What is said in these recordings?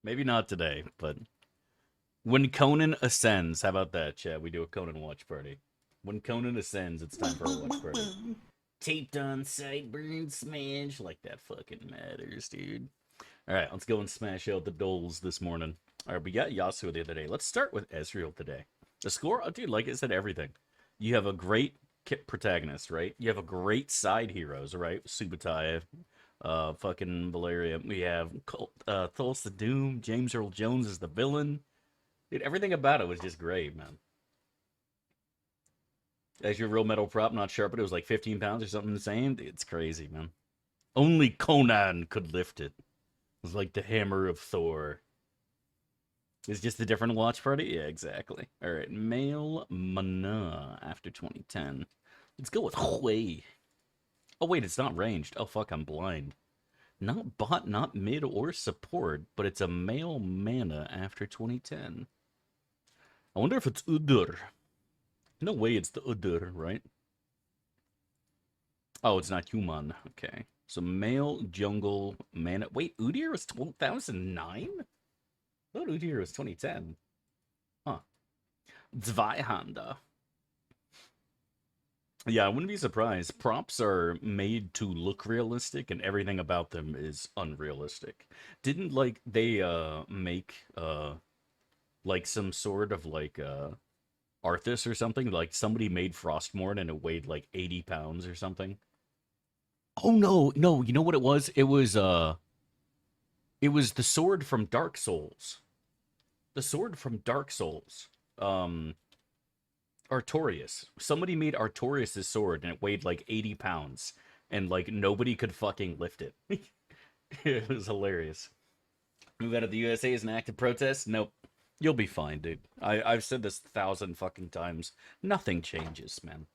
Maybe not today, but when Conan ascends, how about that, chat? We do a Conan watch party. When Conan ascends, it's time for a watch party. Taped on sideburn smash, like that fucking matters, dude. All right, let's go and smash out the doles this morning. All right, we got Yasuo the other day. Let's start with Ezreal today. The score, oh, dude, like I said, everything. You have a great protagonist, right? You have a great side heroes, right? Subutai, fucking Valeria. We have Thulsa the Doom. James Earl Jones is the villain. Dude, everything about it was just great, man. As your real metal prop, not sharp, but it was like 15 pounds or something insane. It's crazy, man. Only Conan could lift it. It was like the hammer of Thor. It's just a different watch party? Yeah, exactly. All right, male Mana after 2010. Let's go with Hui. Oh, wait, it's not ranged. Oh, fuck, I'm blind. Not bot, not mid, or support, but it's a male mana after 2010. I wonder if it's Udur. No way it's the Udur, right? Oh, it's not human. Okay. So male jungle mana. Wait, Udyr was 2009? I thought Udyr was 2010. Huh. Zweihanda. Yeah, I wouldn't be surprised. Props are made to look realistic and everything about them is unrealistic. Didn't like they make like some sort of like Arthas or something? Like somebody made Frostmourne and it weighed like 80 pounds or something? Oh no, no, you know what it was? It was the sword from Dark Souls. The sword from Dark Souls. Um Artorias. Somebody made Artorias' sword and it weighed like 80 pounds and like nobody could fucking lift it. It was hilarious. Move out of the USA is an active protest? Nope. You'll be fine, dude. I've said this 1,000 fucking times. Nothing changes, man.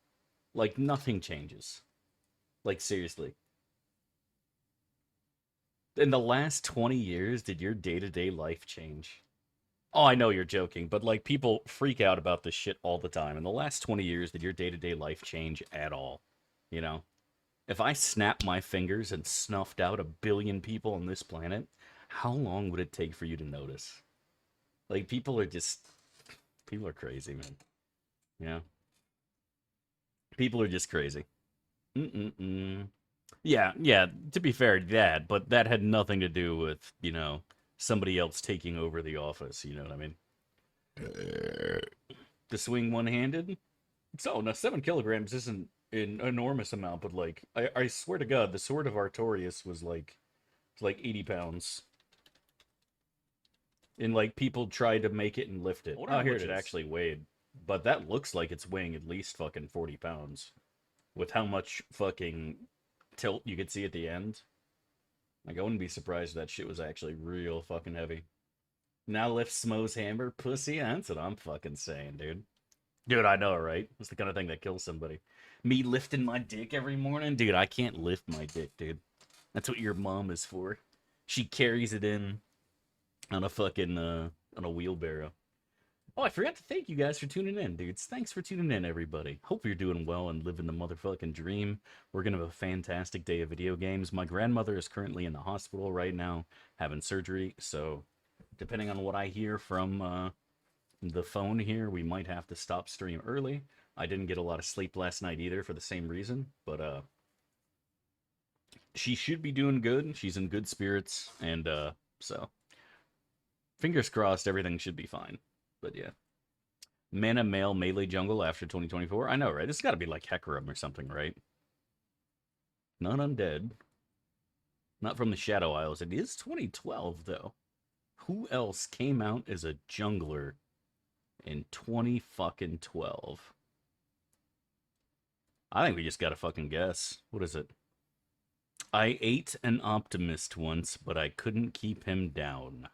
Like nothing changes. Like seriously. In the last 20 years, did your day-to-day life change? Oh, I know you're joking, but like people freak out about this shit all the time. In the last 20 years, did your day-to-day life change at all? You know? If I snapped my fingers and snuffed out 1 billion people on this planet, how long would it take for you to notice? Like people are crazy, man. Yeah. People are just crazy. Mm-mm-mm. Yeah, yeah, to be fair, that, but that had nothing to do with, somebody else taking over the office, you know what I mean? To swing one-handed? So, now 7 kilograms isn't an enormous amount, but like, I swear to God, the sword of Artorias was like 80 pounds. And like, people tried to make it and lift it. Oh, here it actually weighed. But that looks like it's weighing at least fucking 40 pounds. With how much fucking tilt you could see at the end. Like, I wouldn't be surprised if that shit was actually real fucking heavy. Now lift Smo's hammer, pussy. That's what I'm fucking saying, dude. Dude, I know, right? It's the kind of thing that kills somebody. Me lifting my dick every morning? Dude, I can't lift my dick, dude. That's what your mom is for. She carries it in on a fucking, on a wheelbarrow. Oh, I forgot to thank you guys for tuning in, dudes. Thanks for tuning in, everybody. Hope you're doing well and living the motherfucking dream. We're gonna have a fantastic day of video games. My grandmother is currently in the hospital right now, having surgery, so depending on what I hear from the phone here, we might have to stop stream early. I didn't get a lot of sleep last night either for the same reason, but she should be doing good. She's in good spirits, and so fingers crossed everything should be fine. But yeah. Mana male melee jungle after 2024? I know, right? It's got to be like Hecarim or something, right? Not undead. Not from the Shadow Isles. It is 2012, though. Who else came out as a jungler in 20 fucking 12? I think we just got to fucking guess. What is it? I ate an optimist once, but I couldn't keep him down.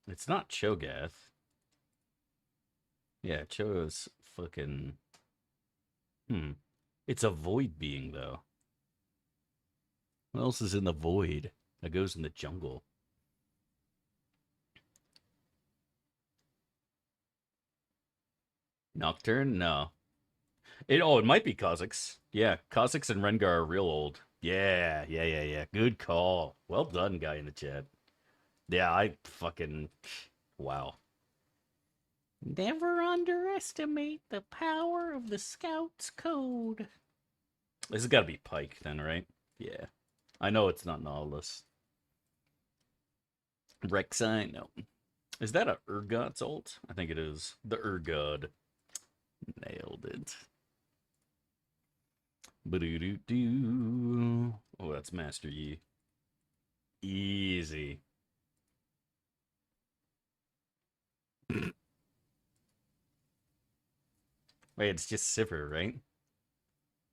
It's not Cho'Gath. Yeah, Cho's fucking... It's a void being, though. What else is in the void that goes in the jungle? Nocturne? No. It might be Kha'Zix. Yeah, Kha'Zix and Rengar are real old. Yeah. Good call. Well done, guy in the chat. Yeah, I fucking... Wow. Never underestimate the power of the Scout's Code. This has got to be Pike then, right? Yeah. I know it's not Nautilus. Rek'Sai? No. Is that a Urgot's ult? I think it is. The Urgod. Nailed it. Ba-do-do-do. Oh, that's Master Yi. Easy. Wait, it's just Sivir, right?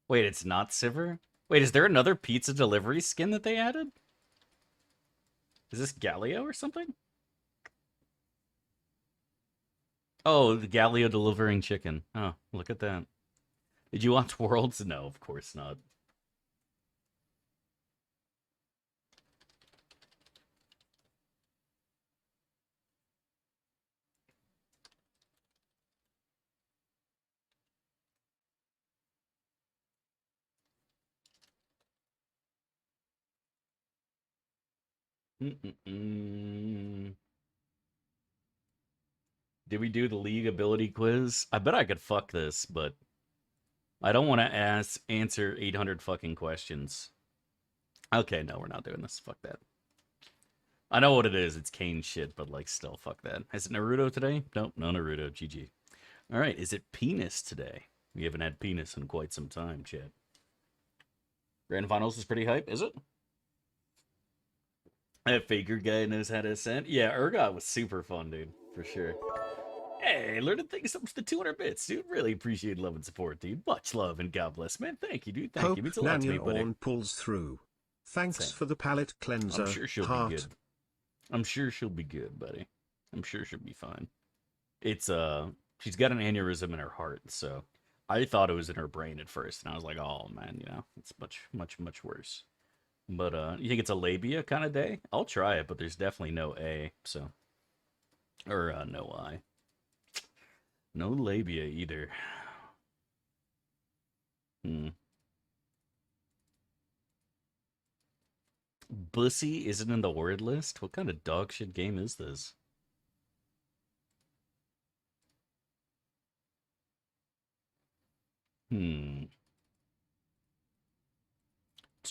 Wait, it's not Sivir? Wait, is there another pizza delivery skin that they added? Is this Galio or something? Oh, the Galio delivering chicken. Oh, look at that. Did you watch Worlds? No, of course not. Mm-mm-mm. Did we do the league ability quiz? I bet I could fuck this, but I don't want to answer 800 fucking questions. Okay, no, we're not doing this. Fuck that. I know what it is. It's Kane shit, but like, still, fuck that. Is it Naruto today? Nope, no Naruto. GG. All right, is it penis today? We haven't had penis in quite some time, chat. Grand Finals is pretty hype, is it? That Faker guy knows how to ascend. Yeah, Urgot was super fun, dude, for sure. Hey, learning things up to the 200 bits, dude. Really appreciate love and support, dude. Much love and God bless, man. Thank you, dude. Thank you. It means a lot to me, buddy. Pulls through. Thanks for the palate cleanser. I'm sure she'll be good. I'm sure she'll be good, buddy. I'm sure she'll be fine. It's she's got an aneurysm in her heart, so I thought it was in her brain at first, and I was like, oh man, you know, it's much worse. But you think it's a labia kind of day? I'll try it, but there's definitely no A, so or no I. No labia either. Bussy isn't in the word list? What kind of dog shit game is this? Let's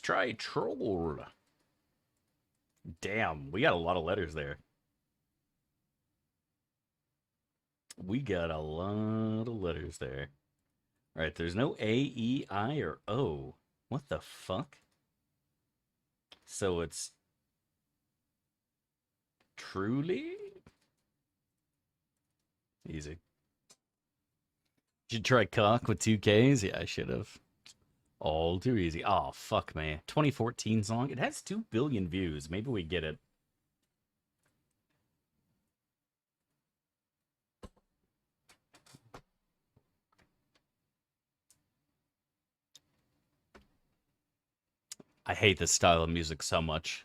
try troll. Damn, we got a lot of letters there. We got a lot of letters there. All right, there's no A, E, I, or O. What the fuck? So it's truly easy. Should try cock with 2Ks? Yeah, I should have. All too easy. Oh, fuck, man. 2014 song. It has 2 billion views. Maybe we get it. I hate this style of music so much.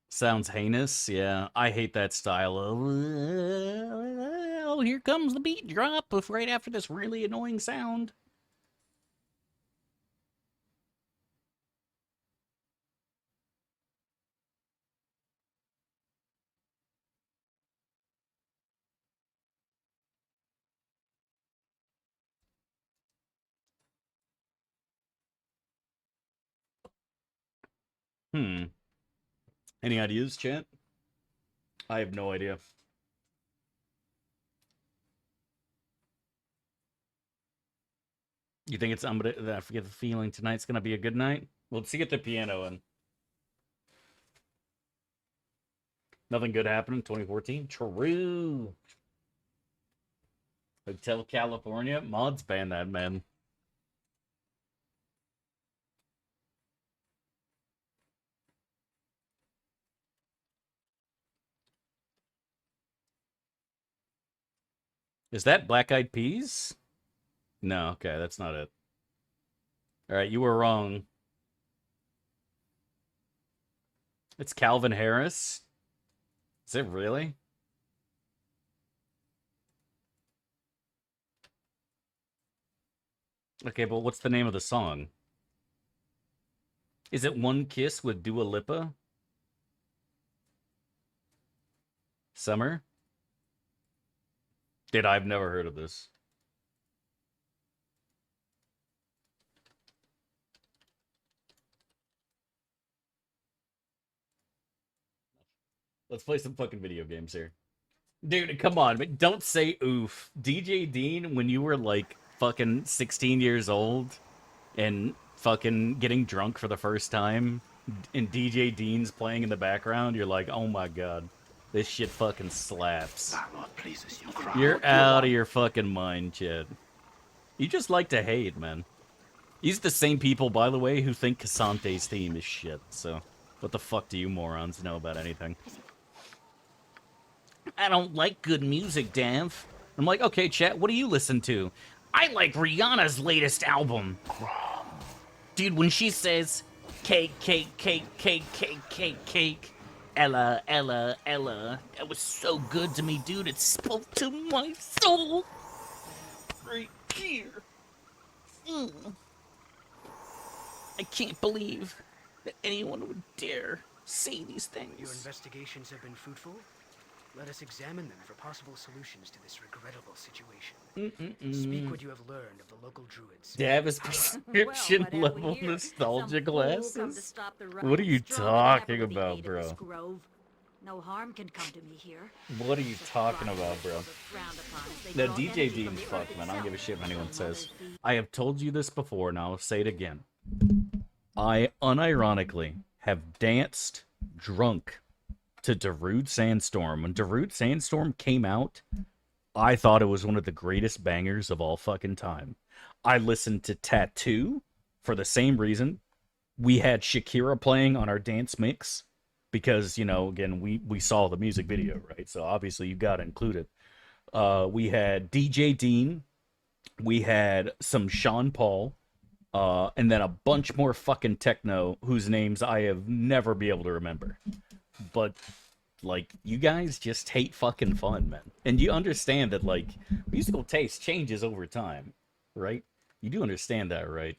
Sounds heinous. Yeah, I hate that style of. Oh, here comes the beat drop right after this really annoying sound. Any ideas, chat? I have no idea. You think it's somebody that I forget the feeling tonight's gonna be a good night? Well, let's get the piano in. Nothing good happened in 2014. True. Hotel California. Mods ban that, man. Is that Black Eyed Peas? No, okay, that's not it. All right, you were wrong. It's Calvin Harris. Is it really? Okay, but what's the name of the song? Is it One Kiss with Dua Lipa? Summer? Dude, I've never heard of this. Let's play some fucking video games here. Dude, come on, but don't say oof. DJ Dean, when you were like fucking 16 years old and fucking getting drunk for the first time, and DJ Dean's playing in the background, you're like, oh my god, this shit fucking slaps. You're out of your fucking mind, Chad. You just like to hate, man. These are the same people, by the way, who think Casante's theme is shit, so what the fuck do you morons know about anything? I don't like good music, Dav. I'm like, okay, chat, what do you listen to? I like Rihanna's latest album. Dude, when she says, cake, cake, cake, cake, cake, cake, cake, Ella, Ella, Ella, that was so good to me, dude. It spoke to my soul. Right here. I can't believe that anyone would dare say these things. Your investigations have been fruitful? Let us examine them for possible solutions to this regrettable situation. Speak what you have learned of the local druids. Dav is prescription level nostalgia glasses? What are you talking about, bro? No harm can come to me here. What are you talking about, bro? No, DJ Dean's fucked, man. I don't give a shit what anyone says. I have told you this before, and I'll say it again. I unironically have danced drunk to Darude Sandstorm. When Darude Sandstorm came out, I thought it was one of the greatest bangers of all fucking time. I listened to Tattoo for the same reason. We had Shakira playing on our dance mix because, you know, again, we saw the music video, right? So obviously you got to include it. We had DJ Dean. We had some Sean Paul. And then a bunch more fucking techno whose names I have never be able to remember. But, like, you guys just hate fucking fun, man. And you understand that, like, musical taste changes over time, right? You do understand that, right?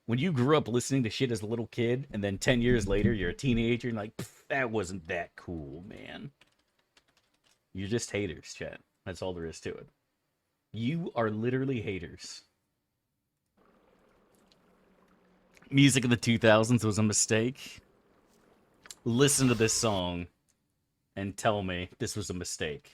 When you grew up listening to shit as a little kid, and then 10 years later, you're a teenager, and like, that wasn't that cool, man. You're just haters, chat. That's all there is to it. You are literally haters. Music of the 2000s was a mistake. Listen to this song and tell me this was a mistake.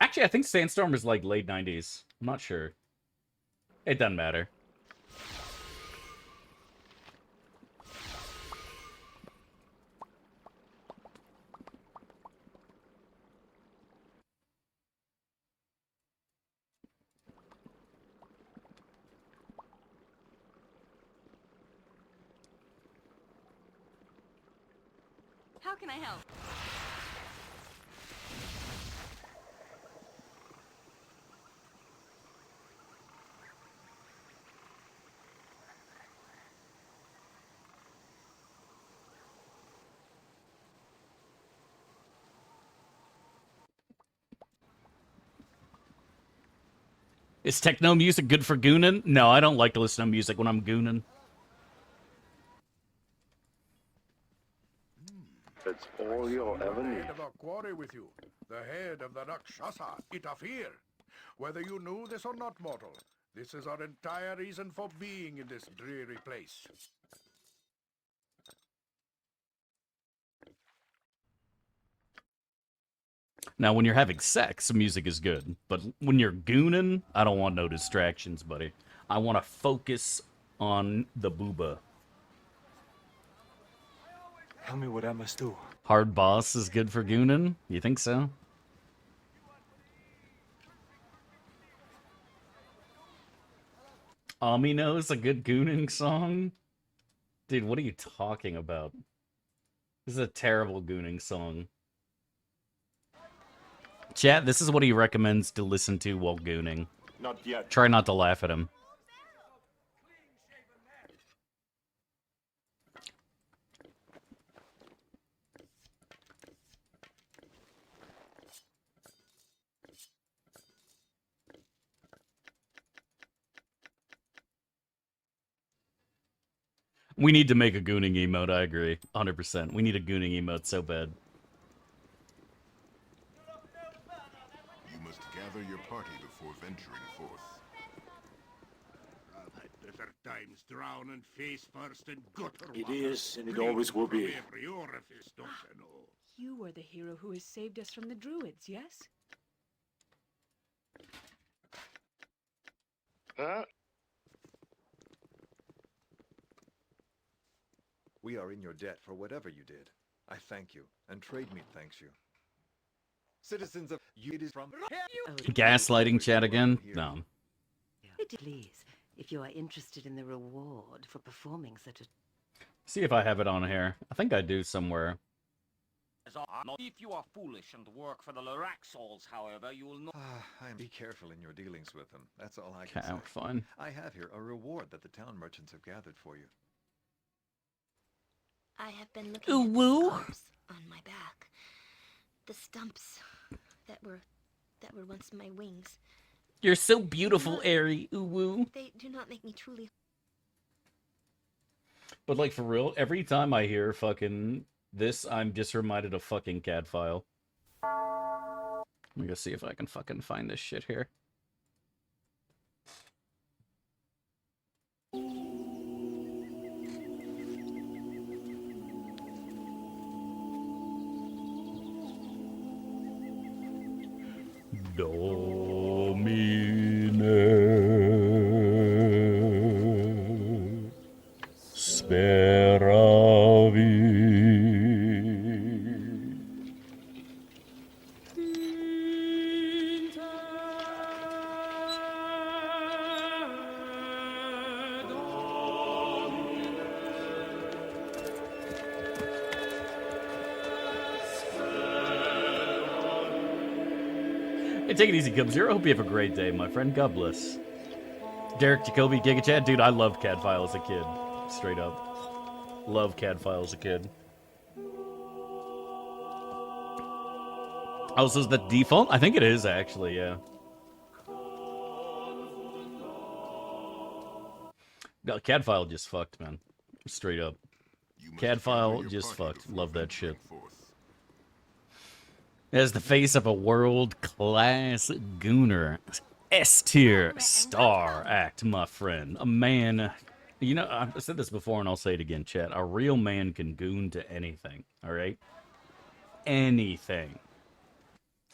Actually, I think Sandstorm is like late 90s. I'm not sure. It doesn't matter. How can I help? Is techno music good for goonin'? No, I don't like to listen to music when I'm goonin'. That's all you'll ever need. Of a quarry with you, the head of the Rakshasa, Itafir. Whether you knew this or not, mortal, this is our entire reason for being in this dreary place. Now, when you're having sex, music is good. But when you're goonin', I don't want no distractions, buddy. I want to focus on the booba. Tell me what I must do. Hard boss is good for goonin'? You think so? Amino's a good gooning song? Dude, what are you talking about? This is a terrible gooning song. Chat, this is what he recommends to listen to while gooning. Not yet. Try not to laugh at him. We need to make a gooning emote, I agree. 100%. We need a gooning emote so bad. You must gather your party before venturing forth. Better times drown and face first in gutter It water. is, and it always will From be. every orifice, don't you know? You were the hero who has saved us from the druids, yes? Huh? We are in your debt for whatever you did. I thank you, and trade meat thanks you. Citizens of it is from Gaslighting chat again? No. Please, if you are interested in the reward for performing such a... See if I have it on here. I think I do somewhere. If you are foolish and work for the Loraxals, however, you will not... Be careful in your dealings with them. That's all I can say. Fine. I have here a reward that the town merchants have gathered for you. I have been looking at the scars on my back. The stumps that were once my wings. You're so beautiful, Airy. Ooh woo. They do not make me truly... But like for real, every time I hear fucking this, I'm just reminded of fucking CAD file. Let me go see if I can fucking find this shit here. Domine speravi. Hey, take it easy, Cub Zero. Hope you have a great day, my friend. God bless. Derek, Jacoby, GigaChat. Dude, I loved CAD File as a kid. Straight up. Love CAD File as a kid. Oh, so is that default? I think it is, actually, yeah. No, CAD File just fucked, man. Straight up. CAD File just fucked. Love that shit. It has the face of a world-class gooner. S-tier star act, my friend. A man... You know, I've said this before and I'll say it again, chat. A real man can goon to anything, alright? Anything.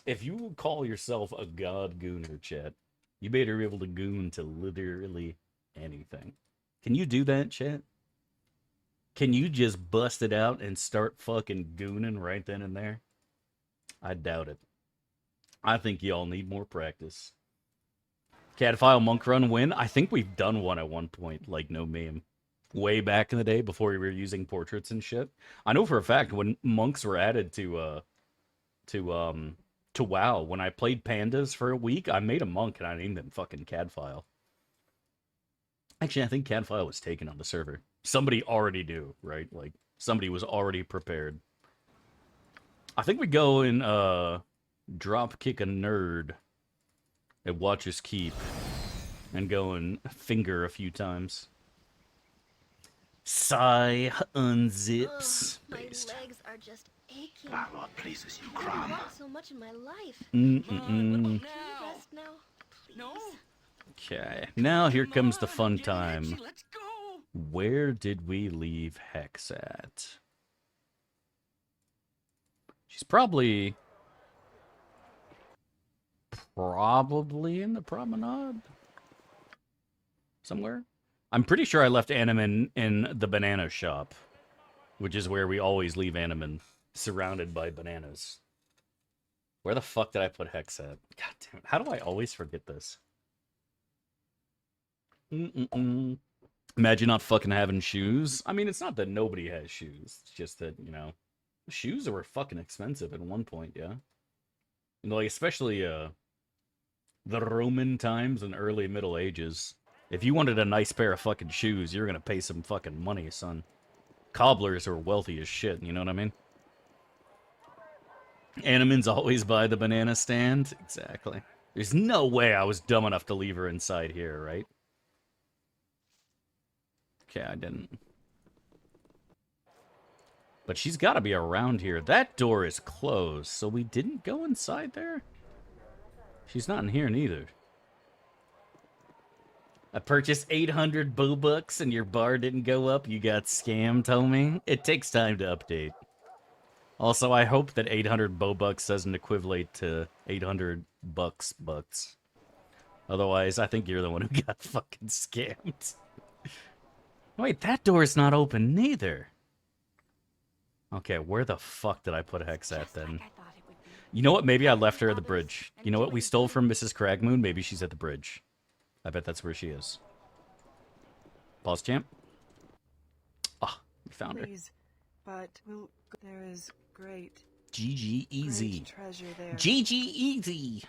If you call yourself a god gooner, chat, you better be able to goon to literally anything. Can you do that, chat? Can you just bust it out and start fucking gooning right then and there? I doubt it. I think y'all need more practice. CAD File Monk Run win? I think we've done one at one point, like no meme. Way back in the day, before we were using portraits and shit. I know for a fact when monks were added to WoW, when I played pandas for a week, I made a monk and I named him fucking CAD File. Actually, I think CAD File was taken on the server. Somebody already knew, right? Like, somebody was already prepared. I think we go and drop kick a nerd at Watcher's Keep and go and finger a few times. Sigh unzips. My legs are just aching. What pleases you, I want so much in my life. Mm-mm-mm. Can you rest now? Please. No. Okay, now here comes the fun Get time. Hexy, let's go. Where did we leave Hex at? She's probably in the promenade somewhere. I'm pretty sure I left Animan in the banana shop, which is where we always leave Animan, surrounded by bananas. Where the fuck did I put Hex at? God damn it. How do I always forget this? Imagine not fucking having shoes. I mean, it's not that nobody has shoes. It's just that, you know, shoes were fucking expensive at one point, yeah? And like, especially, the Roman times and early Middle Ages. If you wanted a nice pair of fucking shoes, you're gonna pay some fucking money, son. Cobblers are wealthy as shit, you know what I mean? Animan's always by the banana stand. Exactly. There's no way I was dumb enough to leave her inside here, right? Okay, I didn't. But she's got to be around here. That door is closed, so we didn't go inside there? She's not in here neither. I purchased 800 Bobucks and your bar didn't go up. You got scammed, homie. It takes time to update. Also, I hope that 800 Bobucks doesn't equivalent to 800 bucks. Otherwise, I think you're the one who got fucking scammed. Wait, that door's not open neither. Okay, where the fuck did I put Hex at then? You know what? Maybe I left her at the bridge. You know what? We stole from Mrs. Cragmoon. Maybe she's at the bridge. I bet that's where she is. Pause, champ. Ah, we found her. Please, but there is great. GG easy. Great treasure there. GG easy.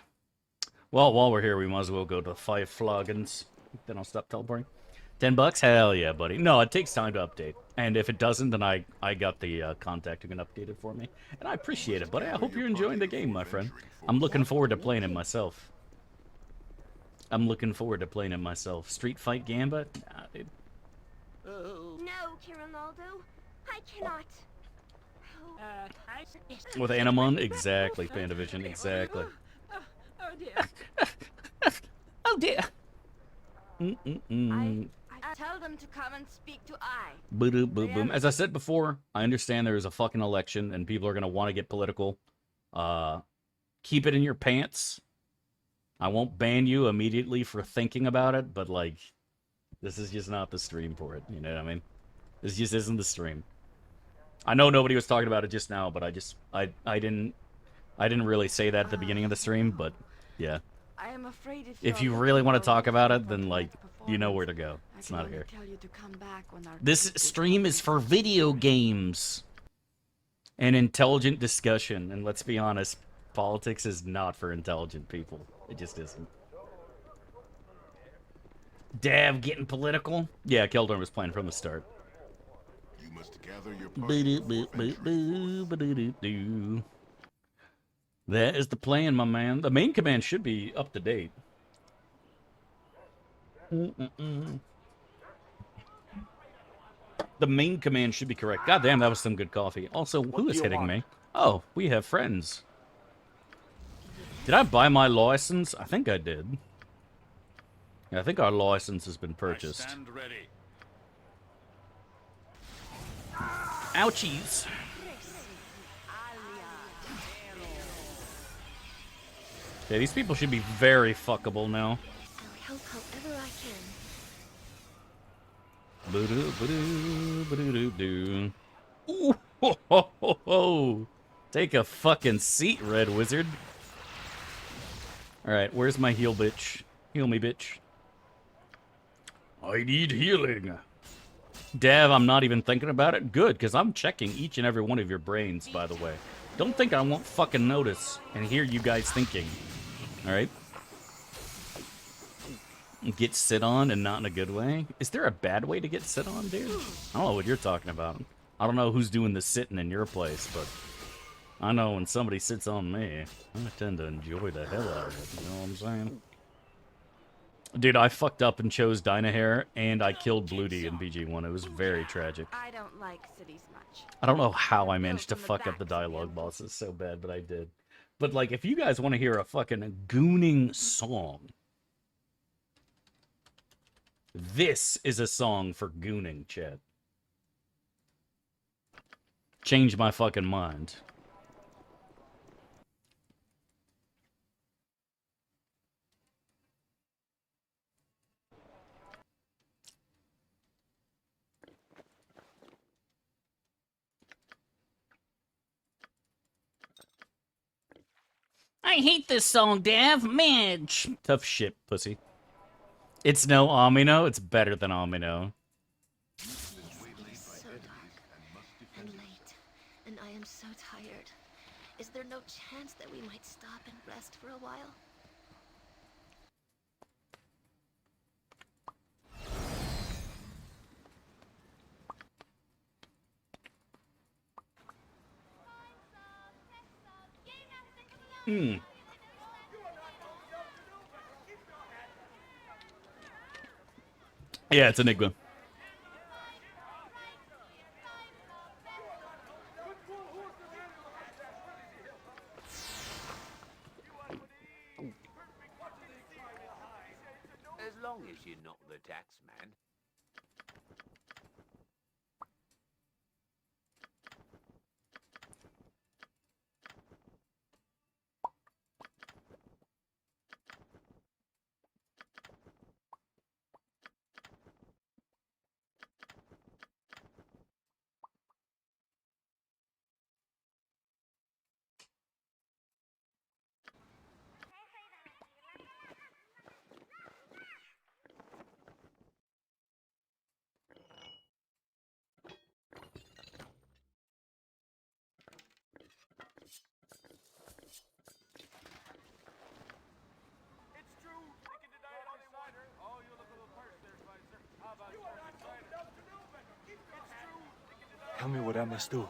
Well, while we're here, we might as well go to 5 Floggins. Then I'll stop teleporting. $10? Hell yeah, buddy. No, it takes time to update. And if it doesn't, then I got the contact who can update it for me. And I appreciate it, buddy. I hope you're enjoying the game, my friend. I'm looking forward to playing it myself. Street Fight Gambit? Nah, dude. No, Kirinaldo. I cannot. With Animon? Exactly, Pandavision. Exactly. Oh dear. Oh dear. I tell them to come and speak to I. Boom, boom, boom. As I said before, I understand there is a fucking election and people are going to want to get political. Keep it in your pants. I won't ban you immediately for thinking about it, but, like, this is just not the stream for it. You know what I mean? This just isn't the stream. I know nobody was talking about it just now, but I didn't really say that at the beginning of the stream, but, yeah. I am afraid if you really want to talk about it, then, like, you know where to go. It's not here. This stream is for video games and intelligent discussion. And let's be honest, politics is not for intelligent people. It just isn't. Dav getting political? Yeah, Keldor was playing from the start. You must gather your party That is the plan, my man. The main command should be up to date. The main command should be correct. God damn, that was some good coffee. Also, who is hitting me? Oh, we have friends. Did I buy my license? I think I did. Yeah, I think our license has been purchased. Stand ready. Ouchies. Yeah, these people should be very fuckable now. I'll help however I can. Ba-do-ba-do-ba-do-do-do. Ooh, ho, ho, ho, ho. Take a fucking seat, Red Wizard. Alright, where's my heal, bitch? Heal me, bitch. I need healing. Dav, I'm not even thinking about it. Good, because I'm checking each and every one of your brains, by the way. Don't think I won't fucking notice and hear you guys thinking. Alright? Get sit on and not in a good way? Is there a bad way to get sit on, dude? I don't know what you're talking about. I don't know who's doing the sitting in your place, but I know when somebody sits on me, I tend to enjoy the hell out of it. You know what I'm saying? Dude, I fucked up and chose Dynahair, and I killed Bloody in BG1. It was very tragic. I don't like cities much. I don't know how I managed to fuck up the dialogue bosses so bad, but I did. But, like, if you guys want to hear a fucking gooning song, this is a song for gooning, chat. Change my fucking mind. I hate this song, Dav. Man, tough shit, pussy. It's no Amino. It's better than Amino. It is so dark and late, and I am so tired. Is there no chance that we might stop and rest for a while? Hmm. Yeah, it's Enigma. you're not the tax man. Tell me what I must do.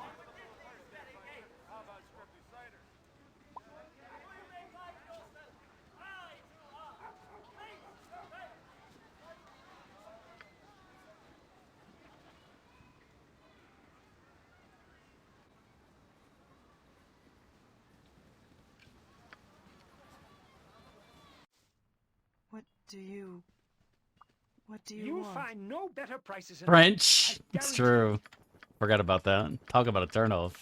What do you You'll want? find no better prices in French. I It's guarantee true. Forgot about that. Talk about a turnoff.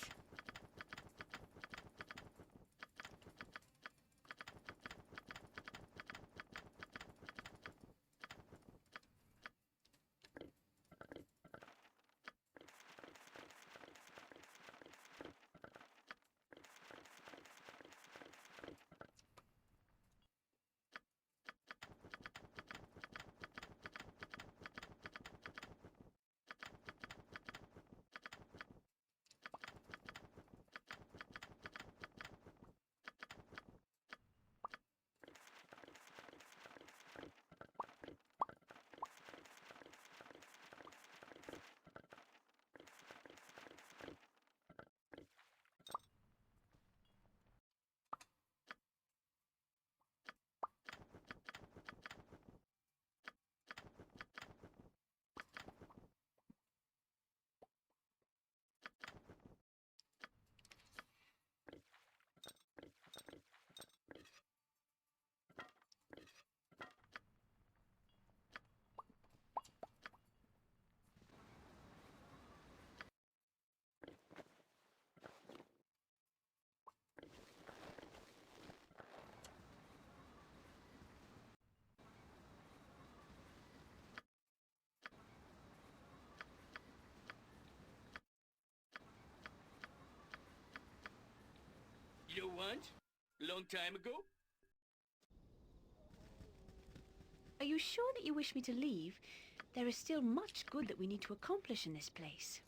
You want? Long time ago? Are you sure that you wish me to leave? There is still much good that we need to accomplish in this place.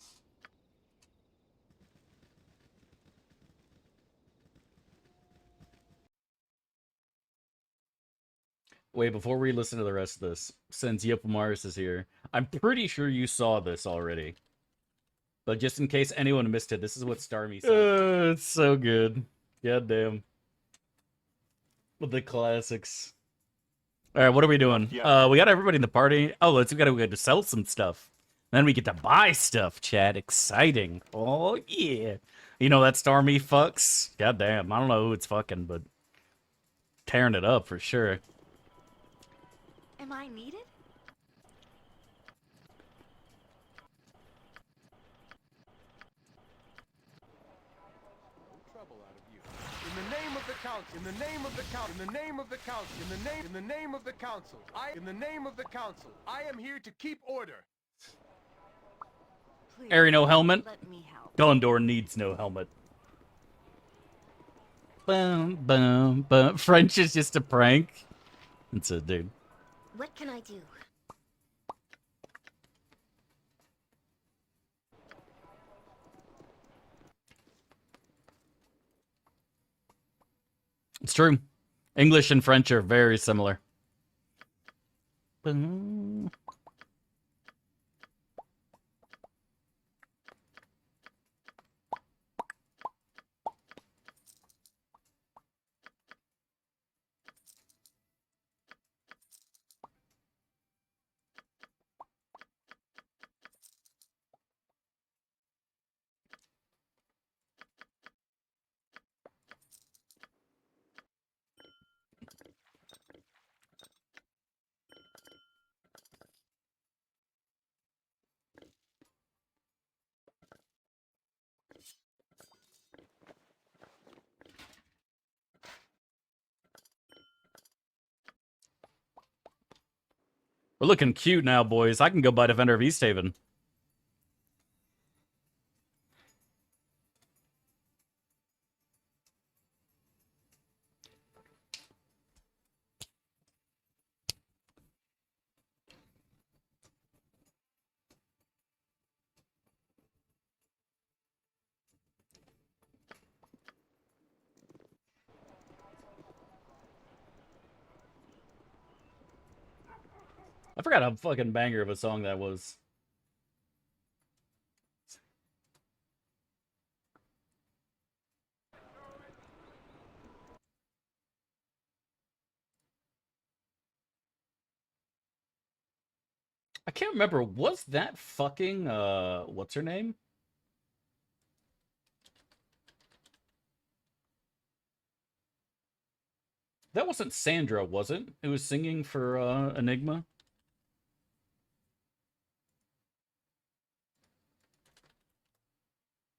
Wait, before we listen to the rest of this, since Yippamaris is here, I'm pretty sure you saw this already. But just in case anyone missed it, this is what Starmie said. It's so good. Goddamn. With the classics. Alright, what are we doing? We got everybody in the party. Oh, we gotta sell some stuff. Then we get to buy stuff, Chad. Exciting. Oh, yeah. You know that Starmie fucks? Goddamn. I don't know who it's fucking, but tearing it up for sure. Am I needed? In the name of the council, in the name of the council, in the name of the council, in the name of the council, in the name of the council, I am here to keep order. Please, Harry, no helmet? let me help. Gondor needs no helmet. Boom, boom, boom. French is just a prank. That's it, dude. What can I do? It's true. English and French are very similar. Boom. We're looking cute now, boys. I can go buy Defender of Easthaven. I forgot how fucking banger of a song that was. I can't remember, was that fucking, what's her name? That wasn't Sandra, was it? It was singing for, Enigma?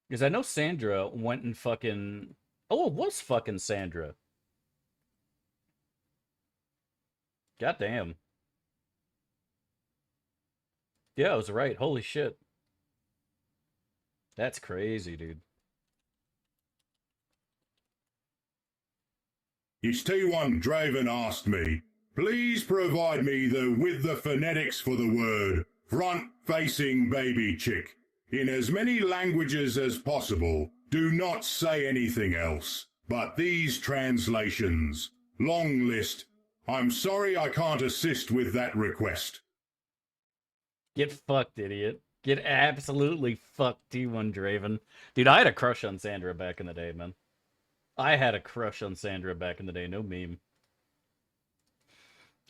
Because I know Sandra went and fucking... Oh, it was fucking Sandra. Goddamn. Yeah, I was right. Holy shit. That's crazy, dude. His T1 Draven asked me, please provide me with the phonetics for the word front-facing baby chick. In as many languages as possible, do not say anything else. But these translations. Long list. I'm sorry I can't assist with that request. Get fucked, idiot. Get absolutely fucked, T1 Draven. Dude, I had a crush on Sandra back in the day, man. I had a crush on Sandra back in the day, no meme.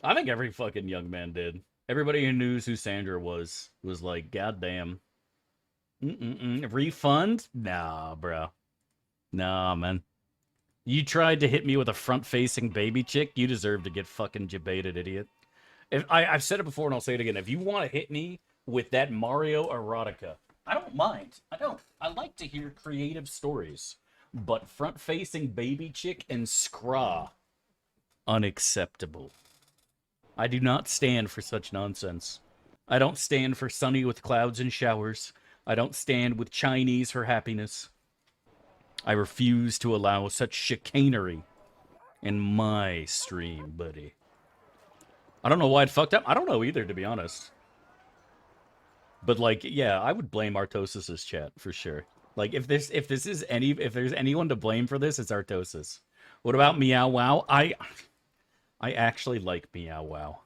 I think every fucking young man did. Everybody who knew who Sandra was like, goddamn. Refund? Nah, bro. Nah, man. You tried to hit me with a front-facing baby chick, you deserve to get fucking jebaited, idiot. I've said it before and I'll say it again. If you want to hit me with that Mario erotica, I don't mind. I don't. I like to hear creative stories. But front-facing baby chick and scraw, unacceptable. I do not stand for such nonsense. I don't stand for sunny with clouds and showers. I don't stand with Chinese for happiness. I refuse to allow such chicanery in my stream, buddy. I don't know why it fucked up. I don't know either, to be honest. But like, yeah, I would blame Artosis' chat for sure. Like, if there's anyone to blame for this, it's Artosis. What about Meow Wow? I actually like Meow Wow.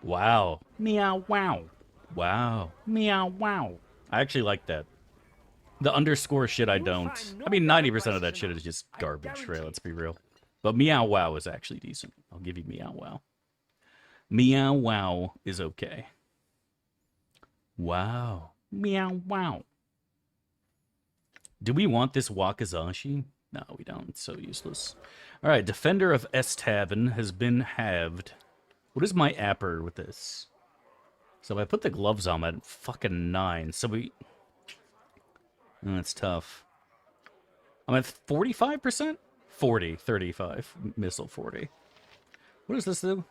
Wow. Meow Wow. Wow. Meow Wow. I actually like that. The underscore shit I don't. I mean, 90% of that shit is just garbage, right? Let's be real. But Meow Wow is actually decent. I'll give you Meow Wow. Meow Wow is okay. Wow. Meow Wow. Do we want this Wakazashi? No, we don't. It's so useless. All right, Defender of Easthaven has been halved. What is my upper with this? So if I put the gloves on, I'm at fucking 9. So we... Oh, that's tough. I'm at 45%? 40, 35. Missile 40. What does this do?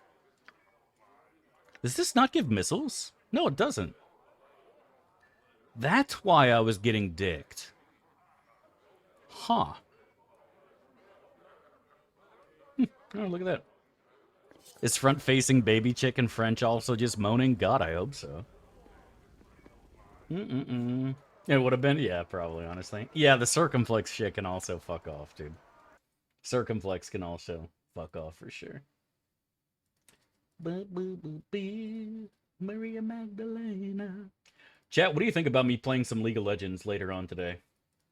Does this not give missiles? No, it doesn't. That's why I was getting dicked. Huh. Oh, look at that. Is front-facing baby chick in French also just moaning? God, I hope so. It would have been, yeah, probably, honestly. Yeah, the circumflex shit can also fuck off, dude. Circumflex can also fuck off for sure. Maria Magdalena. Chat, what do you think about me playing some League of Legends later on today?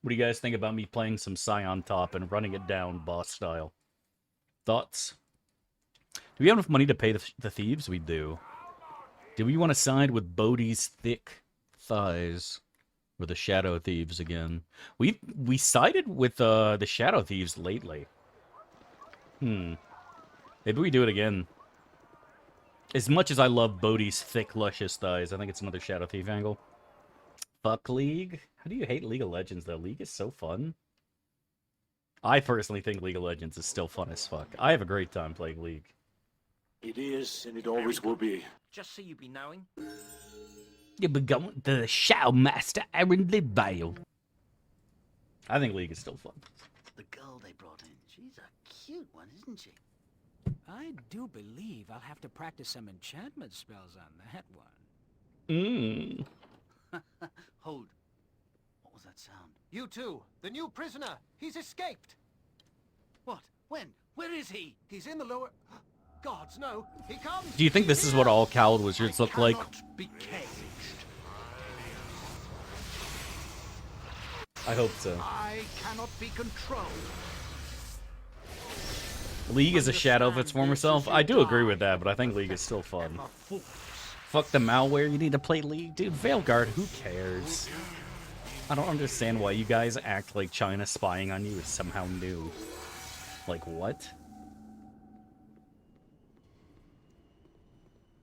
What do you guys think about me playing some Scion top and running it down boss style? Thoughts? Do we have enough money to pay the thieves? We do. Do we want to side with Bodhi's thick thighs? Or the Shadow Thieves again? We sided with the Shadow Thieves lately. Maybe we do it again. As much as I love Bodhi's thick, luscious thighs, I think it's another Shadow Thief angle. Fuck League? How do you hate League of Legends, though? League is so fun. I personally think League of Legends is still fun as fuck. I have a great time playing League. It is, and it always will be. Just so you be knowing. You'll be going to the Showmaster Aaron Vale. I think League is still fun. The girl they brought in, she's a cute one, isn't she? I do believe I'll have to practice some enchantment spells on that one. Hold. What was that sound? You too, the new prisoner. He's escaped. What? When? Where is he? He's in the lower... Gods, no. He comes. Do you think this is what all Cowled Wizards look like? Be caged. I hope so. I cannot be controlled. League is a shadow of its former self. I do agree with that, but I think League is still fun. Fuck the malware, you need to play League. Dude, Veilguard, who cares? I don't understand why you guys act like China spying on you is somehow new. Like, what?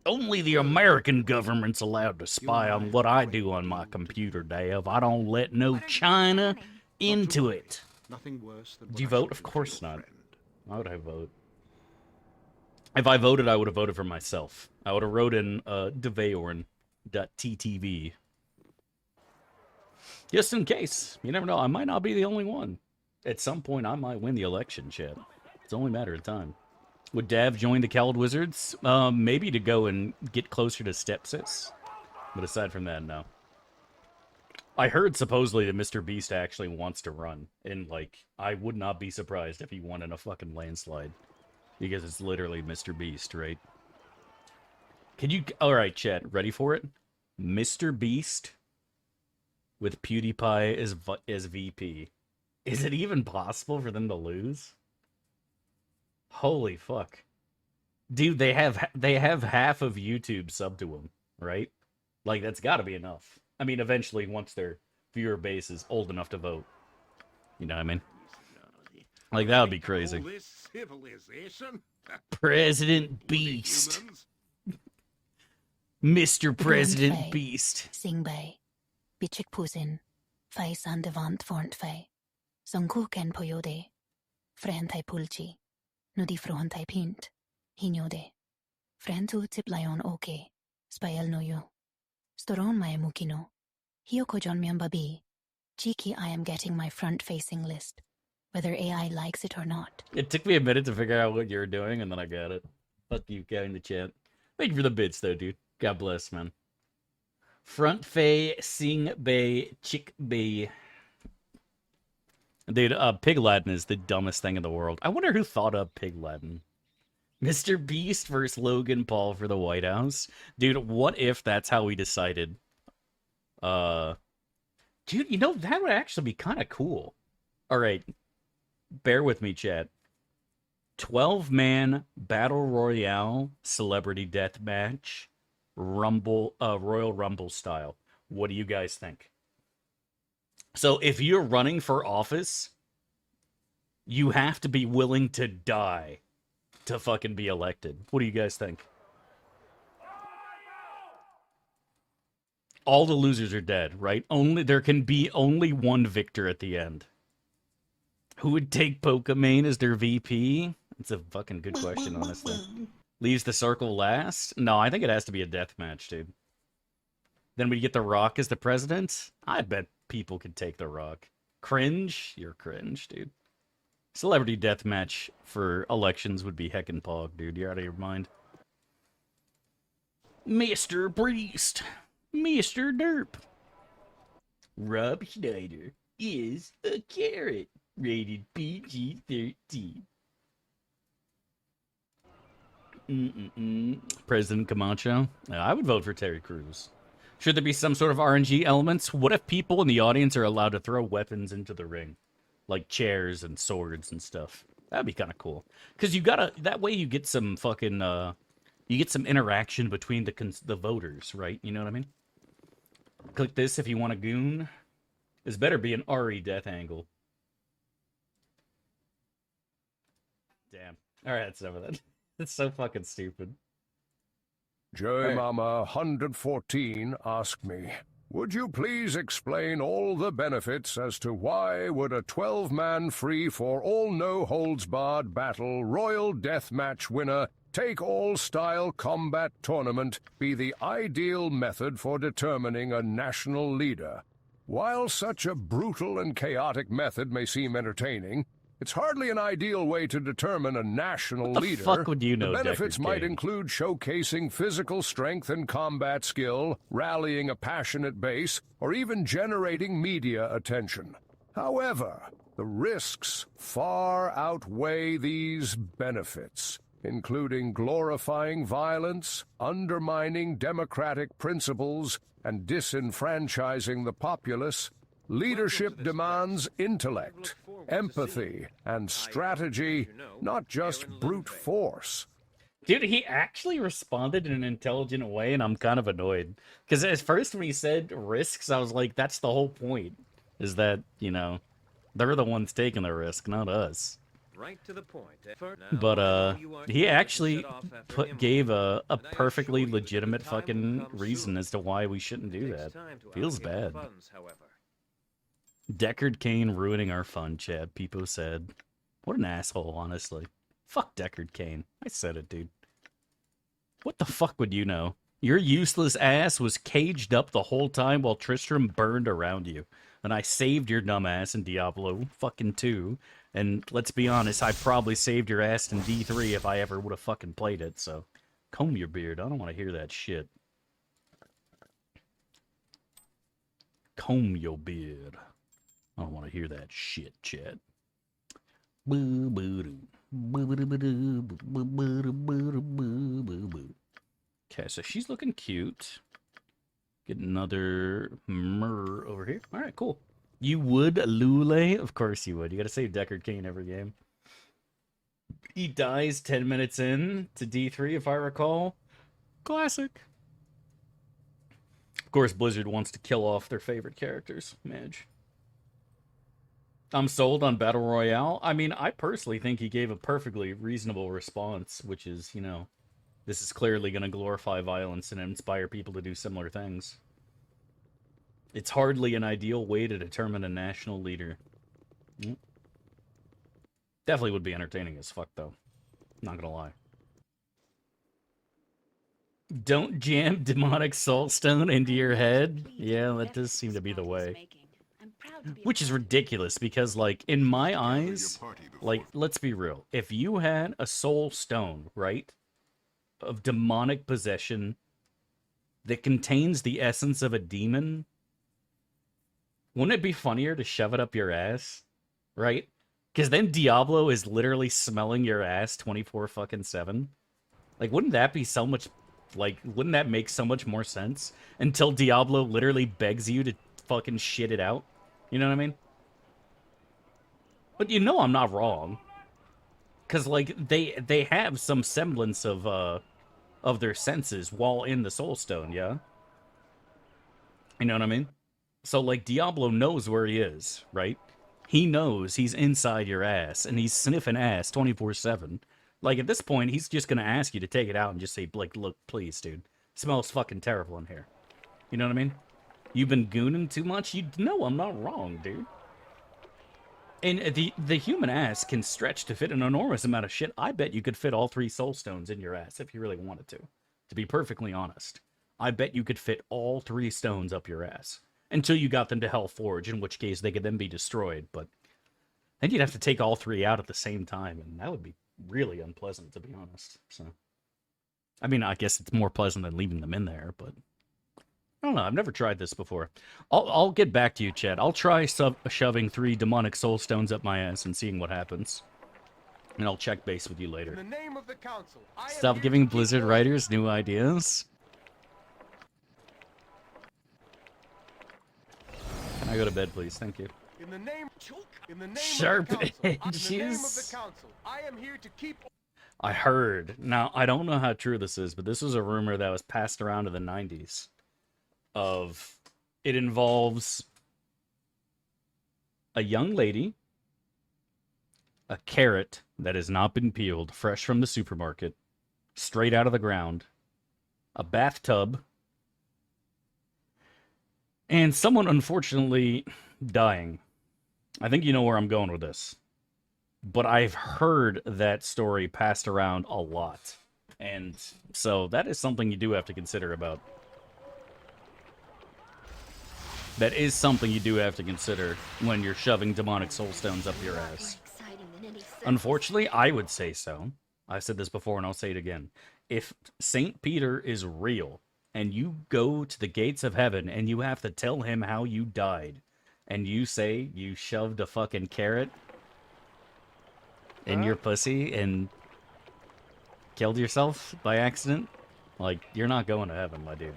Only the American government's allowed to spy on what I do on my computer, Dave. I don't let no China into it. Nothing worse than Do you vote? Of course not. Why would I vote? If I voted, I would have voted for myself. I would have wrote in devayorn.ttv. Just in case. You never know. I might not be the only one. At some point, I might win the election, chat. It's only a matter of time. Would Dav join the Cowled Wizards? Maybe to go and get closer to Stepsis. But aside from that, no. I heard supposedly that Mr. Beast actually wants to run. And, like, I would not be surprised if he won in a fucking landslide. Because it's literally Mr. Beast, right? Can you... Alright, chat. Ready for it? Mr. Beast with PewDiePie as VP. Is it even possible for them to lose? Holy fuck. Dude, they have half of YouTube sub to them, right? Like, that's gotta be enough. I mean, eventually, once their viewer base is old enough to vote. You know what I mean? Like, that would be crazy. President Beast. Mr. President Beast. Sing Bay. Bichik Pusin. Fai Sandevant Forntfei. Sonkuken Poyode. Frentai Pulci. Nudi Frohantai Pint. Hinyode. Frentu Tiplayon Oke. Spayel no yo. Storon Mae Mukino. Hioko John Miambabi. Cheeky, I am getting my front-facing list. Whether AI likes it or not. It took me a minute to figure out what you were doing, and then I got it. Fuck you, guy in the chat. Thank you for the bits, though, dude. God bless, man. Front Fay, Sing Bay, Chick Bay. Dude, Pig Latin is the dumbest thing in the world. I wonder who thought up Pig Latin. Mr. Beast versus Logan Paul for the White House. Dude, what if that's how we decided? Dude, you know, that would actually be kind of cool. Alright. Bear with me, chat. 12-man Battle Royale Celebrity Deathmatch Rumble, Royal Rumble style. What do you guys think? So if you're running for office, you have to be willing to die to fucking be elected. What do you guys think? All the losers are dead, right? There can be only one victor at the end. Who would take Pokemon as their VP? It's a fucking good question, honestly. Leaves the circle last? No, I think it has to be a death match, dude. Then we get The Rock as the president? I bet people could take The Rock. Cringe? You're cringe, dude. Celebrity death match for elections would be heckin' pog, dude. You're out of your mind. Mr. Priest. Mr. Derp. Rob Schneider is a carrot. Rated PG-13. President Camacho? I would vote for Terry Crews. Should there be some sort of RNG elements? What if people in the audience are allowed to throw weapons into the ring? Like chairs and swords and stuff. That'd be kind of cool. Because you gotta... That way you get some fucking... you get some interaction between the voters, right? You know what I mean? Click this if you want a goon. This better be an RE death angle. Damn. Alright, that's enough of that. It's so fucking stupid. Joey Mama 114 asked me, would you please explain all the benefits as to why would a 12-man free-for-all no-holds-barred battle royal deathmatch winner take-all-style combat tournament be the ideal method for determining a national leader. While such a brutal and chaotic method may seem entertaining, it's hardly an ideal way to determine a national leader. What the fuck would you know, The benefits Deckard might Cain? include showcasing physical strength and combat skill, rallying a passionate base, or even generating media attention. However, the risks far outweigh these benefits, including glorifying violence, undermining democratic principles, and disenfranchising the populace. Leadership demands intellect, empathy, and strategy, not just brute force. Dude, he actually responded in an intelligent way, and I'm kind of annoyed. Because at first when he said risks, I was like, that's the whole point. Is that, you know, they're the ones taking the risk, not us. Right to the point. But, he actually gave a perfectly legitimate fucking reason as to why we shouldn't do that. Feels bad. Deckard Cain ruining our fun, Chad. People said. What an asshole, honestly. Fuck Deckard Cain. I said it, dude. What the fuck would you know? Your useless ass was caged up the whole time while Tristram burned around you. And I saved your dumb ass in Diablo fucking 2. And let's be honest, I probably saved your ass in D3 if I ever would have fucking played it, so... Comb your beard. I don't want to hear that shit. Comb your beard. I don't want to hear that shit, Chad. Okay, so she's looking cute. Get another myrrh over here. All right, cool. You would, Lule? Of course you would. You gotta save Deckard Cain every game. He dies 10 minutes in to D3, if I recall. Classic. Of course, Blizzard wants to kill off their favorite characters. Madge. I'm sold on Battle Royale. I mean, I personally think he gave a perfectly reasonable response, which is, you know, this is clearly going to glorify violence and inspire people to do similar things. It's hardly an ideal way to determine a national leader. Definitely would be entertaining as fuck, though. Not gonna lie. Don't jam demonic soulstone into your head. Yeah, that does seem to be the way. Which is ridiculous, because, like, in my eyes, like, let's be real. If you had a soul stone, right, of demonic possession that contains the essence of a demon, wouldn't it be funnier to shove it up your ass, right? Because then Diablo is literally smelling your ass 24/7. Like, wouldn't that be so much, like, wouldn't that make so much more sense? Until Diablo literally begs you to fucking shit it out. You know what I mean? But you know I'm not wrong. Because, like, they have some semblance of their senses while in the Soul Stone, yeah? You know what I mean? So, like, Diablo knows where he is, right? He knows he's inside your ass, and he's sniffing ass 24/7. Like, at this point, he's just gonna ask you to take it out and just say, like, look, please, dude. It smells fucking terrible in here. You know what I mean? You've been gooning too much? You know I'm not wrong, dude. And the human ass can stretch to fit an enormous amount of shit. I bet you could fit all 3 soul stones in your ass if you really wanted to be perfectly honest. I bet you could fit all 3 stones up your ass. Until you got them to Hellforge, in which case they could then be destroyed. But then you'd have to take all 3 out at the same time, and that would be really unpleasant, to be honest. So, I mean, I guess it's more pleasant than leaving them in there, but I don't know. I've never tried this before. I'll get back to you, Chad. I'll try shoving 3 demonic soul stones up my ass and seeing what happens. And I'll check base with you later. In the name of the council, Stop giving Blizzard writers new ideas. Can I go to bed, please? Thank you. In the name Sharp of the council, edges. in the name of the council, I am here to keep. I heard. Now, I don't know how true this is, but this was a rumor that was passed around in the 90s. It involves a young lady, a carrot that has not been peeled, fresh from the supermarket, straight out of the ground, a bathtub, and someone unfortunately dying. I think you know where I'm going with this. But I've heard that story passed around a lot. And so that is something you do have to consider about. That is something you do have to consider when you're shoving demonic soulstones up your ass. Unfortunately, I would say so. I've said this before and I'll say it again. If St. Peter is real, and you go to the gates of heaven and you have to tell him how you died, and you say you shoved a fucking carrot in your pussy and killed yourself by accident, like, you're not going to heaven, my dude.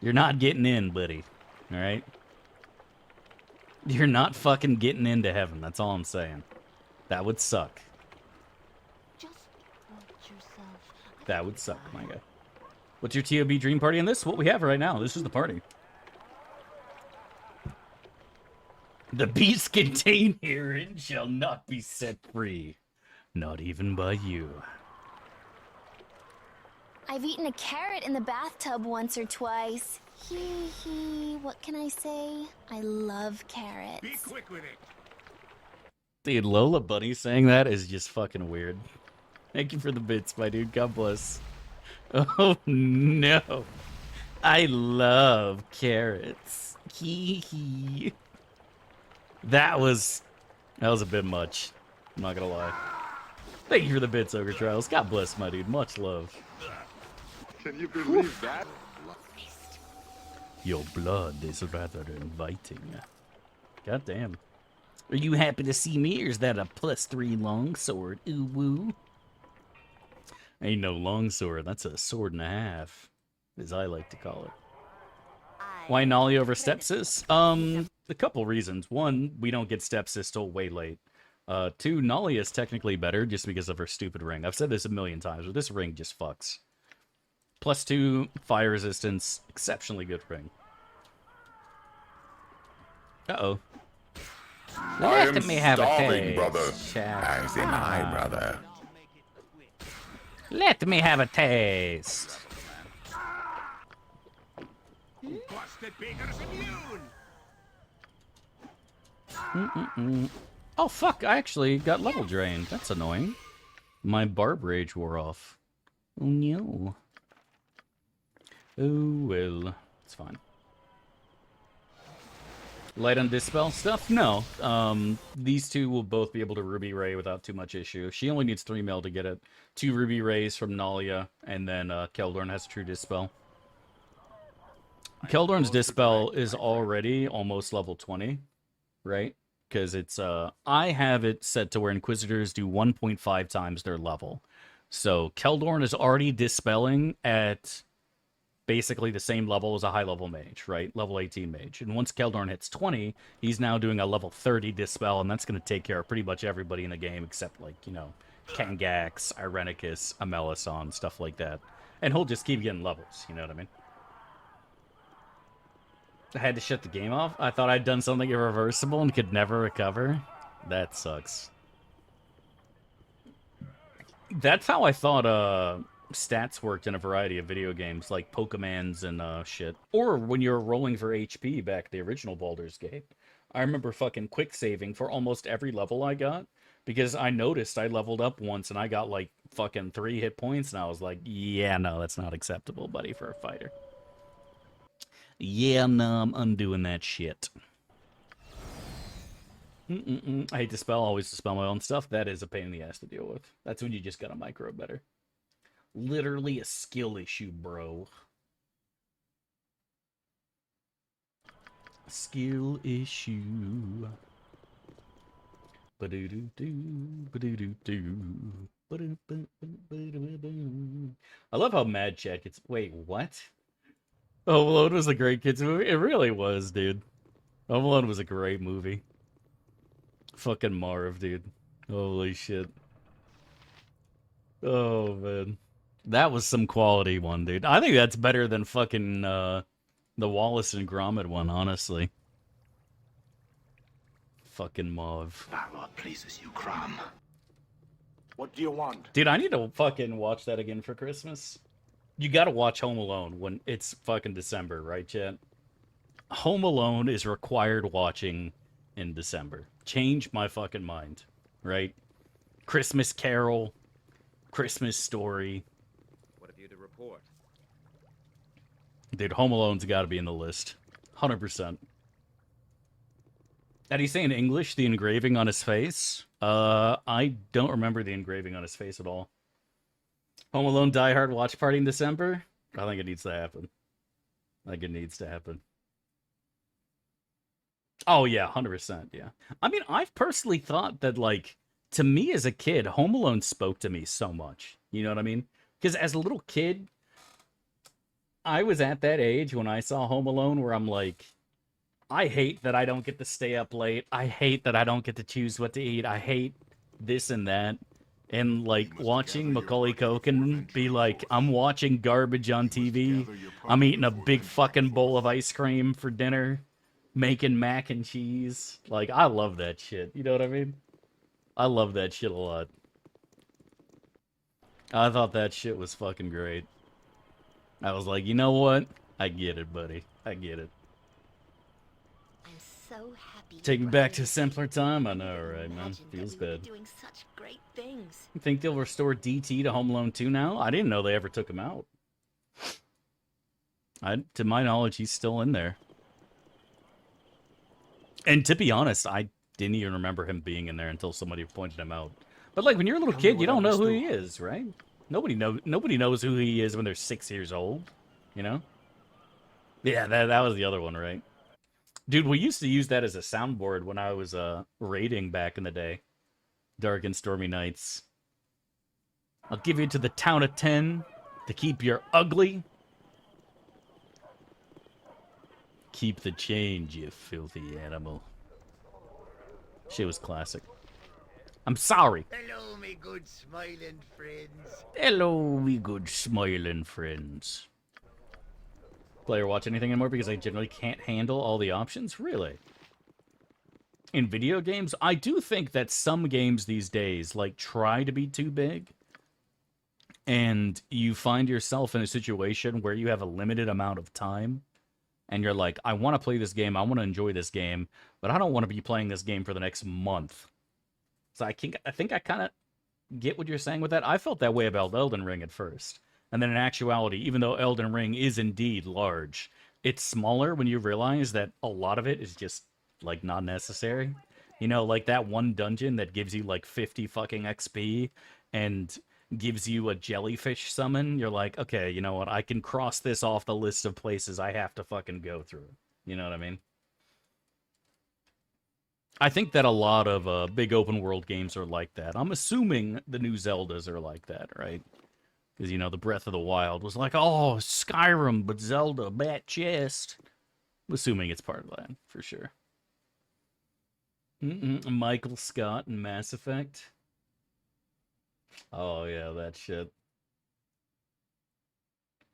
You're not getting in, buddy. Alright? You're not fucking getting into heaven, that's all I'm saying. That would suck. That would suck, my guy. What's your TOB dream party in this? What we have right now. This is the party. The beast contained herein shall not be set free. Not even by you. I've eaten a carrot in the bathtub once or twice. Hee hee, what can I say? I love carrots. Be quick with it. Dude, Lola Bunny saying that is just fucking weird. Thank you for the bits, my dude. God bless. Oh, no. I love carrots. Hee hee. That was a bit much. I'm not gonna lie. Thank you for the bits, Ogre Trials. God bless, my dude. Much love. Can you believe that? Your blood is rather inviting. God damn. Are you happy to see me, or is that a +3 longsword? Ooh woo. Ain't no longsword, that's a sword and a half, as I like to call it. Why Nolly over Stepsis? A couple reasons. One, we don't get Stepsis till way late. Two, Nolly is technically better just because of her stupid ring. I've said this a million times, but this ring just fucks. +2, fire resistance, exceptionally good ring. Uh-oh. Let me have a taste, brother. Chat. As am I, brother. Let me have a taste. Busted Peter's Mm-mm-mm. immune. Oh, fuck, I actually got level drained. That's annoying. My barb rage wore off. Oh, no. Oh, well. It's fine. Light on Dispel stuff? No. These two will both be able to Ruby Ray without too much issue. She only needs 3 mil to get it. 2 Ruby Rays from Nalia, and then Keldorn has True Dispel. Keldorn's Dispel is already almost level 20, right? Because it's, I have it set to where Inquisitors do 1.5 times their level. So Keldorn is already dispelling at basically the same level as a high-level mage, right? Level 18 mage. And once Keldorn hits 20, he's now doing a level 30 dispel, and that's going to take care of pretty much everybody in the game except, like, you know, Kangax, Irenicus, Amelisson, stuff like that. And he'll just keep getting levels, you know what I mean? I had to shut the game off? I thought I'd done something irreversible and could never recover? That sucks. That's how I thought, stats worked in a variety of video games, like Pokemans and shit. Or when you were rolling for HP back the original Baldur's Gate. I remember fucking quick saving for almost every level I got, because I noticed I leveled up once and I got like fucking 3 hit points, and I was like, yeah, no, that's not acceptable, buddy, for a fighter. Yeah, no, I'm undoing that shit. I hate to spell, always to spell my own stuff. That is a pain in the ass to deal with. That's when you just gotta micro better. Literally a skill issue, bro. Skill issue. I love how Mad Chat gets. Wait, what? Home Alone was a great kids movie. It really was, dude. Home Alone was a great movie. Fucking Marv, dude. Holy shit. Oh man. That was some quality one, dude. I think that's better than fucking the Wallace and Gromit one, honestly. Fucking Mauve. Our Lord pleases you, Crom. What do you want? Dude, I need to fucking watch that again for Christmas. You gotta watch Home Alone when it's fucking December, right, chat? Home Alone is required watching in December. Change my fucking mind, right? Christmas Carol, Christmas Story. What have you to report? Dude, Home Alone's got to be in the list. 100%. Did he say in English the engraving on his face? I don't remember the engraving on his face at all. Home Alone Die Hard watch party in December? I think it needs to happen. I think it needs to happen. Oh, yeah, 100%, yeah. I mean, I've personally thought that, like, to me as a kid, Home Alone spoke to me so much. You know what I mean? Because as a little kid, I was at that age when I saw Home Alone where I'm like, I hate that I don't get to stay up late. I hate that I don't get to choose what to eat. I hate this and that. And, like, watching Macaulay Culkin be like, I'm watching garbage on TV. I'm eating a big fucking bowl of ice cream for dinner. Making mac and cheese. Like, I love that shit. You know what I mean? I love that shit a lot. I thought that shit was fucking great. I was like, you know what? I get it, buddy. I get it. I'm so happy. Take me back to a simpler time? I know, right, man? Feels bad. Doing such great things. You think they'll restore DT to Home Alone 2 now? I didn't know they ever took him out. To my knowledge, he's still in there. And to be honest, I didn't even remember him being in there until somebody pointed him out. But like when you're a little kid, you don't know who he is, right? Nobody knows who he is when they're 6 years old, you know? Yeah, that was the other one, right? Dude, we used to use that as a soundboard when I was raiding back in the day. Dark and Stormy Nights. I'll give you to the town of 10 to keep your ugly. Keep the change, you filthy animal. Shit was classic. I'm sorry. Hello, me good smiling friends. Hello, me good smiling friends. Player watch anything anymore because I generally can't handle all the options? Really? In video games, I do think that some games these days, like, try to be too big. And you find yourself in a situation where you have a limited amount of time. And you're like, I want to play this game, I want to enjoy this game, but I don't want to be playing this game for the next month. So I think I kind of get what you're saying with that. I felt that way about Elden Ring at first. And then in actuality, even though Elden Ring is indeed large, it's smaller when you realize that a lot of it is just, like, not necessary. You know, like that one dungeon that gives you, like, 50 fucking XP and gives you a jellyfish summon, you're like, okay, you know what, I can cross this off the list of places I have to fucking go through. You know what I mean? I think that a lot of big open world games are like that. I'm assuming the new Zeldas are like that, right? Because, you know, the Breath of the Wild was like, oh, Skyrim, but Zelda, bat chest. I'm assuming it's part of that, for sure. Michael Scott in Mass Effect. Oh, yeah, that shit.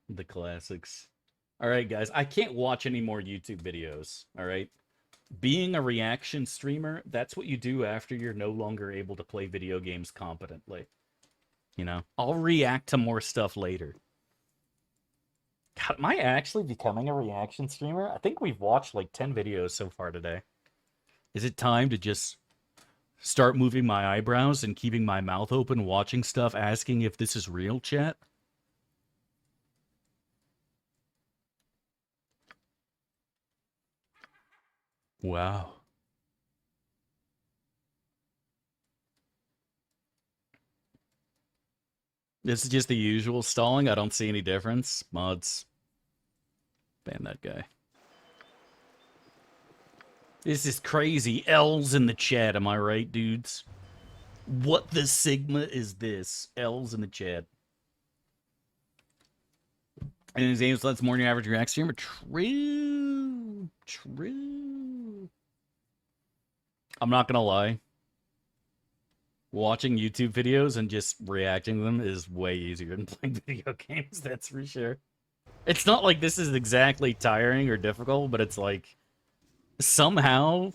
The classics. Alright, guys, I can't watch any more YouTube videos, alright? Being a reaction streamer, that's what you do after you're no longer able to play video games competently. You know? I'll react to more stuff later. God, am I actually becoming a reaction streamer? I think we've watched like 10 videos so far today. Is it time to just start moving my eyebrows and keeping my mouth open, watching stuff, asking if this is real, chat? Wow. This is just the usual stalling. I don't see any difference. Mods. Ban that guy. This is crazy. L's in the chat, am I right, dudes? What the Sigma is this? L's in the chat. And his aim lets more than your average react streamer. True. True. I'm not gonna lie. Watching YouTube videos and just reacting to them is way easier than playing video games, that's for sure. It's not like this is exactly tiring or difficult, but it's like, somehow,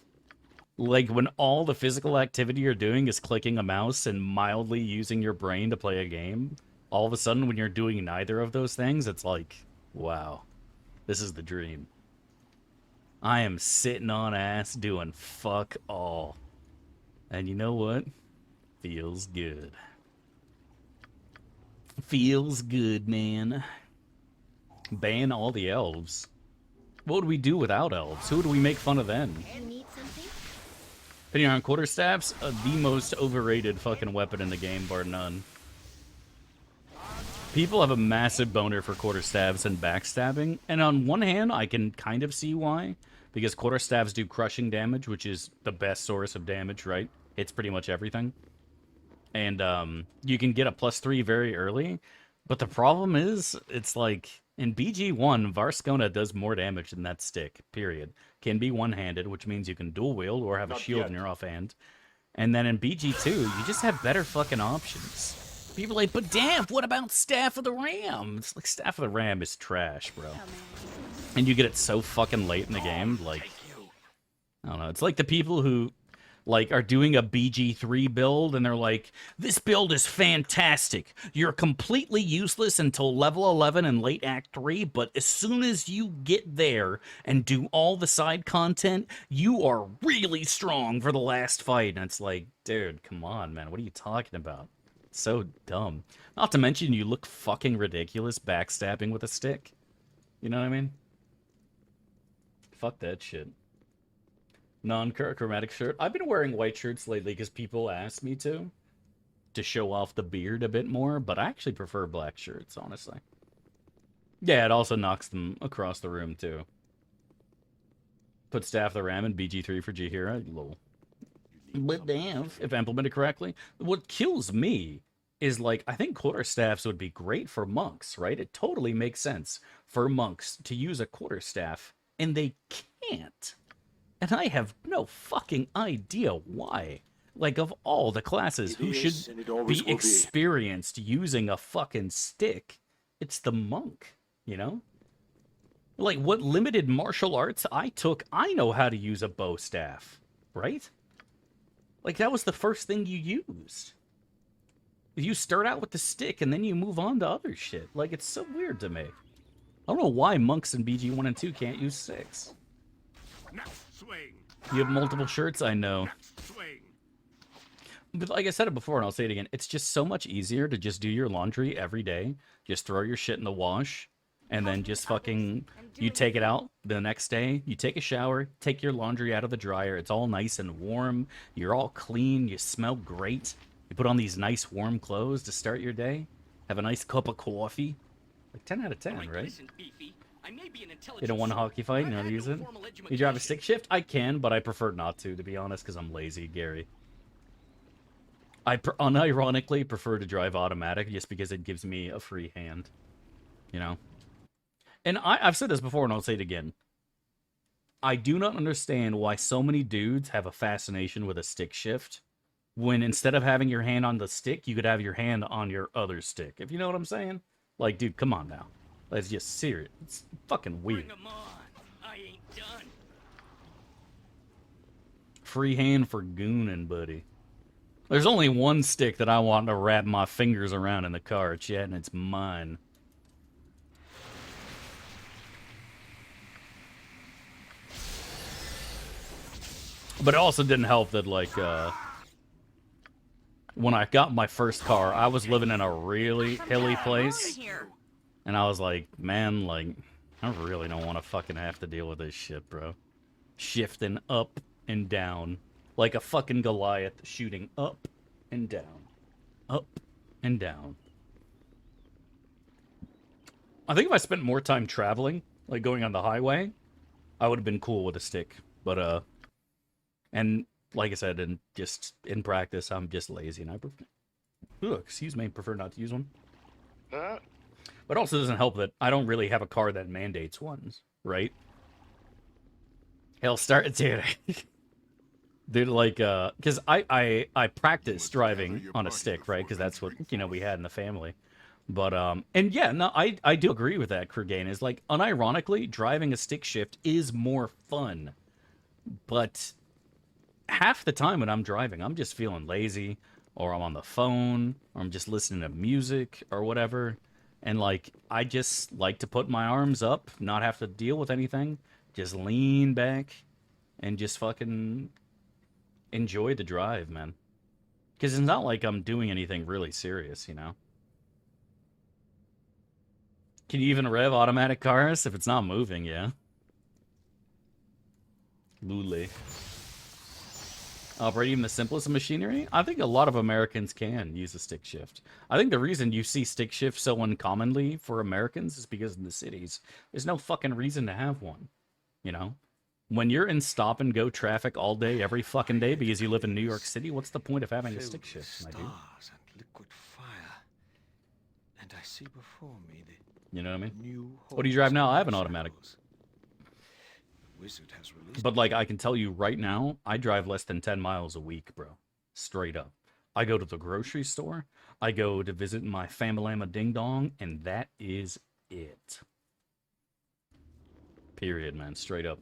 like, when all the physical activity you're doing is clicking a mouse and mildly using your brain to play a game, all of a sudden when you're doing neither of those things, it's like, wow, this is the dream. I am sitting on ass doing fuck all. And you know what? Feels good. Feels good, man. Ban all the elves. What would we do without elves? Who would we make fun of then? You need something? Opinion on quarterstaffs? The most overrated fucking weapon in the game, bar none. People have a massive boner for quarterstaffs and backstabbing, and on one hand, I can kind of see why, because quarterstaffs do crushing damage, which is the best source of damage, right? It's pretty much everything. And you can get a +3 very early, but the problem is, it's like, in BG1, Varskona does more damage than that stick, period. Can be one-handed, which means you can dual wield or have a shield in your offhand. And then in BG2, you just have better fucking options. People are like, but damn, what about Staff of the Ram? It's like, Staff of the Ram is trash, bro. And you get it so fucking late in the game, like, I don't know. It's like the people who, like, are doing a BG3 build, and they're like, this build is fantastic. You're completely useless until level 11 in late Act 3, but as soon as you get there and do all the side content, you are really strong for the last fight. And it's like, dude, come on, man. What are you talking about? So dumb. Not to mention, you look fucking ridiculous backstabbing with a stick. You know what I mean? Fuck that shit. Non-chromatic shirt. I've been wearing white shirts lately because people ask me to show off the beard a bit more, but I actually prefer black shirts, honestly. Yeah, it also knocks them across the room, too. Put Staff the Ram in BG3 for Jihira. Lol. But damn, if implemented correctly. What kills me is, like, I think quarterstaffs would be great for monks, right? It totally makes sense for monks to use a quarterstaff, and they can't. And I have no fucking idea why. Like, of all the classes who should be experienced using a fucking stick, it's the monk, you know? Like, what limited martial arts I took, I know how to use a bow staff, right? Like, that was the first thing you used. You start out with the stick, and then you move on to other shit. Like, it's so weird to me. I don't know why monks in BG 1 and 2 can't use sticks. You have multiple shirts, I know. But like I said it before, and I'll say it again, it's just so much easier to just do your laundry every day. Just throw your shit in the wash, and then just fucking, you take it out the next day, you take a shower, take your laundry out of the dryer, it's all nice and warm, you're all clean, you smell great. You put on these nice warm clothes to start your day, have a nice cup of coffee. Like 10 out of 10, right? You don't want a hockey fight? You know how to use it? You drive a stick shift? I can, but I prefer not to be honest, because I'm lazy, Gary. I unironically prefer to drive automatic just because it gives me a free hand. You know? And I've said this before, and I'll say it again. I do not understand why so many dudes have a fascination with a stick shift, when instead of having your hand on the stick, you could have your hand on your other stick. If you know what I'm saying? Like, dude, come on now. Let's just serious. It's fucking weird. I ain't done. Free hand for gooning, buddy. There's only one stick that I want to wrap my fingers around in the car, chat, and it's mine. But it also didn't help that, like, when I got my first car, I was living in a really hilly place. And I was like, man, like, I really don't want to fucking have to deal with this shit, bro. Shifting up and down. Like a fucking Goliath shooting up and down. Up and down. I think if I spent more time traveling, like going on the highway, I would have been cool with a stick. But, and like I said, and just in practice, I'm just lazy, and I prefer not to use one. But also doesn't help that I don't really have a car that mandates ones, right? Hell, dude. Dude, like, because I practice driving on a stick, right? Because that's what, you know, we had in the family. But, and yeah, no, I do agree with that, Kurgane, is like, unironically, driving a stick shift is more fun. But half the time when I'm driving, I'm just feeling lazy, or I'm on the phone, or I'm just listening to music, or whatever. And, like, I just like to put my arms up, not have to deal with anything, just lean back, and just fucking enjoy the drive, man. Because it's not like I'm doing anything really serious, you know? Can you even rev automatic cars if it's not moving? Yeah. Lule. Operate even the simplest of machinery? I think a lot of Americans can use a stick shift. I think the reason you see stick shift so uncommonly for Americans is because in the cities, there's no fucking reason to have one. You know? When you're in stop and go traffic all day, every fucking day, because you live in New York City, what's the point of having a stick shift, my dude? Stars and liquid fire. And I see before me the You know what I mean? new What do you drive now? I have an automatic. Wizard has released. But, like, I can tell you right now, I drive less than 10 miles a week, bro. Straight up. I go to the grocery store, I go to visit my family ding dong, and that is it. Period, man. Straight up.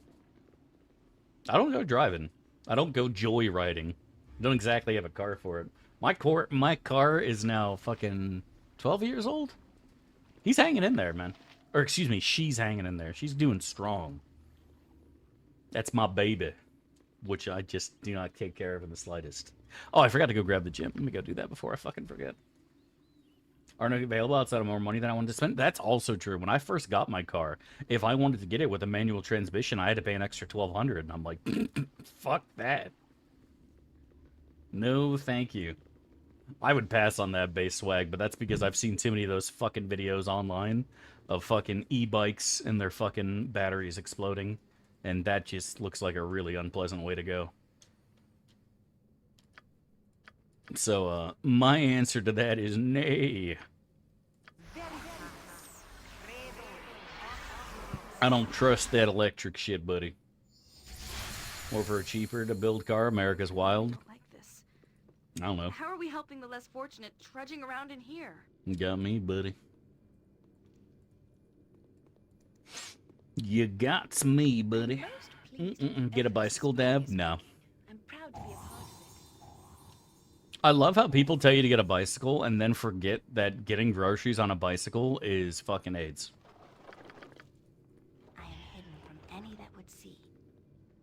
I don't go driving. I don't go joyriding. Don't exactly have a car for it. My car is now fucking 12 years old. He's hanging in there, man. Or excuse me, she's hanging in there. She's doing strong. That's my baby, which I just do not take care of in the slightest. Oh, I forgot to go grab the gym. Let me go do that before I fucking forget. Aren't available outside of more money than I wanted to spend. That's also true. When I first got my car, if I wanted to get it with a manual transmission, I had to pay an extra $1,200, and I'm like, fuck that. No, thank you. I would pass on that base swag, but that's because I've seen too many of those fucking videos online of fucking e-bikes and their fucking batteries exploding, and that just looks like a really unpleasant way to go. So, my answer to that is nay. I don't trust that electric shit, buddy. Or for a cheaper to build car, America's wild. I don't know. How are we helping the less fortunate trudging around in here? You got me, buddy. You got me, buddy. Get a bicycle, Dab? No. I'm proud to be a part of it. I love how people tell you to get a bicycle and then forget that getting groceries on a bicycle is fucking AIDS. I am hidden from any that would see.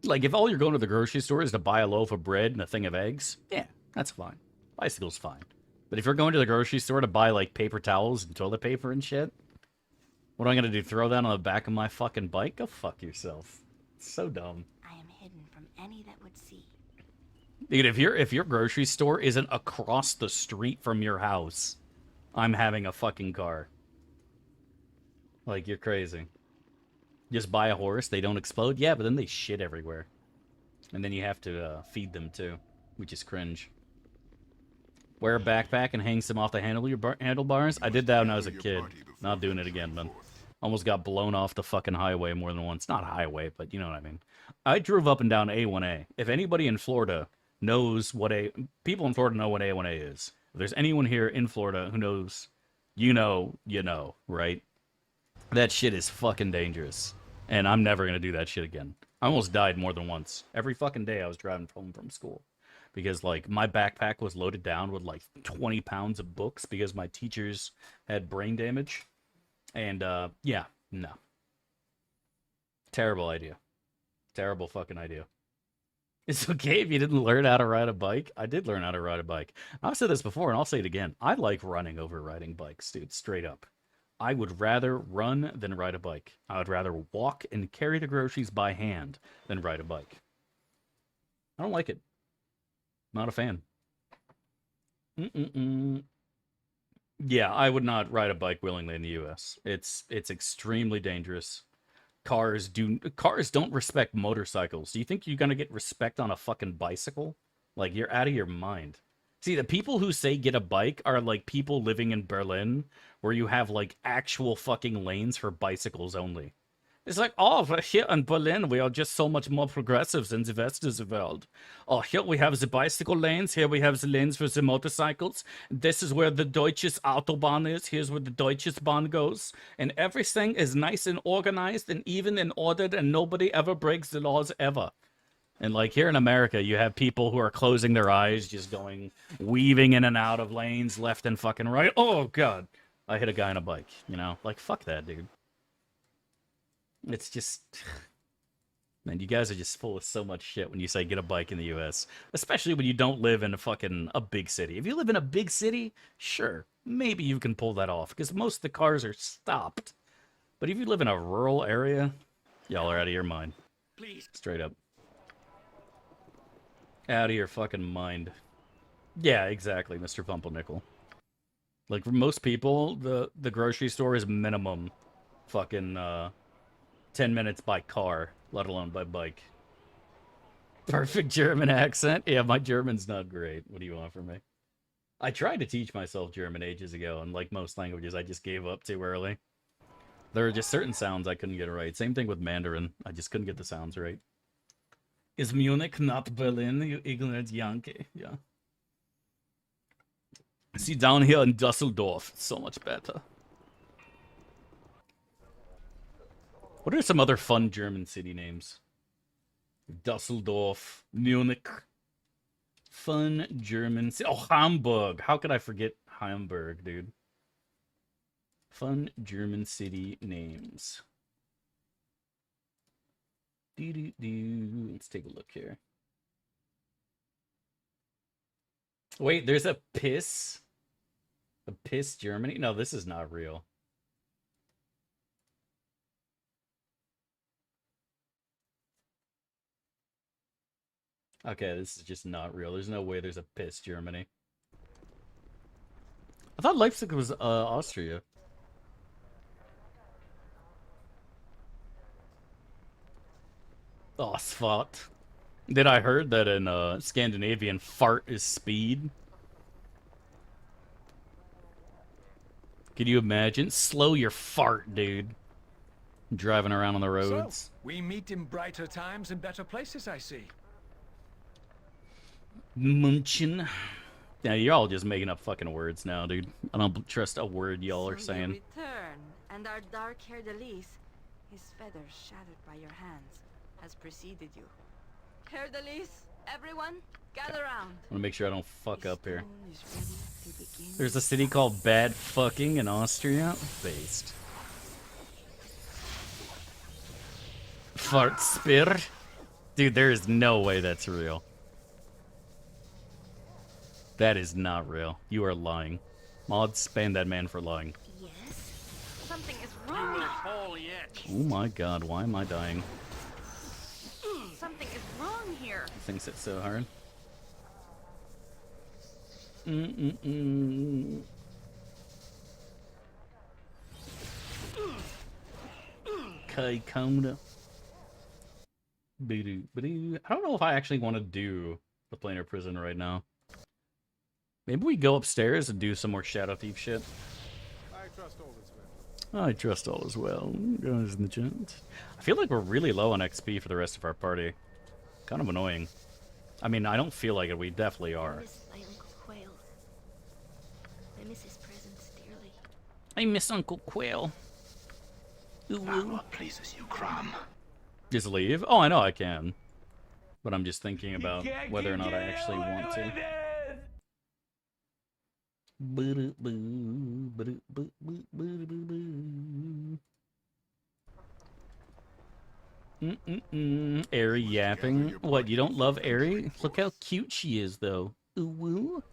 Like, if all you're going to the grocery store is to buy a loaf of bread and a thing of eggs, yeah, that's fine. Bicycle's fine. But if you're going to the grocery store to buy, like, paper towels and toilet paper and shit, what am I gonna do, throw that on the back of my fucking bike? Go fuck yourself. It's so dumb. I am hidden from any that would see. Dude, if your grocery store isn't across the street from your house, I'm having a fucking car. Like, you're crazy. Just buy a horse, they don't explode? Yeah, but then they shit everywhere. And then you have to feed them, too, which is cringe. Wear a backpack and hang some off the handlebars? I did that when I was a kid. Not doing it again, man. Almost got blown off the fucking highway more than once. Not highway, but you know what I mean. I drove up and down A1A. If anybody in Florida knows what people in Florida know what A1A is. If there's anyone here in Florida who knows, you know, right? That shit is fucking dangerous. And I'm never going to do that shit again. I almost died more than once. Every fucking day I was driving home from school. Because, like, my backpack was loaded down with, like, 20 pounds of books because my teachers had brain damage. And, yeah, no. Terrible idea. Terrible fucking idea. It's okay if you didn't learn how to ride a bike. I did learn how to ride a bike. I've said this before, and I'll say it again. I like running over riding bikes, dude, straight up. I would rather run than ride a bike. I would rather walk and carry the groceries by hand than ride a bike. I don't like it. Not a fan. Yeah, I would not ride a bike willingly in the U.S. It's extremely dangerous. Cars don't respect motorcycles. Do you think you're gonna get respect on a fucking bicycle? Like, you're out of your mind. See, the people who say get a bike are like people living in Berlin, where you have like actual fucking lanes for bicycles only. It's like, oh, here in Berlin, we are just so much more progressive than the rest of the world. Oh, here we have the bicycle lanes. Here we have the lanes for the motorcycles. This is where the Deutsches Autobahn is. Here's where the Deutsches Bahn goes. And everything is nice and organized and even and ordered, and nobody ever breaks the laws ever. And, like, here in America, you have people who are closing their eyes, just going, weaving in and out of lanes, left and fucking right. Oh, God. I hit a guy on a bike, you know? Like, fuck that, dude. It's just, man, you guys are just full of so much shit when you say get a bike in the U.S., especially when you don't live in a big city. If you live in a big city, sure, maybe you can pull that off, because most of the cars are stopped. But if you live in a rural area, y'all are out of your mind. Please. Straight up. Out of your fucking mind. Yeah, exactly, Mr. Pumpernickel. Like, for most people, the grocery store is minimum fucking 10 minutes by car, let alone by bike. Perfect German accent? Yeah, my German's not great. What do you want from me? I tried to teach myself German ages ago, and like most languages, I just gave up too early. There are just certain sounds I couldn't get right. Same thing with Mandarin. I just couldn't get the sounds right. Is Munich not Berlin, you ignorant Yankee? Yeah. See, down here in Dusseldorf, it's so much better. What are some other fun German city names? Dusseldorf, Munich. Fun German city. Oh, Hamburg. How could I forget Hamburg, dude? Fun German city names. Let's take a look here. Wait, there's a piss? A piss Germany? No, this is not real. Okay, this is just not real. There's no way there's a piss Germany. I thought Leipzig was Austria. Oh, fart. Then I heard that in Scandinavian, fart is speed. Can you imagine? Slow your fart, dude. Driving around on the roads. So, we meet in brighter times and better places, I see. Munchen. Yeah, you're all just making up fucking words now, dude. I don't trust a word y'all are saying. You return, and our dark-haired Elise, his feathers shattered by your hands, has preceded you. Haired Elise, everyone, gather round. I want to make sure I don't fuck up here. There's a city called Bad Fucking in Austria. Based. Fart Spear? Dude, there is no way that's real. That is not real. You are lying. Mods, ban that man for lying. Yes? Something is wrong. Oh my god, why am I dying? Something is wrong here. He thinks it's so hard. Kai Kamda. I don't know if I actually want to do the planar prison right now. Maybe we go upstairs and do some more Shadow Thief shit. I trust all is well. I trust all is well, guys in the chat. I feel like we're really low on XP for the rest of our party. Kind of annoying. I mean, I don't feel like it. We definitely are. I miss my Uncle Quail. I miss his presence dearly. I miss Uncle Quail. What pleases you, Crom? Just leave? Oh, I know I can. But I'm just thinking about whether or not I actually want to. Airy yapping. What, you don't love Airy? Look how cute she is, though. Ooh woo.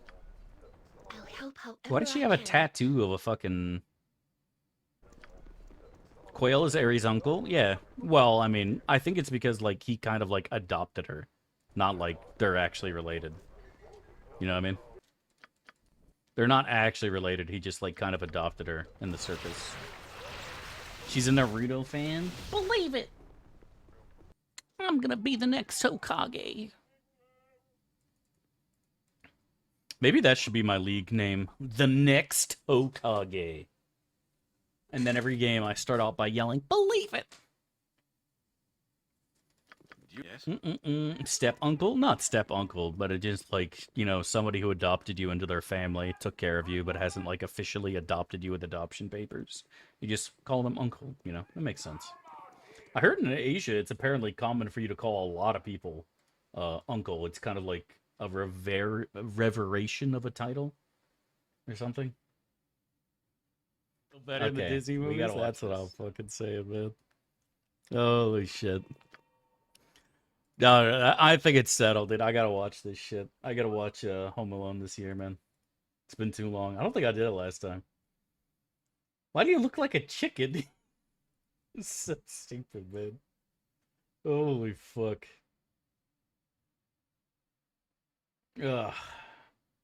I'll help however Why does she have a tattoo of a fucking... Quail is Airy's uncle? Yeah. Well, I mean, I think it's because, like, he kind of, like, adopted her. Not, like, they're actually related. You know what I mean? They're not actually related. He just, like, kind of adopted her in the circus. She's a Naruto fan? Believe it! I'm gonna be the next Hokage. Maybe that should be my league name. The next Hokage. And then every game I start out by yelling, believe it! Yes. Step uncle? Not step uncle, but it just like, you know, somebody who adopted you into their family, took care of you, but hasn't like officially adopted you with adoption papers. You just call them uncle, you know? That makes sense. I heard in Asia it's apparently common for you to call a lot of people uncle. It's kind of like a reveration of a title or something. Better in the Disney movies? That's what I'll fucking say, man. Holy shit. No, I think it's settled, dude. I gotta watch this shit. I gotta watch Home Alone this year, man. It's been too long. I don't think I did it last time. Why do you look like a chicken? It's so stupid, man. Holy fuck. Ugh.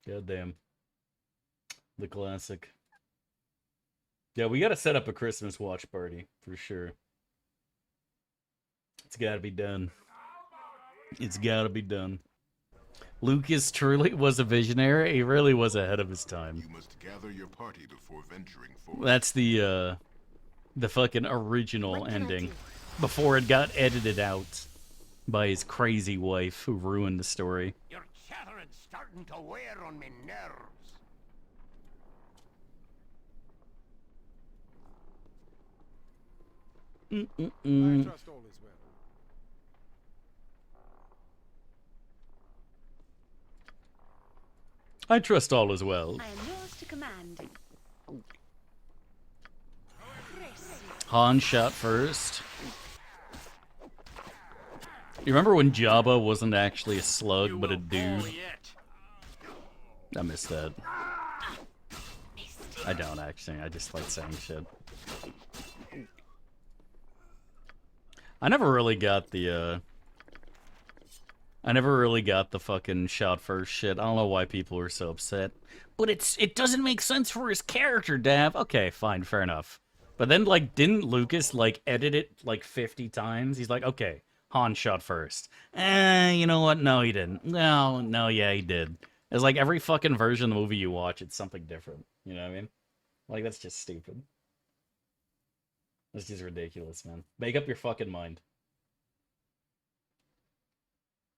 Goddamn. The classic. Yeah, we gotta set up a Christmas watch party, for sure. It's gotta be done. It's gotta be done. Lucas truly was a visionary. He really was ahead of his time. You must gather your party before venturing forth. That's the fucking original ending. Before it got edited out by his crazy wife who ruined the story. Your chattering's starting to wear on me nerves. I trust all is well. I trust all is well. I am yours to command. Han shot first. You remember when Jabba wasn't actually a slug, but a dude? I missed that. I don't actually. I just like saying shit. I never really got the fucking shot first shit. I don't know why people are so upset. But it doesn't make sense for his character, Dav. Okay, fine, fair enough. But then, like, didn't Lucas, like, edit it, like, 50 times? He's like, okay, Han shot first. You know what? No, he didn't. No, yeah, he did. It's like every fucking version of the movie you watch, it's something different. You know what I mean? Like, that's just stupid. That's just ridiculous, man. Make up your fucking mind.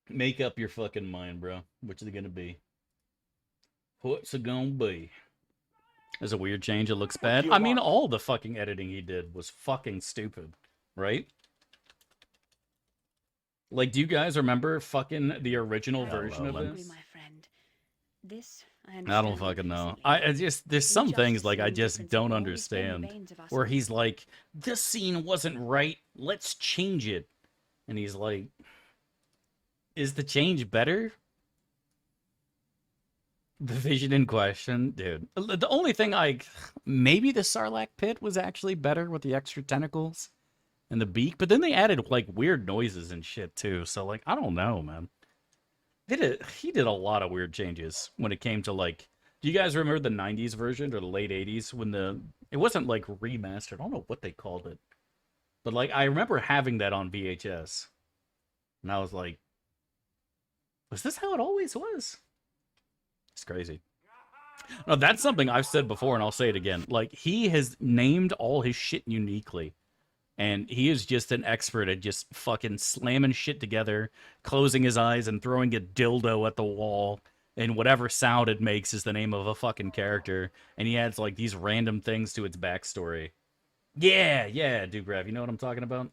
Make up your fucking mind, bro. What's it gonna be? What's it gonna be? There's a weird change. It looks bad. I mean, all the fucking editing he did was fucking stupid, right? Like, do you guys remember fucking the original version of this? My friend. This I don't fucking know. I just there's some things like I just don't understand. Where he's like, this scene wasn't right. Let's change it, and he's like, is the change better? The vision in question, dude. The only thing maybe the Sarlacc pit was actually better with the extra tentacles and the beak, but then they added like weird noises and shit too. So like, I don't know, man. He did a lot of weird changes when it came to like. Do you guys remember the '90s version or the late '80s when it wasn't like remastered? I don't know what they called it, but like I remember having that on VHS, and I was like, was this how it always was? It's crazy. No, that's something I've said before, and I'll say it again. Like, he has named all his shit uniquely. And he is just an expert at just fucking slamming shit together, closing his eyes, and throwing a dildo at the wall. And whatever sound it makes is the name of a fucking character. And he adds, like, these random things to its backstory. Yeah, Dugrav, you know what I'm talking about?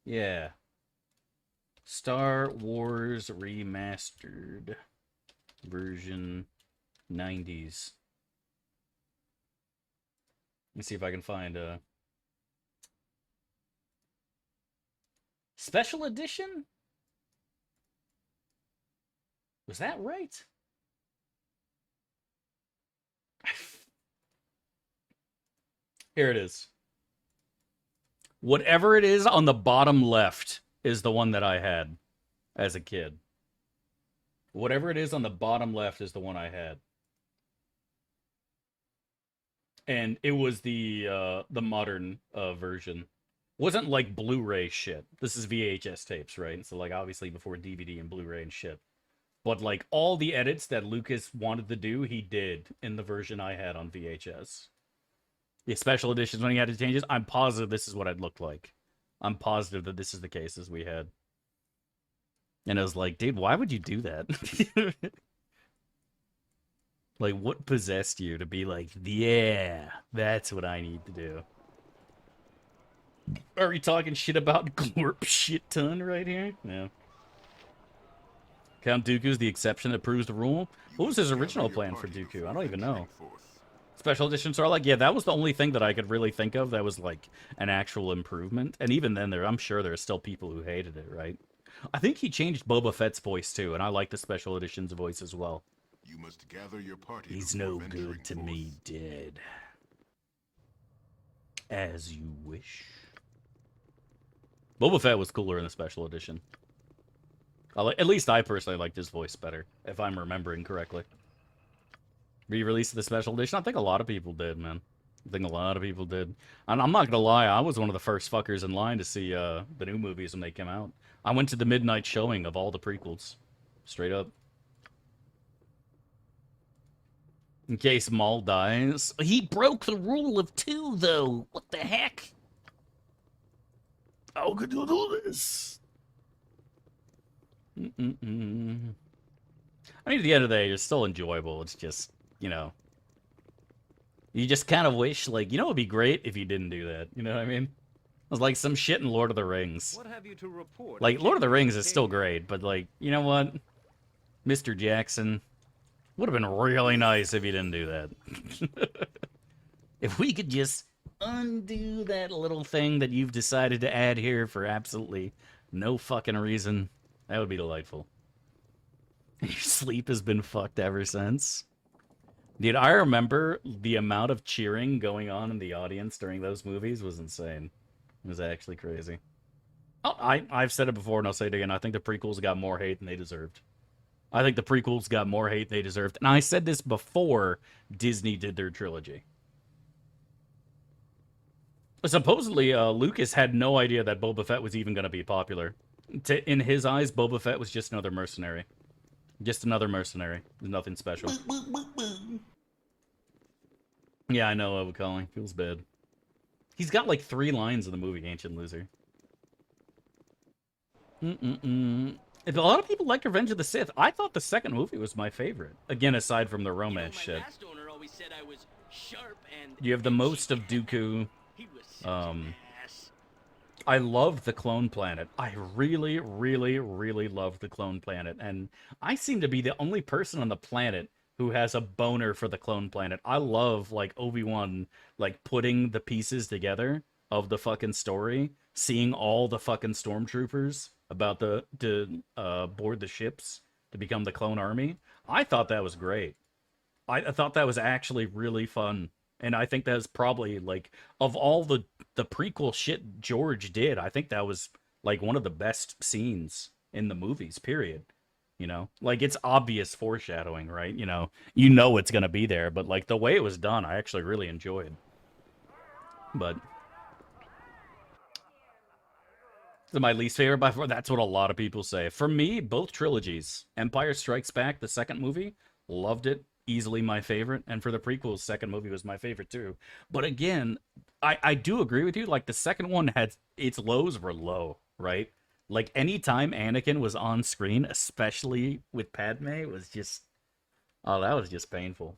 Yeah. Star Wars Remastered. Version 90s. Let me see if I can find a special edition. Was that right? Here it is. Whatever it is on the bottom left is the one that I had as a kid. Whatever it is on the bottom left is the one I had. And it was the modern version. Wasn't like Blu-ray shit. This is VHS tapes, right? So like obviously before DVD and Blu-ray and shit. But like all the edits that Lucas wanted to do, he did in the version I had on VHS. The special editions when he had to change it, I'm positive this is what it looked like. I'm positive that this is the case as we had. And I was like, dude, why would you do that? Like, what possessed you to be like, yeah, that's what I need to do? Are we talking shit about Glorp shit ton right here? No. Count Dooku's the exception that proves the rule? What was his original plan for Dooku? I don't even know. Special editions are like, yeah, that was the only thing that I could really think of that was like an actual improvement. And even then, I'm sure there are still people who hated it, right? I think he changed Boba Fett's voice too, and I like the special editions voice as well. You must gather your party. He's no good to me, dead. As you wish. Boba Fett was cooler in the special edition. At least I personally liked his voice better, if I'm remembering correctly. Re-release of the special edition? I think a lot of people did, man. I think a lot of people did. And I'm not gonna lie, I was one of the first fuckers in line to see the new movies when they came out. I went to the midnight showing of all the prequels. Straight up. In case Maul dies. He broke the rule of 2, though. What the heck? How could you do this? I mean, at the end of the day, it's still enjoyable. It's just, you know, you just kind of wish, like, you know, it'd be great if you didn't do that. You know what I mean? It was like some shit in Lord of the Rings. What have you to report? Like, Lord of the Rings is still great, but, like, you know what? Mr. Jackson, would have been really nice if you didn't do that. If we could just undo that little thing that you've decided to add here for absolutely no fucking reason, that would be delightful. Your sleep has been fucked ever since. Dude, I remember the amount of cheering going on in the audience during those movies was insane. It was actually crazy. Oh, I've said it before and I'll say it again. I think the prequels got more hate than they deserved. I think the prequels got more hate than they deserved. And I said this before Disney did their trilogy. Supposedly, Lucas had no idea that Boba Fett was even going to be popular. In his eyes, Boba Fett was just another mercenary. Just another mercenary. Nothing special. Yeah, I know, Overcalling. Feels bad. He's got like 3 lines in the movie, Ancient Loser. If a lot of people liked Revenge of the Sith, I thought the second movie was my favorite. Again, aside from the romance shit. Last owner always said I was sharp and You have the most of Dooku. I loved the clone planet. I really, really, really loved the clone planet. And I seem to be the only person on the planet who has a boner for the clone planet. I love, like, Obi-Wan, like, putting the pieces together of the fucking story, seeing all the fucking stormtroopers about to board the ships to become the clone army. I thought that was great. I thought that was actually really fun. And I think that's probably, like, of all the prequel shit George did, I think that was, like, one of the best scenes in the movies, period. You know? Like, it's obvious foreshadowing, right? You know it's gonna be there, but, like, the way it was done, I actually really enjoyed. But it's my least favorite by far. That's what a lot of people say. For me, both trilogies. Empire Strikes Back, the second movie, loved it. Easily my favorite. And for the prequels, second movie was my favorite too. But again, I do agree with you. Like, the second one had, its lows were low, right? Like, anytime Anakin was on screen, especially with Padme, was just, oh, that was just painful.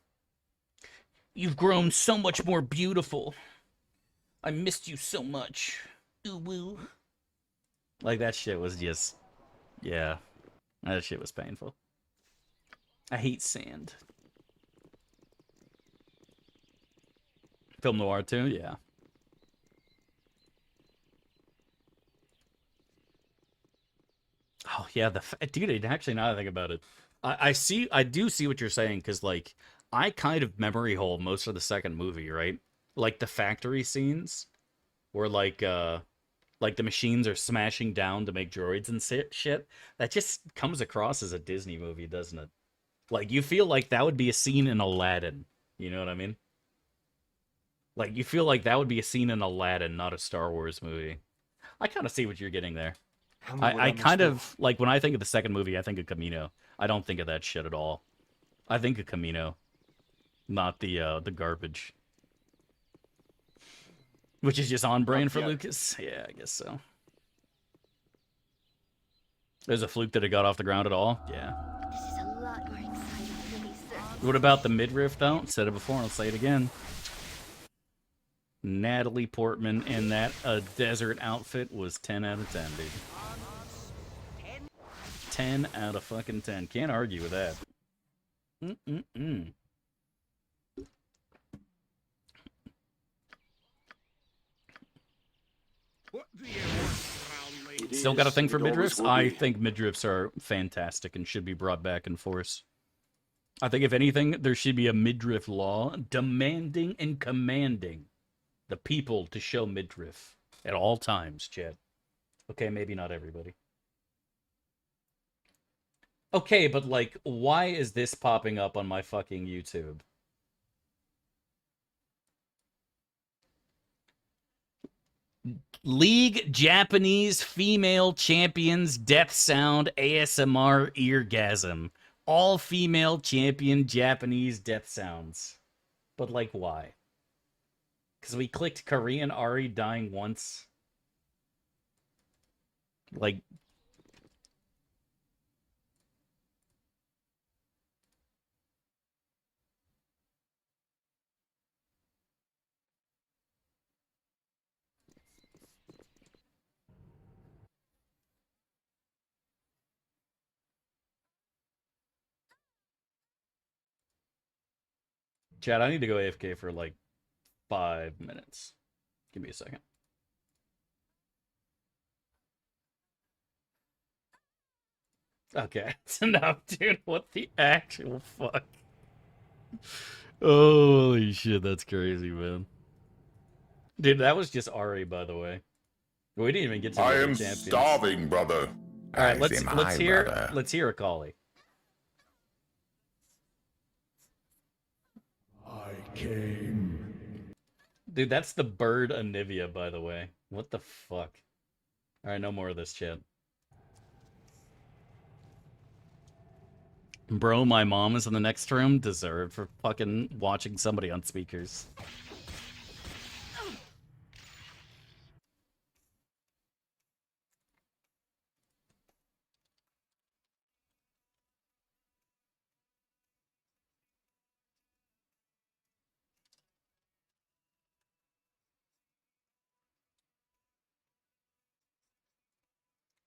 You've grown so much more beautiful. I missed you so much. Ooh woo. Like, that shit was just, yeah, that shit was painful. I hate sand. Film noir too, yeah. Oh yeah, dude. Actually, now that I think about it, I do see what you're saying, because, like, I kind of memory hole most of the second movie, right? Like the factory scenes, where like the machines are smashing down to make droids and shit. That just comes across as a Disney movie, doesn't it? Like, you feel like that would be a scene in Aladdin. You know what I mean? Like, you feel like that would be a scene in Aladdin, not a Star Wars movie. I kind of see what you're getting there. I kind of, like, when I think of the second movie, I think of Camino. I don't think of that shit at all. I think of Camino, not the garbage. Which is just on brand for Lucas? Yeah, I guess so. There's a fluke that it got off the ground at all? Yeah. This is a lot more exciting than we said. What about the midriff, though? Said it before, I'll say it again. Natalie Portman in that desert outfit was 10 out of 10, dude. 10 out of fucking 10. Can't argue with that. Still got a thing for midriffs? I think midriffs are fantastic and should be brought back in force. I think, if anything, there should be a midriff law demanding and commanding the people to show midriff at all times, chat. Okay, maybe not everybody. Okay, but like, why is this popping up on my fucking YouTube? League Japanese Female Champions Death Sound ASMR Eargasm. All female champion Japanese death sounds. But like, why? Because we clicked Korean Ari dying once. Like... Chad, I need to go AFK for like 5 minutes. Give me a second. Okay, that's enough, dude. What the actual fuck? Holy shit, that's crazy, man. Dude, that was just Ari, by the way. We didn't even get to the I am champions. starving, brother. All right, let's hear a Kali. I came. Dude, that's the bird Anivia, by the way. What the fuck? All right, no more of this shit. Bro, my mom is in the next room. Deserved for fucking watching somebody on speakers.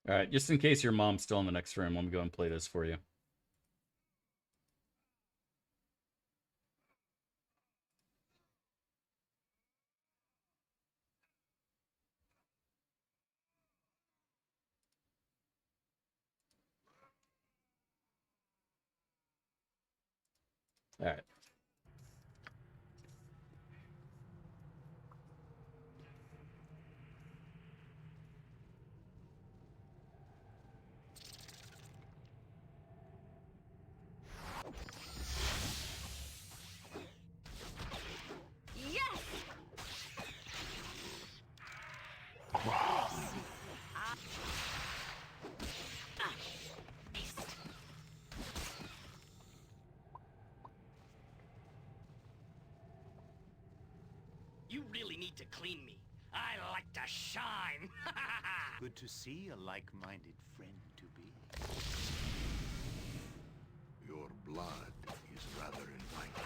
All right, just in case your mom's still in the next room, let me go and play this for you. All right. Yes! You really need to clean me. I like to shine. Good to see a like-minded friend to be. Your blood is rather inviting.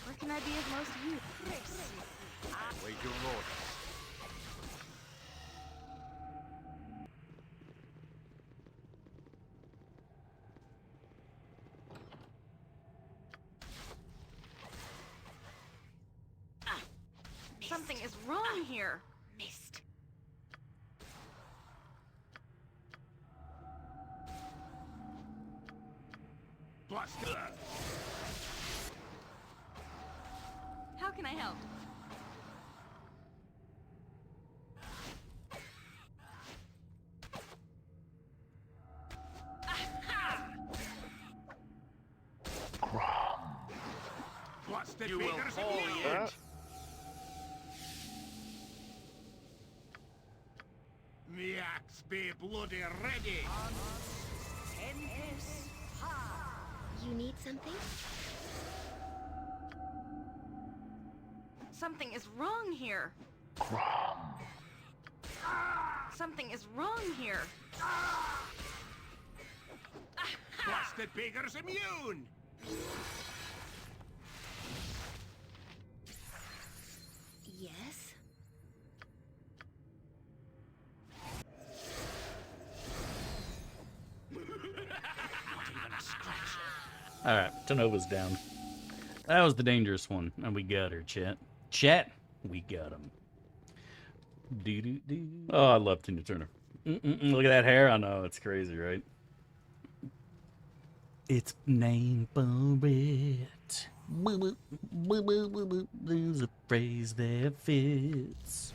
Where can I be of most use? Wait your order. Something is wrong here. Missed. How can I help? You will fall in. The axe be bloody ready. You need something? Something is wrong here. Something is wrong here. Blasted beggar's immune. Yes? Alright, Tanova's down. That was the dangerous one, and we got her, chat. Chat, we got him. Oh, I love Tina Turner. Look at that hair. I know, it's crazy, right? It's name for it. There's a phrase that fits.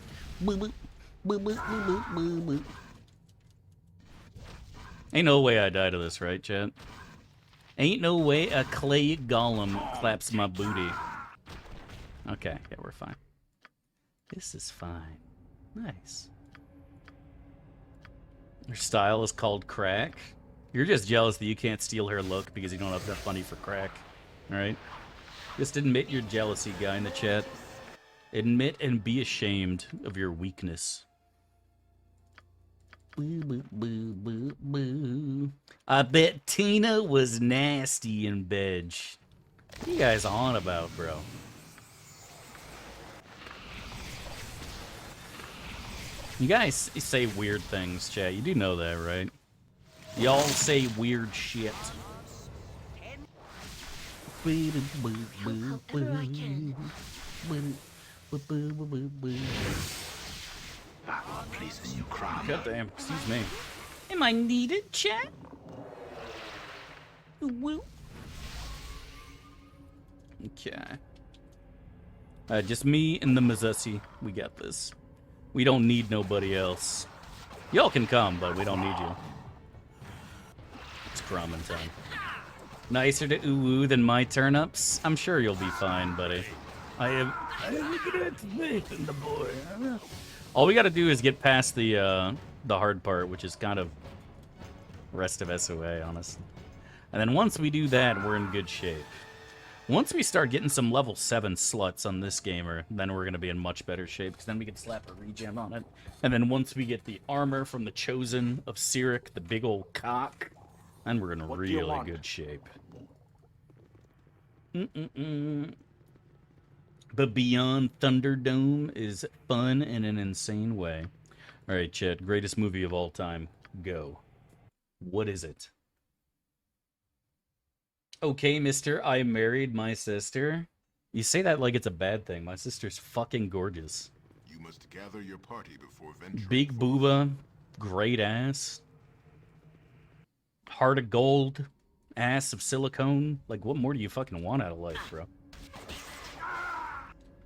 Ain't no way I die to this, right, chat? Ain't no way a clay golem claps my booty. Okay, yeah, we're fine. This is fine. Nice. Her style is called crack. You're just jealous that you can't steal her look because you don't have enough money for crack. Alright? Just admit your jealousy, guy in the chat. Admit and be ashamed of your weakness. Boo, boo, boo, boo, boo. I bet Tina was nasty in bed. What are you guys on about, bro? You guys say weird things, chat. You do know that, right? Y'all say weird shit. Please, you cram. God damn, excuse me. Am I needed, chat? Woo. Okay. Just me and the Mizusi. We got this. We don't need nobody else. Y'all can come, but we don't need you. It's Grumman time. Nicer to ooh than my turnips? I'm sure you'll be fine, buddy. I have great faith in the boy. All we gotta do is get past the hard part, which is kind of rest of SOA, honestly. And then once we do that, we're in good shape. Once we start getting some level 7 sluts on this gamer, then we're going to be in much better shape, because then we can slap a regen on it. And then once we get the armor from the Chosen of Cyric, the big old cock, then we're in really good shape. But Beyond Thunderdome is fun in an insane way. Alright, chat, greatest movie of all time. Go. What is it? Okay, mister, I married my sister. You say that like it's a bad thing. My sister's fucking gorgeous. You must gather your party before venturing. Big booba, great ass. Heart of gold, ass of silicone. Like, what more do you fucking want out of life, bro?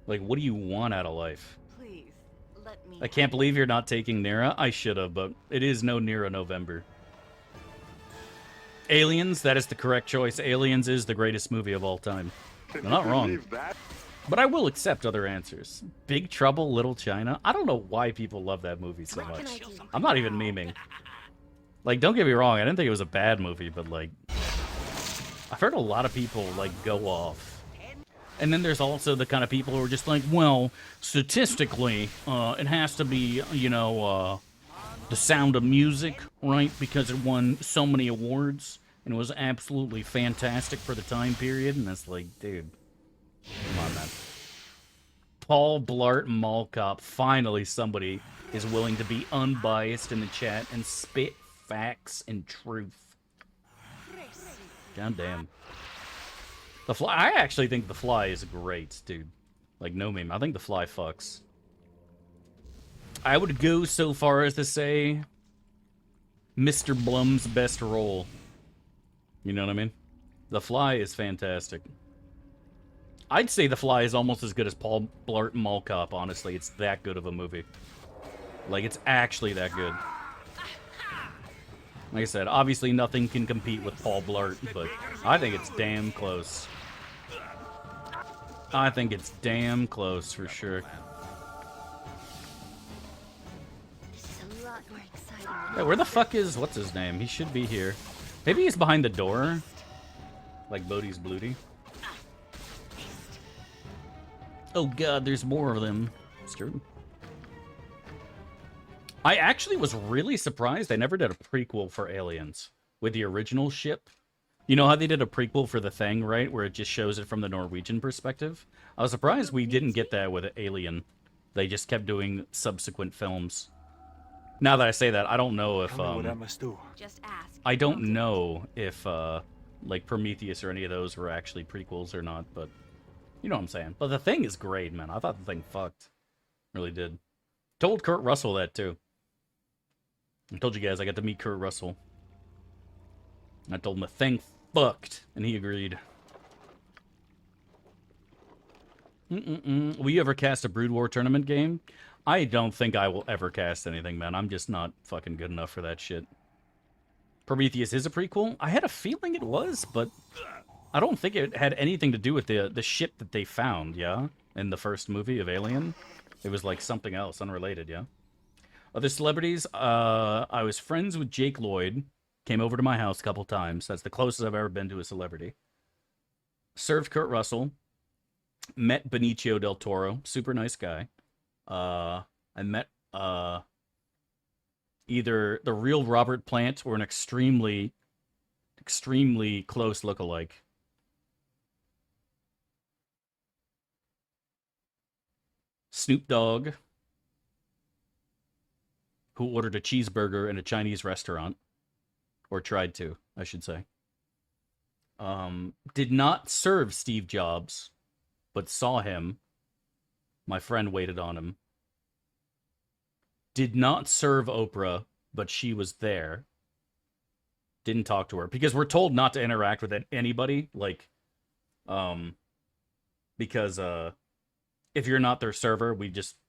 Like, what do you want out of life? Please, let me. I can't believe you're not taking Nira. I should have, but it is no Nira November. Aliens, that is the correct choice. Aliens is the greatest movie of all time. You're not wrong. But I will accept other answers. Big Trouble, Little China. I don't know why people love that movie so much. I'm not even memeing. Like, don't get me wrong, I didn't think it was a bad movie, but like, I've heard a lot of people like go off. And then there's also the kind of people who are just like, well, statistically, it has to be, you know, The Sound of Music, right? Because it won so many awards and it was absolutely fantastic for the time period. And that's like, dude, come on, man. Paul Blart Mall Cop. Finally, somebody is willing to be unbiased in the chat and spit facts and truth. God damn. The Fly. I actually think The Fly is great, dude. Like, no meme. I think The Fly fucks. I would go so far as to say Mr. Blum's best role. You know what I mean? The Fly is fantastic. I'd say The Fly is almost as good as Paul Blart Mall Cop, honestly. It's that good of a movie. Like, it's actually that good. Like I said, obviously nothing can compete with Paul Blart, but I think it's damn close. I think it's damn close, for sure. Yeah, where the fuck is... what's his name? He should be here. Maybe he's behind the door? Like Bodhi's Bloody. Oh god, there's more of them. Scared. I actually was really surprised they never did a prequel for Aliens with the original ship. You know how they did a prequel for The Thing, right? Where it just shows it from the Norwegian perspective? I was surprised we didn't get that with Alien. They just kept doing subsequent films. Now that I say that, I don't know if, Just ask. I don't know if, like, Prometheus or any of those were actually prequels or not, but you know what I'm saying. But The Thing is great, man. I thought The Thing fucked. Really did. Told Kurt Russell that too. I told you guys I got to meet Kurt Russell. I told him the thing fucked, and he agreed. Will you ever cast a Brood War tournament game? I don't think I will ever cast anything, man. I'm just not fucking good enough for that shit. Prometheus is a prequel? I had a feeling it was, but I don't think it had anything to do with the ship that they found, yeah? In the first movie of Alien. It was like something else, unrelated, yeah? Other celebrities, I was friends with Jake Lloyd. Came over to my house a couple times. That's the closest I've ever been to a celebrity. Served Kurt Russell. Met Benicio del Toro. Super nice guy. I met either the real Robert Plant or an extremely close lookalike. Snoop Dogg, who ordered a cheeseburger in a Chinese restaurant. Or tried to, I should say. Did not serve Steve Jobs, but saw him. My friend waited on him. Did not serve Oprah, but she was there. Didn't talk to her. Because we're told not to interact with anybody. Like, because, if you're not their server,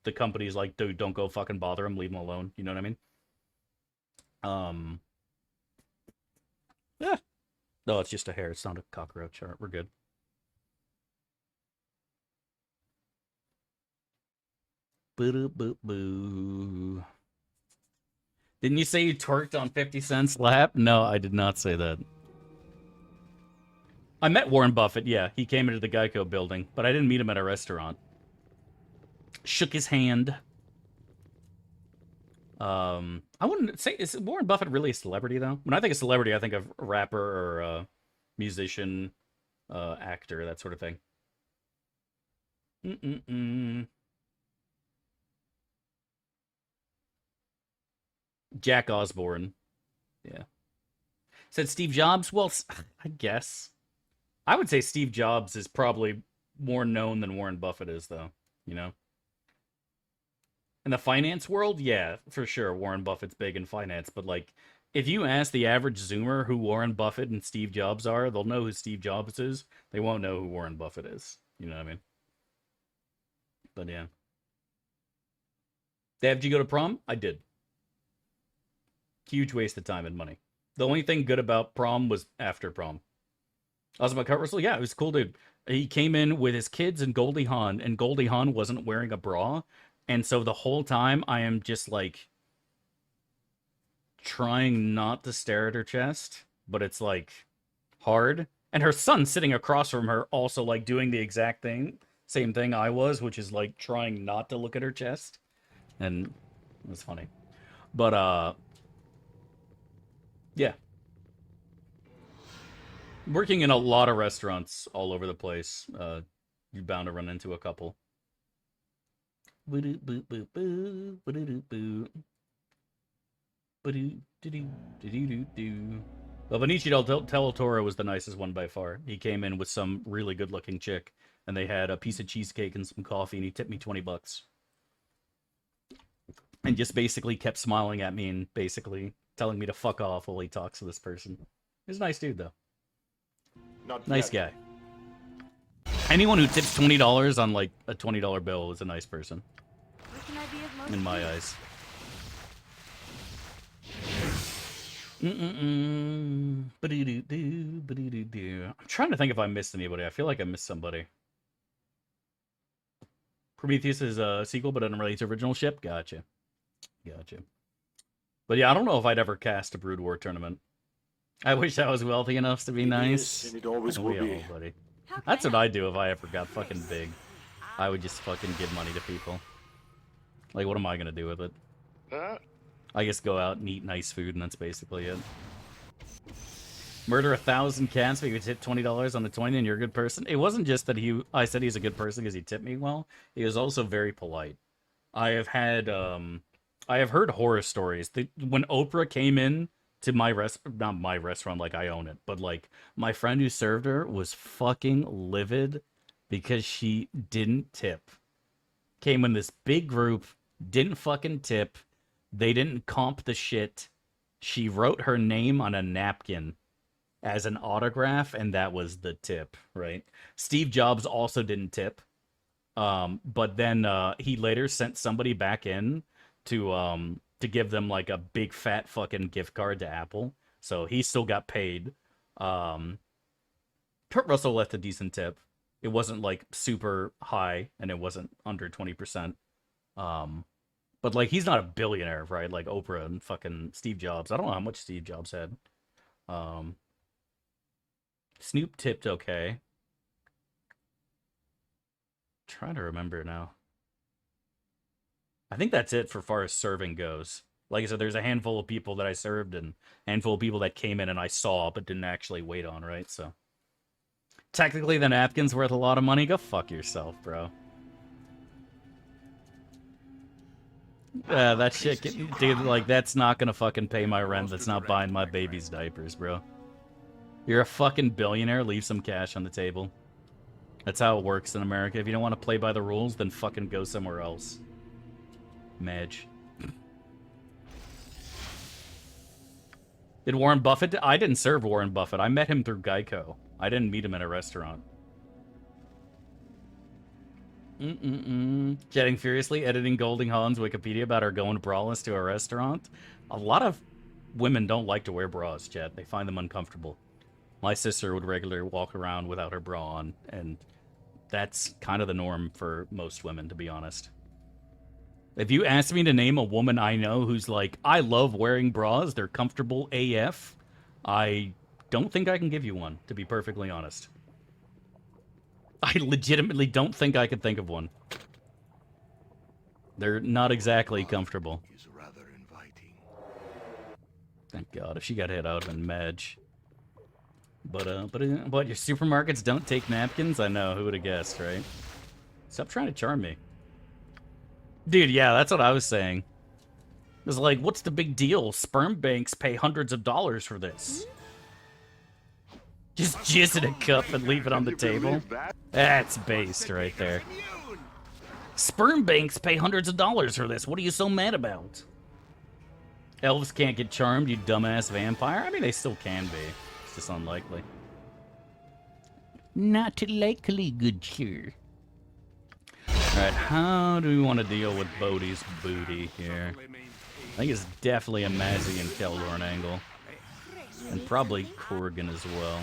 the company's like, dude, don't go fucking bother them, leave them alone. You know what I mean? Yeah. No, it's just a hair. It's not a cockroach. All right, we're good. Boo-boo-boo. Didn't you say you twerked on 50 Cent's lap? No, I did not say that. I met Warren Buffett, yeah. He came into the Geico building, but I didn't meet him at a restaurant. Shook his hand. I wouldn't say, is Warren Buffett really a celebrity, though? When I think of celebrity, I think of a rapper or musician, actor, that sort of thing. Jack Osborne. Yeah. Said Steve Jobs? Well, I guess. I would say Steve Jobs is probably more known than Warren Buffett is, though. You know? In the finance world, yeah, for sure. Warren Buffett's big in finance. But, like, if you ask the average Zoomer who Warren Buffett and Steve Jobs are, they'll know who Steve Jobs is. They won't know who Warren Buffett is. You know what I mean? But, yeah. Dad, did you go to prom? I did. Huge waste of time and money. The only thing good about prom was after prom. I was about Kurt Russell. Yeah, it was cool, dude. He came in with his kids and Goldie Hawn, and Goldie Hawn wasn't wearing a bra. And so the whole time I am just like trying not to stare at her chest, but it's like hard. And her son sitting across from her also like doing the exact same thing I was, which is like trying not to look at her chest. And it was funny. But yeah. Working in a lot of restaurants all over the place, you're bound to run into a couple. Well, Benicio del Toro was the nicest one by far. He came in with some really good-looking chick, and they had a piece of cheesecake and some coffee, and he tipped me $20. And just basically kept smiling at me and basically telling me to fuck off while he talks to this person. He's a nice dude, though. Nice guy. Anyone who tips $20 on, like, a $20 bill is a nice person. In my eyes. I'm trying to think if I missed anybody. I feel like I missed somebody. Prometheus is a sequel, but unrelated to original ship? Gotcha. But yeah, I don't know if I'd ever cast a Brood War tournament. I wish I was wealthy enough to be nice. And it always will be. Buddy. That's what I'd do if I ever got fucking big. I would just fucking give money to people. Like, what am I gonna do with it? I guess go out and eat nice food, and that's basically it. Murder 1,000 cats but you tip $20 on the 20 and you're a good person? It wasn't just that I said he's a good person because he tipped me well. He was also very polite. I have heard horror stories. When Oprah came in to not my restaurant, like I own it, but like my friend who served her was fucking livid because she didn't tip. Came in this big group, Didn't fucking tip. They didn't comp the shit. She wrote her name on a napkin as an autograph, and that was the tip, right? Steve Jobs also didn't tip. But then he later sent somebody back in to give them like a big fat fucking gift card to Apple. So he still got paid. Kurt Russell left a decent tip. It wasn't like super high, and it wasn't under 20%. But like he's not a billionaire, right? Like Oprah and fucking Steve Jobs. I don't know how much Steve Jobs had. Snoop tipped okay. Trying to remember now. I think that's it for far as serving goes. Like I said, there's a handful of people that I served and a handful of people that came in and I saw but didn't actually wait on, right? So technically the napkin's worth a lot of money. Go fuck yourself, bro. That shit, dude, like, that's not gonna fucking pay my rent. That's not buying my baby's diapers, bro. You're a fucking billionaire. Leave some cash on the table. That's how it works in America. If you don't want to play by the rules, then fucking go somewhere else. Madge. Did Warren Buffett? I didn't serve Warren Buffett. I met him through Geico. I didn't meet him in a restaurant. Chatting furiously, editing Golding Hawn's Wikipedia about her going braless to a restaurant. A lot of women don't like to wear bras, Chat. They find them uncomfortable. My sister would regularly walk around without her bra on, and that's kind of the norm for most women, to be honest. If you ask me to name a woman I know who's like, I love wearing bras, they're comfortable AF, I don't think I can give you one, to be perfectly honest. I legitimately don't think I could think of one. They're not exactly comfortable. Rather inviting. Thank God. If she got hit, I would have been Madge. But your supermarkets don't take napkins? I know. Who would have guessed, right? Stop trying to charm me. Dude, yeah, that's what I was saying. It was like, what's the big deal? Sperm banks pay hundreds of dollars for this. Just jizz in a cup and leave it on the table? That's based right there. Sperm banks pay hundreds of dollars for this. What are you so mad about? Elves can't get charmed, you dumbass vampire? I mean, they still can be. It's just unlikely. Not likely, good sir. Alright, how do we want to deal with Bodhi's booty here? I think it's definitely a Mazzy and Keldorn angle. And probably Corrigan as well.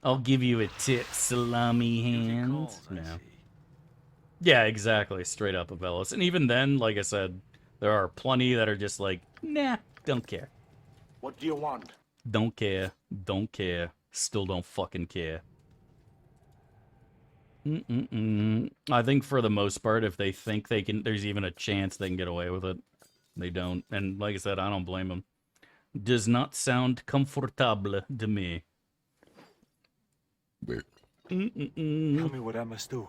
I'll give you a tip, salami hand. No. Yeah, exactly. Straight up Abelos. And even then, like I said, there are plenty that are just like, nah, don't care. What do you want? Don't care. Don't care. Still don't fucking care. I think for the most part, if they think they can, there's even a chance they can get away with it, they don't. And like I said, I don't blame them. Does not sound comfortable to me. Tell me what I must do.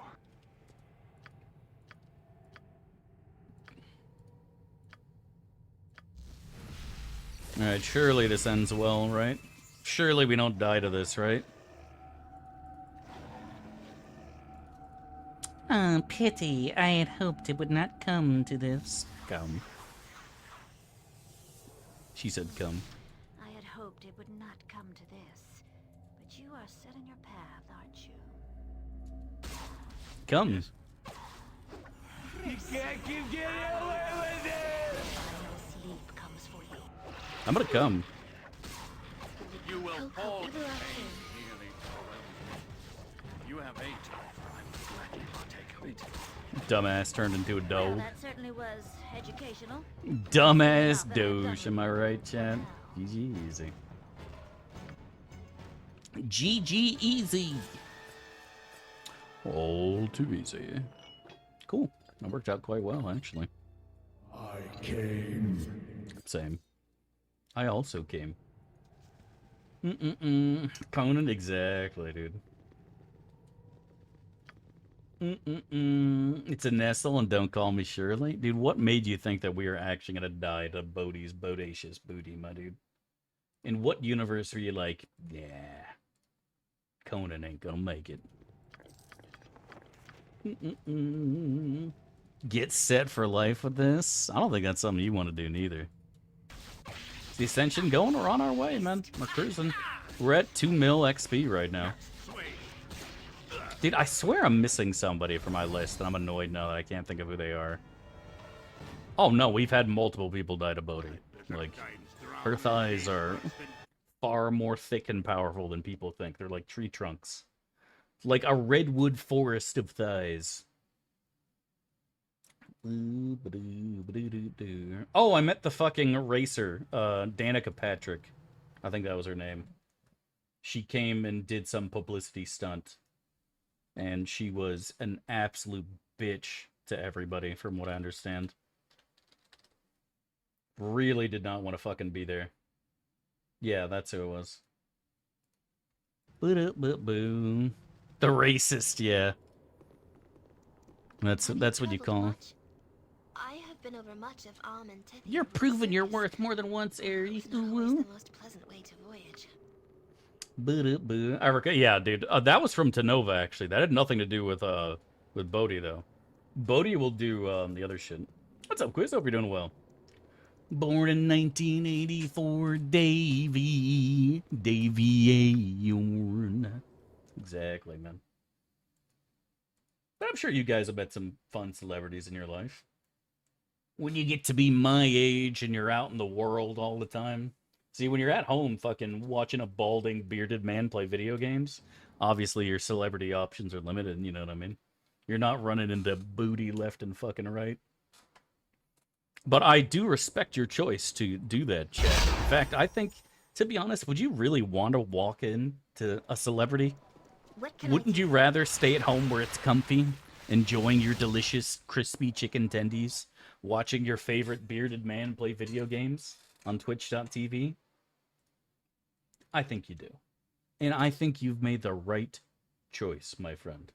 Alright, surely this ends well, right? Surely we don't die to this, right? Ah, pity. I had hoped it would not come to this. Come. She said come. I had hoped it would not come to this, but you are set in your path, aren't you? Come. You can't keep getting away with it! Sleep comes for you. I'm gonna come. You will fall to pain. You have 8. I'm gladly partake of it. Dumbass turned into a Well, doe. that certainly was educational. Dumbass douche, am I right, Chad? GG easy. GG easy. All too easy. Cool. That worked out quite well, actually. I came. Same. I also came. Conan, exactly, dude. It's a Nestle and don't call me Shirley. Dude, what made you think that we were actually gonna die to Bodhi's bodacious booty, my dude? In what universe were you like, yeah, Conan ain't gonna make it? Get set for life with this? I don't think that's something you want to do, neither. Is the Ascension going? We're on our way, man. We're cruising. We're at 2 mil XP right now. Dude, I swear I'm missing somebody from my list, and I'm annoyed now that I can't think of who they are. Oh, no, we've had multiple people die to Bodhi. Like, her thighs are far more thick and powerful than people think. They're like tree trunks. Like a redwood forest of thighs. Oh, I met the fucking racer, Danica Patrick. I think that was her name. She came and did some publicity stunt. And she was an absolute bitch to everybody, from what I understand. Really did not want to fucking be there. Yeah, that's who it was. The racist, yeah. That's what you call him. I have been over much of Alm and Tithia. You're proving your worth more than once, Aries. The most pleasant way to voyage. Yeah, dude. That was from Tenova, actually. That had nothing to do with Bodhi, though. Bodhi will do the other shit. What's up, Quiz? Hope you're doing well. Born in 1984, Davey Ayorn. Exactly, man. But I'm sure you guys have met some fun celebrities in your life. When you get to be my age and you're out in the world all the time. See, when you're at home fucking watching a balding, bearded man play video games, obviously your celebrity options are limited, you know what I mean? You're not running into booty left and fucking right. But I do respect your choice to do that, Chad. In fact, I think, to be honest, would you really want to walk in to a celebrity? Wouldn't you rather stay at home where it's comfy, enjoying your delicious, crispy chicken tendies, watching your favorite bearded man play video games on Twitch.tv? I think you do. And I think you've made the right choice, my friend.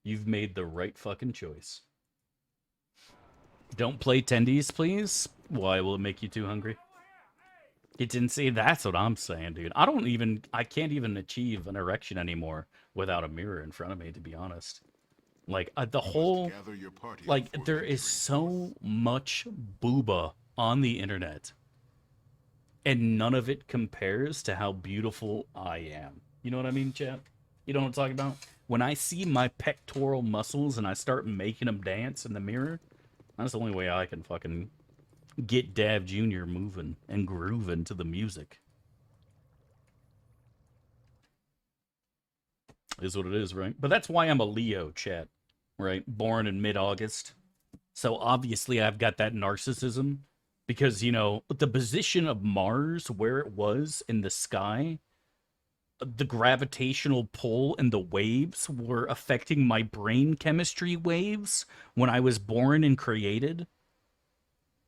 You've made the right fucking choice. Don't play tendies, please. Why will it make you too hungry? It didn't say. That's what I'm saying, dude. I can't even achieve an erection anymore without a mirror in front of me, to be honest. Like, the whole, like, there is so much booba on the internet. And none of it compares to how beautiful I am. You know what I mean, chat? You know what I'm talking about? When I see my pectoral muscles and I start making them dance in the mirror, that's the only way I can fucking get Dav Jr. moving and grooving to the music. Is what it is, right? But that's why I'm a Leo, chat. Right? Born in mid-August. So obviously I've got that narcissism. Because, you know, the position of Mars, where it was in the sky, the gravitational pull and the waves were affecting my brain chemistry waves when I was born and created.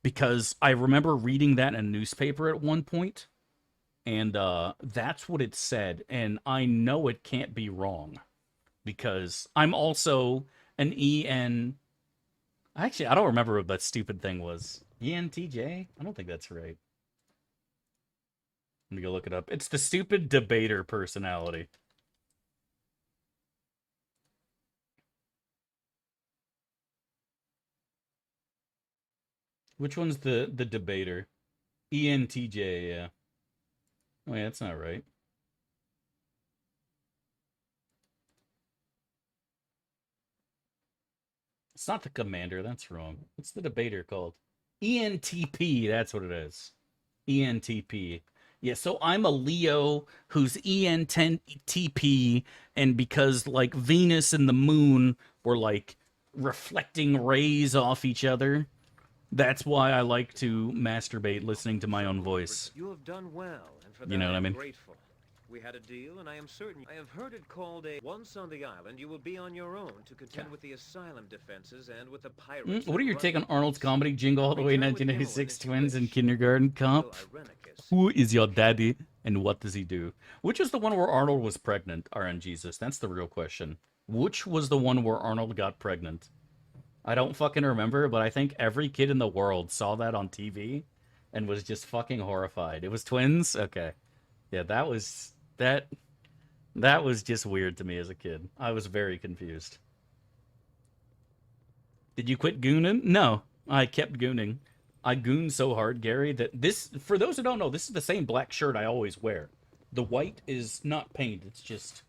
Because I remember reading that in a newspaper at one point, and that's what it said, and I know it can't be wrong. Because I'm also an EN... Actually, I don't remember what that stupid thing was. ENTJ? I don't think that's right. Let me go look it up. It's the stupid debater personality. Which one's the debater? ENTJ, yeah. Oh, yeah, that's not right. It's not the commander, that's wrong. What's the debater called? ENTP, that's what it is. ENTP. Yeah, so I'm a Leo who's ENTP, and because, like, Venus and the moon were, like, reflecting rays off each other, that's why I like to masturbate listening to my own voice. You have done well, and for that You know what I mean? I'm grateful. We had a deal, and I am certain. I have heard it called a... Once on the island, you will be on your own to contend with the asylum defenses and with the pirates. What are your take on Arnold's comedy Jingle All the Way 1986 Twins in Kindergarten Cop? Who is your daddy, and what does he do? Which is the one where Arnold was pregnant, RNGesus? That's the real question. Which was the one where Arnold got pregnant? I don't fucking remember, but I think every kid in the world saw that on TV and was just fucking horrified. It was Twins? Okay. Yeah, that was just weird to me as a kid. I was very confused. Did you quit gooning? No, I kept gooning. I gooned so hard, Gary, that this, for those who don't know, this is the same black shirt I always wear. The white is not paint, it's just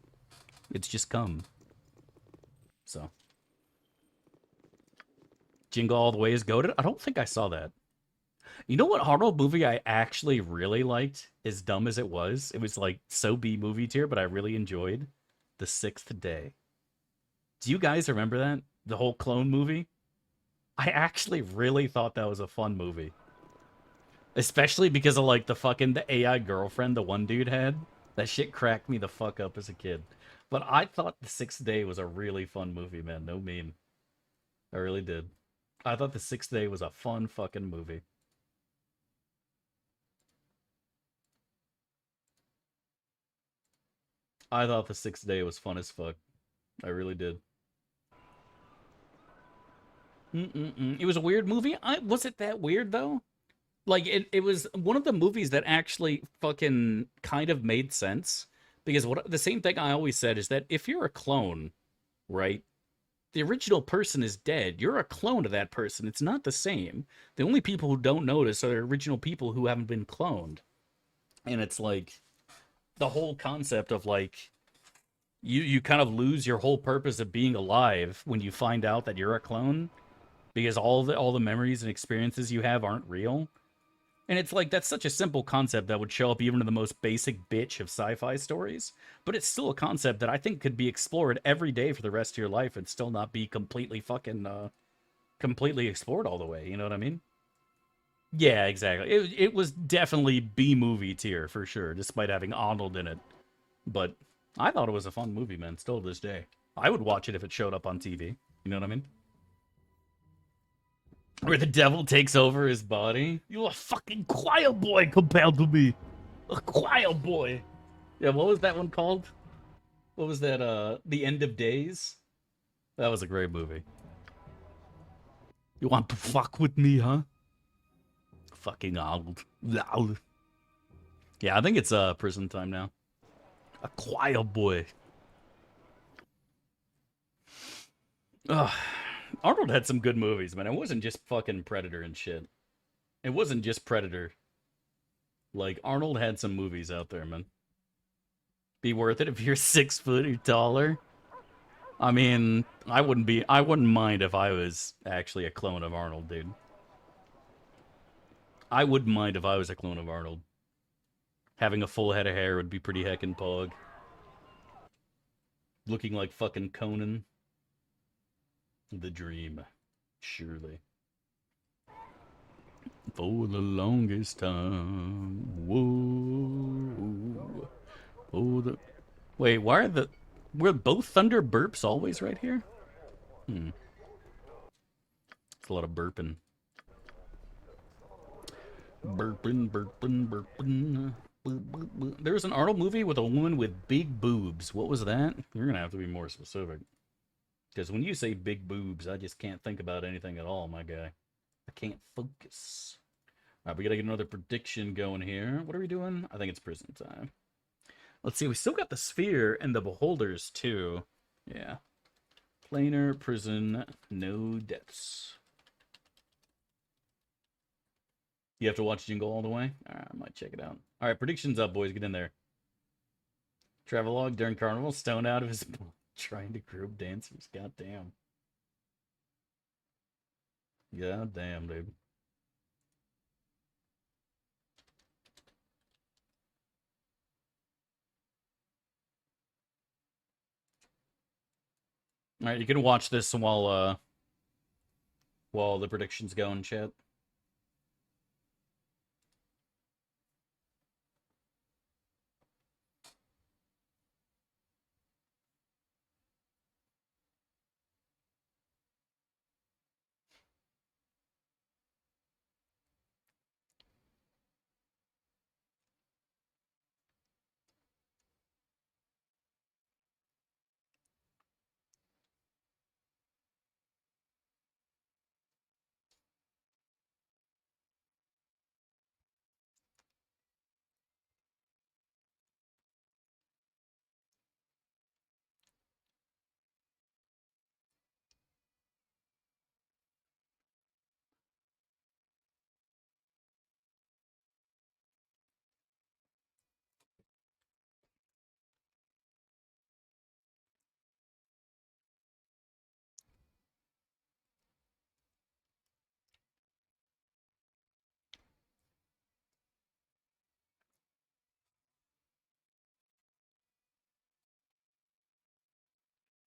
cum. So. Jingle All the Way is goated? I don't think I saw that. You know what horror movie I actually really liked? As dumb as it was like so B movie tier, but I really enjoyed? The Sixth Day. Do you guys remember that? The whole clone movie? I actually really thought that was a fun movie. Especially because of like the AI girlfriend the one dude had. That shit cracked me the fuck up as a kid. But I thought The Sixth Day was a really fun movie, man. No meme. I really did. I thought The Sixth Day was a fun fucking movie. I thought The Sixth Day was fun as fuck. I really did. It was a weird movie. Was it that weird, though? Like, it was one of the movies that actually fucking kind of made sense. Because the same thing I always said is that if you're a clone, right? The original person is dead. You're a clone of that person. It's not the same. The only people who don't notice are the original people who haven't been cloned. And it's like the whole concept of like you kind of lose your whole purpose of being alive when you find out that you're a clone because all the memories and experiences you have aren't real. And it's like, that's such a simple concept that would show up even in the most basic bitch of sci-fi stories. But it's still a concept that I think could be explored every day for the rest of your life and still not be completely completely explored all the way. You know what I mean? Yeah, exactly. It was definitely B-movie tier, for sure, despite having Arnold in it. But I thought it was a fun movie, man, still to this day. I would watch it if it showed up on TV. You know what I mean? Where the devil takes over his body. You're a fucking choir boy compared to me. A choir boy. Yeah, what was that one called? What was that, The End of Days? That was a great movie. You want to fuck with me, huh? Fucking Arnold. Yeah, I think it's prison time now. A choir boy. Ugh. Arnold had some good movies, man. It wasn't just fucking Predator and shit. It wasn't just Predator. Like, Arnold had some movies out there, man. Be worth it if you're 6 foot or taller. I mean, I wouldn't mind if I was actually a clone of Arnold, dude. I wouldn't mind if I was a clone of Arnold. Having a full head of hair would be pretty heckin' pog. Looking like fucking Conan. The dream. Surely. For the longest time. Whoa. Oh, wait, why are were both thunder burps always right here? It's a lot of burping. Burping. There was an Arnold movie with a woman with big boobs. What was that? You're gonna have to be more specific. Because when you say big boobs, I just can't think about anything at all, my guy. I can't focus. All right, we gotta get another prediction going here. What are we doing? I think it's prison time. Let's see, we still got the sphere and the beholders, too. Yeah. Planar, prison, no deaths. You have to watch Jingle all the way? Alright, I might check it out. Alright, predictions up, boys. Get in there. Travelogue during Carnival, stoned out of his... trying to group dancers. God damn. God damn, dude. Alright, you can watch this while the predictions go in chat.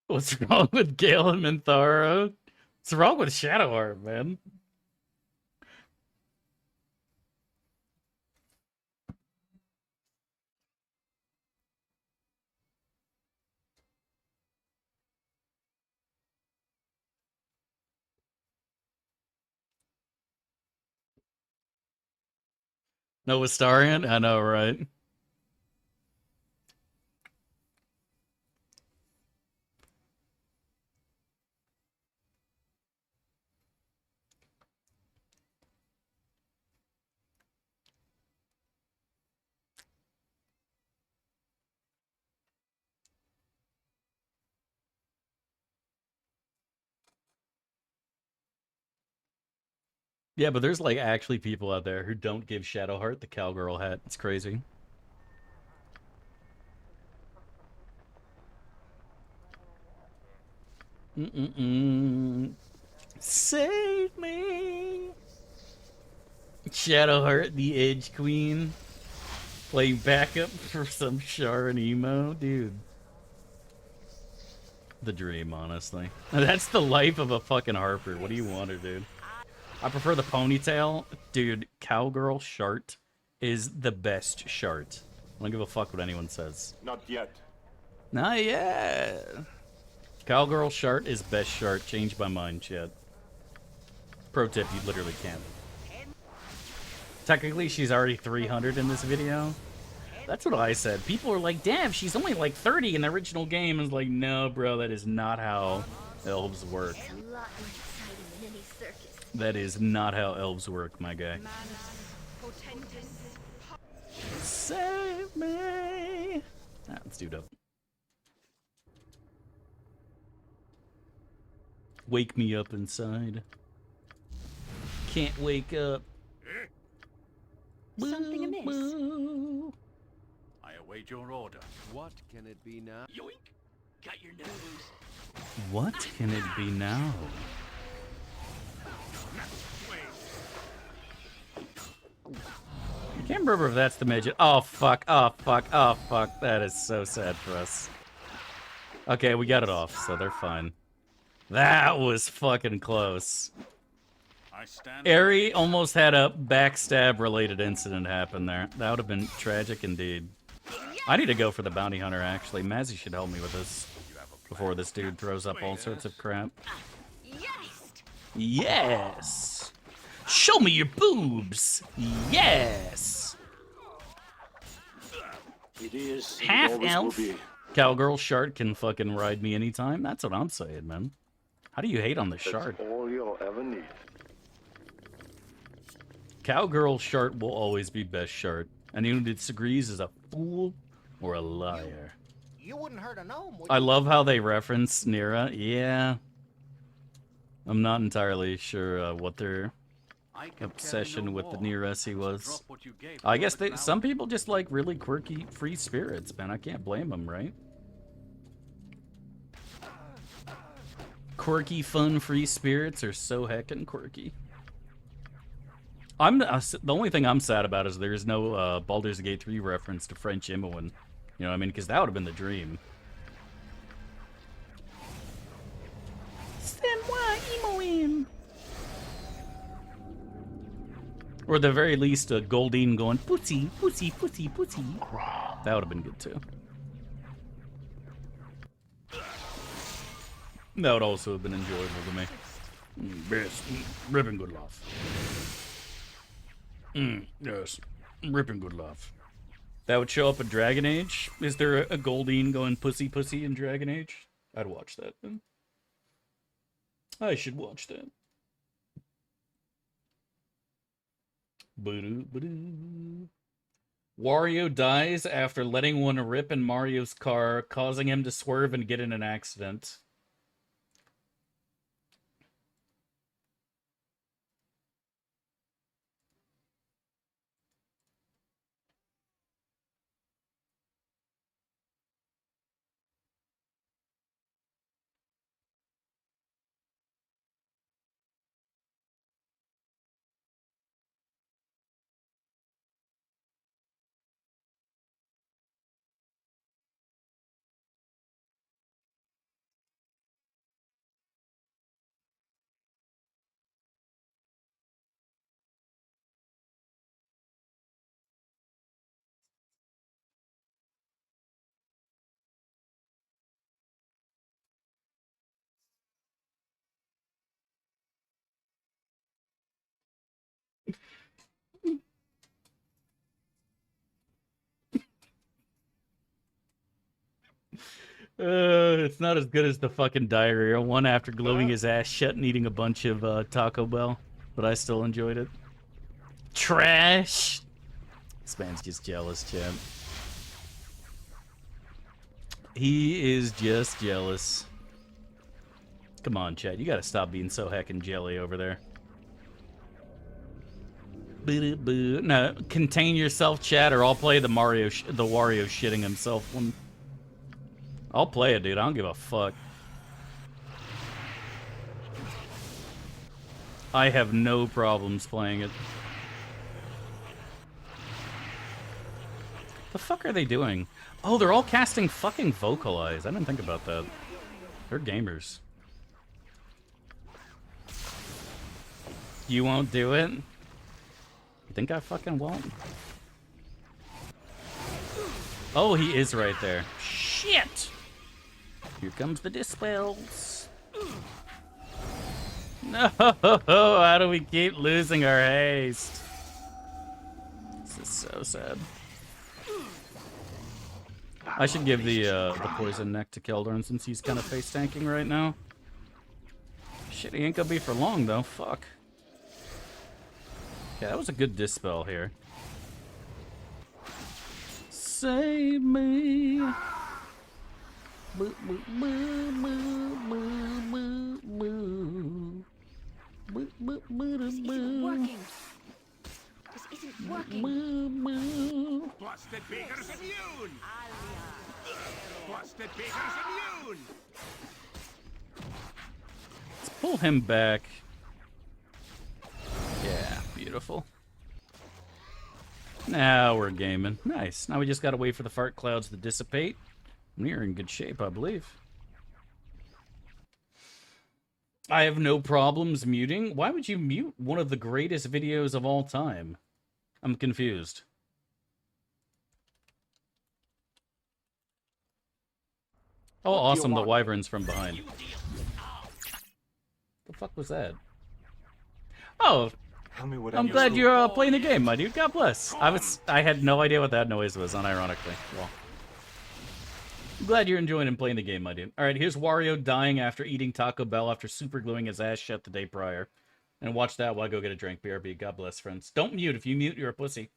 What's wrong with Gale and Minthara? What's wrong with Shadowheart, man? No Astarion? I know, right? Yeah, but there's like actually people out there who don't give Shadowheart the cowgirl hat. It's crazy. Save me! Shadowheart, the Edge Queen. Playing backup for some Sharon emo. Dude. The dream, honestly. That's the life of a fucking Harper. What do you want her, dude? I prefer the ponytail. Dude, Cowgirl Shart is the best Shart. I don't give a fuck what anyone says. Not yet. Not yet. Cowgirl Shart is best Shart. Changed my mind, Chad. Pro tip, you literally can't. Technically, she's already 300 in this video. That's what I said. People are like, damn, she's only like 30 in the original game. And it's like, no, bro, that is not how elves work. That is not how elves work, my guy. Save me! Ah, let's do it up. Wake me up inside. Can't wake up. Something amiss? I await your order. What can it be now? Yoink! Got your nose. What can it be now? I can't remember if that's the midget. Oh, fuck. Oh, fuck. Oh, fuck. That is so sad for us. Okay, we got it off, so they're fine. That was fucking close. Ari almost had a backstab-related incident happen there. That would have been tragic indeed. I need to go for the bounty hunter, actually. Mazzy should help me with this before this dude throws up all sorts of crap. Yes! Show me your boobs! Yes! It is. Half-elf Cowgirl Shart can fucking ride me anytime. That's what I'm saying, man. How do you hate on the Shart? All you'll ever need. Cowgirl Shart will always be best Shart. Anyone who disagrees is a fool or a liar. You wouldn't hurt a gnome, would I you? love how they reference Nira. Yeah. I'm not entirely sure what their obsession with the Niresi was. I guess some people just like really quirky free spirits, man. I can't blame them, right? Quirky, fun, free spirits are so heckin' quirky. The only thing I'm sad about is there's no Baldur's Gate 3 reference to French Imoen. You know what I mean? Because that would have been the dream. Or at the very least, Goldine going, pussy, pussy, pussy, pussy. That would have been good too. That would also have been enjoyable to me. Best, ripping good laugh. Yes, ripping good laugh. That would show up in Dragon Age. Is there a Goldine going pussy pussy in Dragon Age? I'd watch that then. I should watch that. Wario dies after letting one rip in Mario's car, causing him to swerve and get in an accident. It's not as good as the fucking diarrhea one after gluing his ass shut and eating a bunch of Taco Bell, but I still enjoyed it. Trash! This man's just jealous, champ. He is just jealous. Come on, Chad. You gotta stop being so heckin' jelly over there. Boo-boo. No, contain yourself, Chad, or I'll play the Wario shitting himself one. I'll play it, dude. I don't give a fuck. I have no problems playing it. The fuck are they doing? Oh, they're all casting fucking Vocalize. I didn't think about that. They're gamers. You won't do it? You think I fucking won't? Oh, he is right there. Shit! Here comes the dispels. No! How do we keep losing our haste? This is so sad. I should give the poison neck to Keldorn since he's kind of face tanking right now. Shit, he ain't gonna be for long though. Fuck. Okay, that was a good dispel here. Save me. Boo, boo, boo, boo, boo, boo, boo, boo, boo, This isn't working. This isn't working. Boo, boo. Busted Baker's immune! Busted Baker's immune! Let's pull him back. Yeah, beautiful. Now we're gaming. Nice. Now we just gotta wait for the fart clouds to dissipate. We're in good shape, I believe. I have no problems muting. Why would you mute one of the greatest videos of all time? I'm confused. Oh, awesome. The wyvern's from behind. The fuck was that? Oh, I'm glad you're playing the game, my dude. God bless. I had no idea what that noise was, unironically. Well, I'm glad you're enjoying and playing the game, my dude. All right, here's Wario dying after eating Taco Bell after super gluing his ass shut the day prior. And watch that while I go get a drink. BRB. God bless, friends. Don't mute. If you mute, you're a pussy.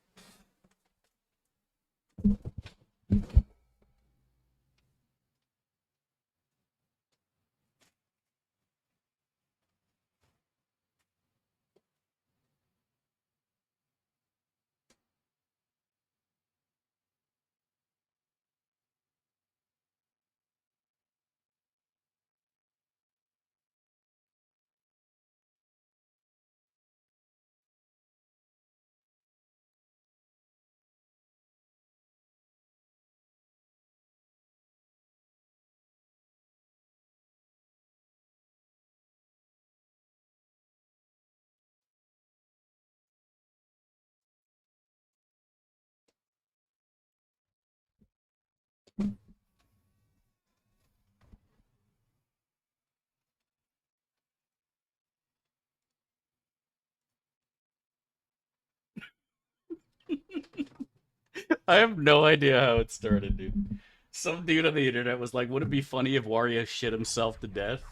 I have no idea how it started, dude. Some dude on the internet was like, would it be funny if Wario shit himself to death?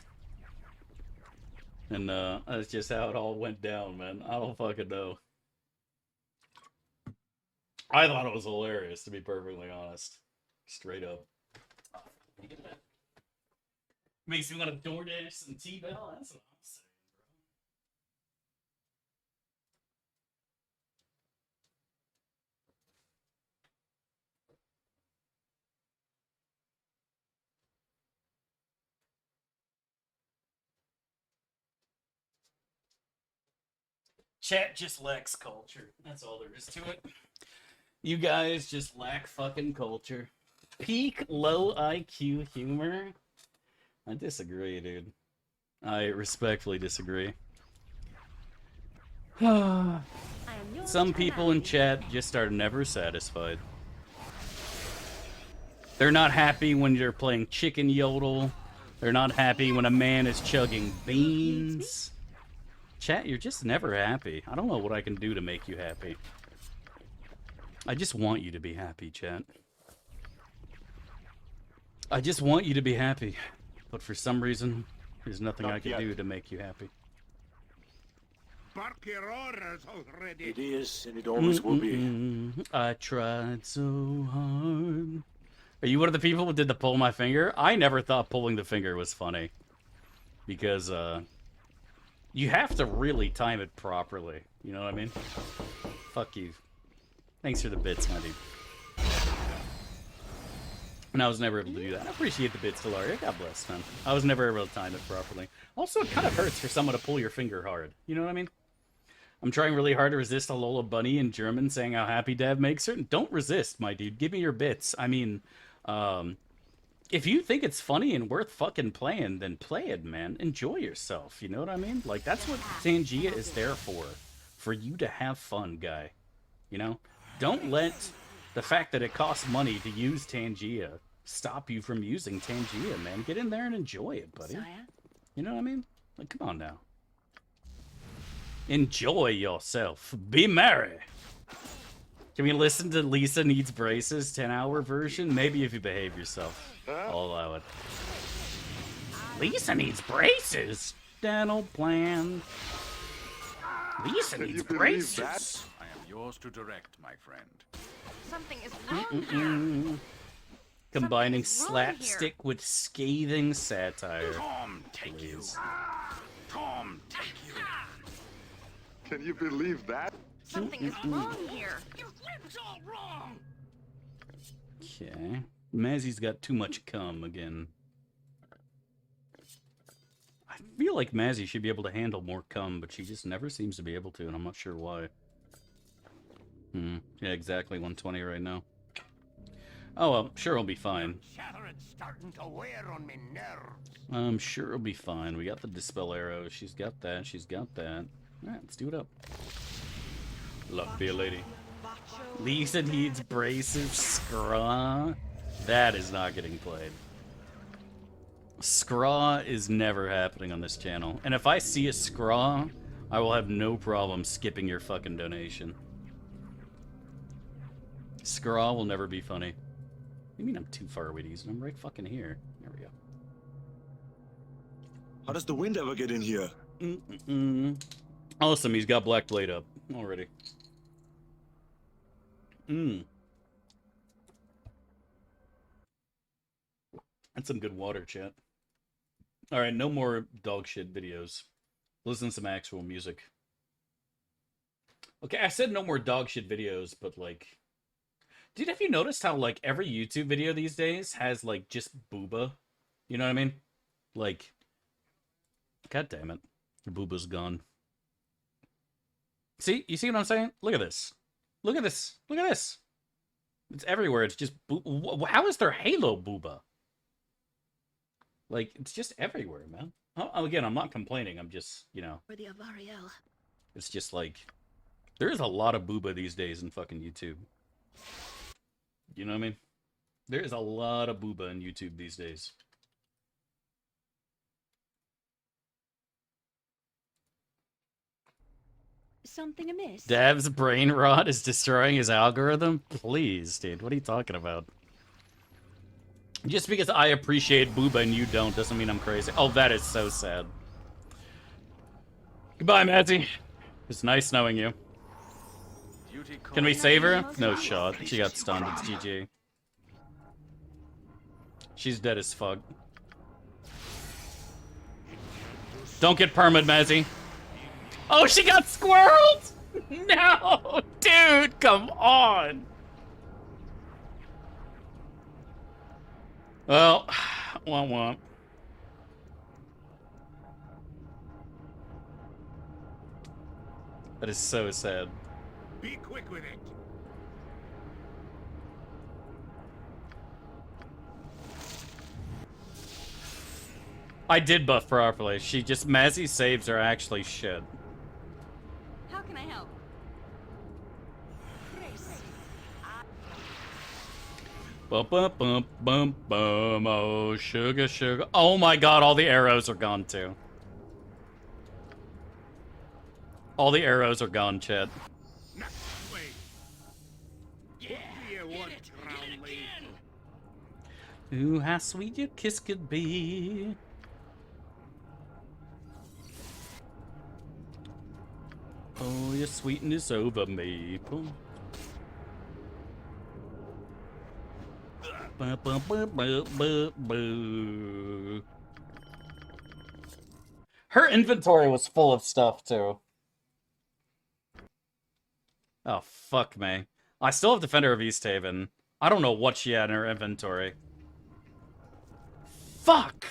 And that's just how it all went down, man. I don't fucking know. I thought it was hilarious, to be perfectly honest. Straight up. Makes me want to DoorDash some T-Bell? That's what I'm saying. Chat just lacks culture. That's all there is to it. You guys just lack fucking culture. Peak low IQ humor? I disagree, dude. I respectfully disagree. Some people in chat just are never satisfied. They're not happy when you're playing chicken yodel. They're not happy when a man is chugging beans. Chat, you're just never happy. I don't know what I can do to make you happy. I just want you to be happy, chat. I just want you to be happy, but for some reason, there's nothing I can do to make you happy. Bark your orders already. It is, and it always will be. I tried so hard. Are you one of the people who did the pull my finger? I never thought pulling the finger was funny. Because, you have to really time it properly. You know what I mean? Fuck you. Thanks for the bits, my dude. And I was never able to do that. I appreciate the bits, Delaria. God bless, man. I was never able to time it properly. Also, it kind of hurts for someone to pull your finger hard. You know what I mean? I'm trying really hard to resist a Lola Bunny in German saying how happy Dad makes her. Don't resist, my dude. Give me your bits. I mean, if you think it's funny and worth fucking playing, then play it, man. Enjoy yourself. You know what I mean? Like, that's what Tangia is there for. For you to have fun, guy. You know? Don't let the fact that it costs money to use Tangia stop you from using Tangia, man. Get in there and enjoy it, buddy. You know what I mean? Like, come on now. Enjoy yourself. Be merry. Can we listen to Lisa Needs Braces 10-hour version? Maybe if you behave yourself. I'll allow it. Lisa needs braces? Dental plan. Lisa needs braces. I am yours to direct, my friend. Something is wrong here. Combining slapstick with scathing satire. Tom, take you. Tom, take you. Can you believe that? Something is wrong here. It's all wrong. Okay. Mazzy's got too much cum again. I feel like Mazzy should be able to handle more cum, but she just never seems to be able to, and I'm not sure why. Yeah, exactly 120 right now. Oh well, sure it'll be fine. Starting to wear on me nerves. I'm sure it'll be fine. We got the Dispel Arrow. She's got that. She's got that. Alright, let's do it up. Love be a lady. Lisa needs braces. Scraw. That is not getting played. Scraw is never happening on this channel. And if I see a Scraw, I will have no problem skipping your fucking donation. Scraw will never be funny. What do you mean I'm too far away to use it? I'm right fucking here. There we go. How does the wind ever get in here? Awesome, he's got Black Blade up already. That's some good water, chat. Alright, no more dog shit videos. Listen to some actual music. Okay, I said no more dog shit videos, but like... Dude, have you noticed how, like, every YouTube video these days has, like, just booba? You know what I mean? Like... God damn it. The booba's gone. See? You see what I'm saying? Look at this. Look at this. Look at this. It's everywhere. It's just... How is there Halo booba? Like, it's just everywhere, man. Again, I'm not complaining. I'm just, you know... For the Avariel. It's just like... There is a lot of booba these days in fucking YouTube. You know what I mean? There is a lot of booba in YouTube these days. Something amiss? Dav's brain rot is destroying his algorithm? Please, dude. What are you talking about? Just because I appreciate booba and you don't doesn't mean I'm crazy. Oh, that is so sad. Goodbye, Matty. It's nice knowing you. Can we save her? No shot. She got stunned. It's GG. She's dead as fuck. Don't get permad, Mazzy. Oh, she got squirreled! No! Dude, come on! Well, womp. That is so sad. Be quick with it. I did buff properly. She just... Mazzy's saves are actually shit. How can I help? Bum, bum, bum, bum, bum. Oh, sugar, sugar. Oh my god, all the arrows are gone too. All the arrows are gone, Chet. Ooh, how sweet your kiss could be. Oh, your sweetness over maple. Her inventory was full of stuff, too. Oh, fuck me. I still have Defender of East Haven. I don't know what she had in her inventory. Fuck!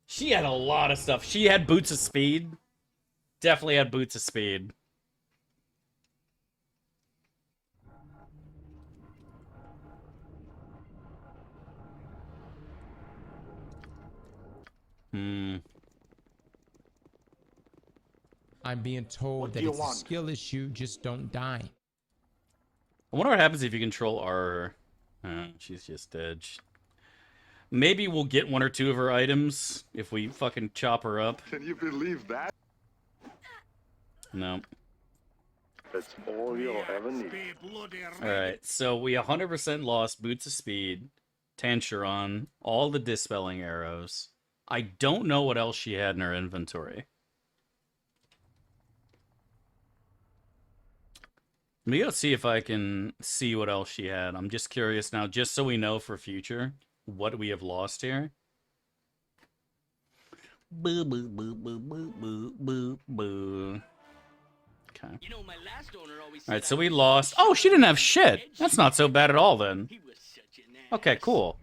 She had a lot of stuff. She had Boots of Speed. Definitely had Boots of Speed. I'm being told that it's a skill issue, just don't die. I wonder what happens if you control R. She's just dead. Maybe we'll get one or two of her items if we fucking chop her up. Can you believe that? No. That's all you'll ever need. Alright, so we 100% lost Boots of Speed, Tancheron, all the Dispelling Arrows. I don't know what else she had in her inventory. Let me go see if I can see what else she had. I'm just curious now, just so we know for future what we have lost here. Boo, boo, boo, boo, boo, boo, boo, boo. Okay. You know, my last owner always Alright, so we lost. Oh, she didn't have shit. That's not so bad at all then. Okay, cool.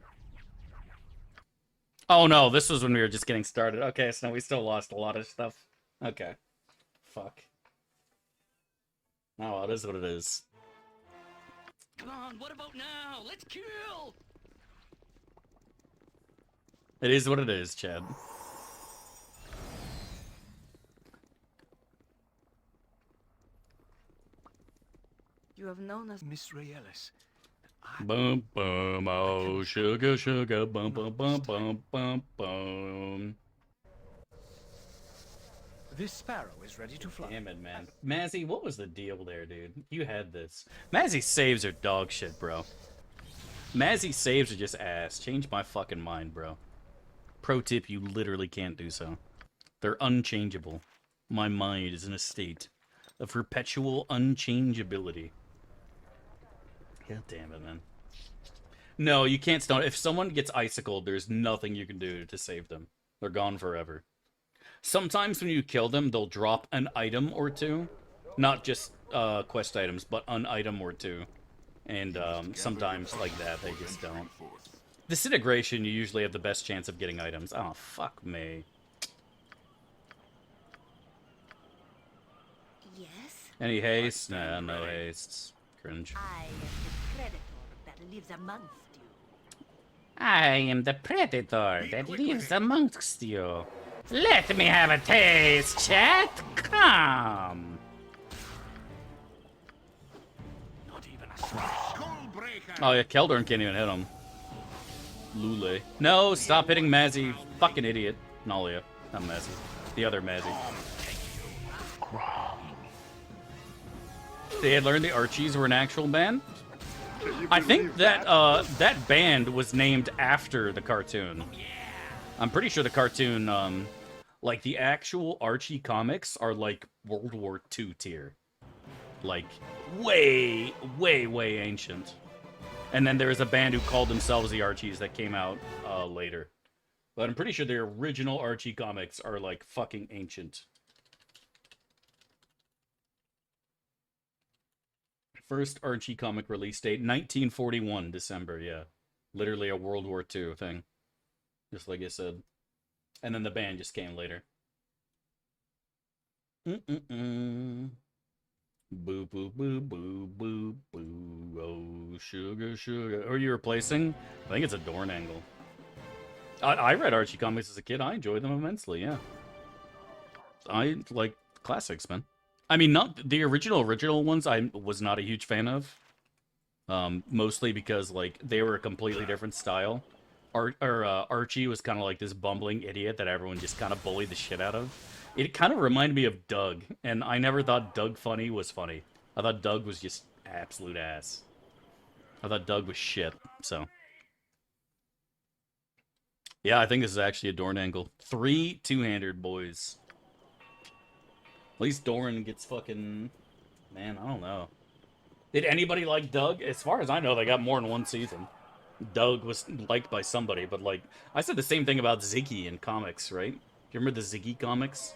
Oh no, this was when we were just getting started. Okay, so we still lost a lot of stuff. Okay. Fuck. Oh, well, it is what it is. Come on, what about now? Let's kill! It is what it is, Chad. You have known us, Miss Raelis. Bum bum, oh sugar sugar, bum bum bum bum bum bum. This sparrow is ready to fly. Damn it, man. Mazzy, what was the deal there, dude? You had this. Mazzy saves are dog shit, bro. Mazzy saves are just ass. Change my fucking mind, bro. Pro tip, you literally can't do so. They're unchangeable. My mind is in a state of perpetual unchangeability. God damn it, man. No, you can't stone. If someone gets icicled, there's nothing you can do to save them. They're gone forever. Sometimes when you kill them, they'll drop an item or two. Not just quest items, but an item or two. And sometimes like that, they just don't. Disintegration, you usually have the best chance of getting items. Oh, fuck me. Yes? Any haste? Nah, no haste. Cringe. I am the predator that lives amongst you. I am the predator that lives amongst you. Let me have a taste, chat. Come. Not even a skullbreaker. Oh yeah, Keldorn can't even hit him. Lule. No, stop hitting Mazzy. Fucking idiot. Nalia. Not Mazzy. The other Mazzy. They had learned the Archies were an actual band. I think that that band was named after the cartoon. I'm pretty sure the cartoon, like the actual Archie comics are like World War II tier. Like way, way, way ancient. And then there is a band who called themselves the Archies that came out later. But I'm pretty sure the original Archie comics are like fucking ancient. First Archie comic release date, 1941, December, yeah. Literally a World War II thing. Just like I said. And then the band just came later. Boo, boo, boo, boo, boo, boo. Oh, sugar, sugar. Who are you replacing? I think it's a Dornangle. I read Archie comics as a kid. I enjoyed them immensely, yeah. I like classics, man. I mean, not the original ones I was not a huge fan of. Mostly because, like, they were a completely different style. Archie was kind of like this bumbling idiot that everyone just kind of bullied the shit out of. It kind of reminded me of Doug, and I never thought Doug Funny was funny. I thought Doug was just absolute ass. I thought Doug was shit, so. Yeah, I think this is actually a Dorn angle. 3 two-handed boys. At least Doran gets fucking... Man, I don't know. Did anybody like Doug? As far as I know, they got more than one season. Doug was liked by somebody, but like... I said the same thing about Ziggy in comics, right? Do you remember the Ziggy comics?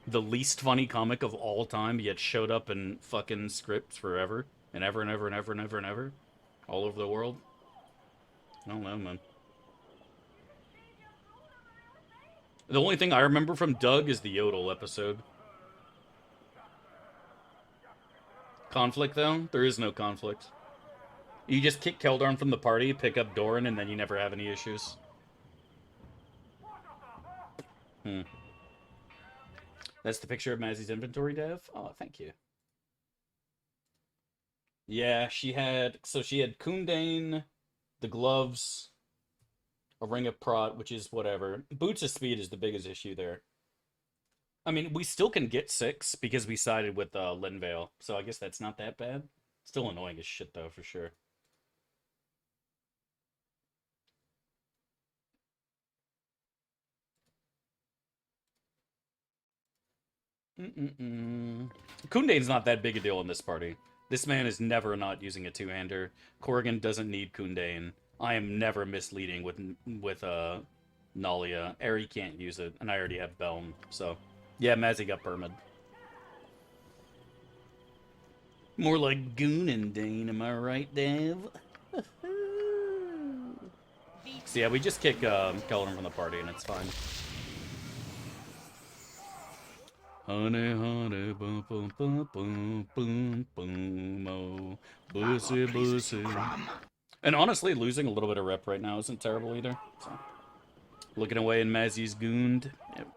The least funny comic of all time, yet showed up in fucking scripts forever. And ever and ever and ever and ever and ever. All over the world. I don't know, man. The only thing I remember from Doug is the Yodel episode. Conflict, though? There is no conflict. You just kick Keldorn from the party, pick up Doran, and then you never have any issues. That's the picture of Mazzy's inventory, Dev? Oh, thank you. Yeah, she had... So she had Kundane, the gloves, a Ring of Prot, which is whatever. Boots of Speed is the biggest issue there. I mean, we still can get 6 because we sided with Linvale, so I guess that's not that bad. Still annoying as shit, though, for sure. Kundane's not that big a deal in this party. This man is never not using a two-hander. Corrigan doesn't need Kundane. I am never misleading with Nalia. Eri can't use it, and I already have Belm, so... Yeah, Mazzy got permid. More like Goonandane, am I right, Dev? So yeah, we just kick Keldorn from the party, and it's fine. Honey, honey, boom, boom, boom, boom, boom, boom, oh, bussy, bussy. And honestly, losing a little bit of rep right now isn't terrible either. So. Looking away in Mazzy's Goond. Yep.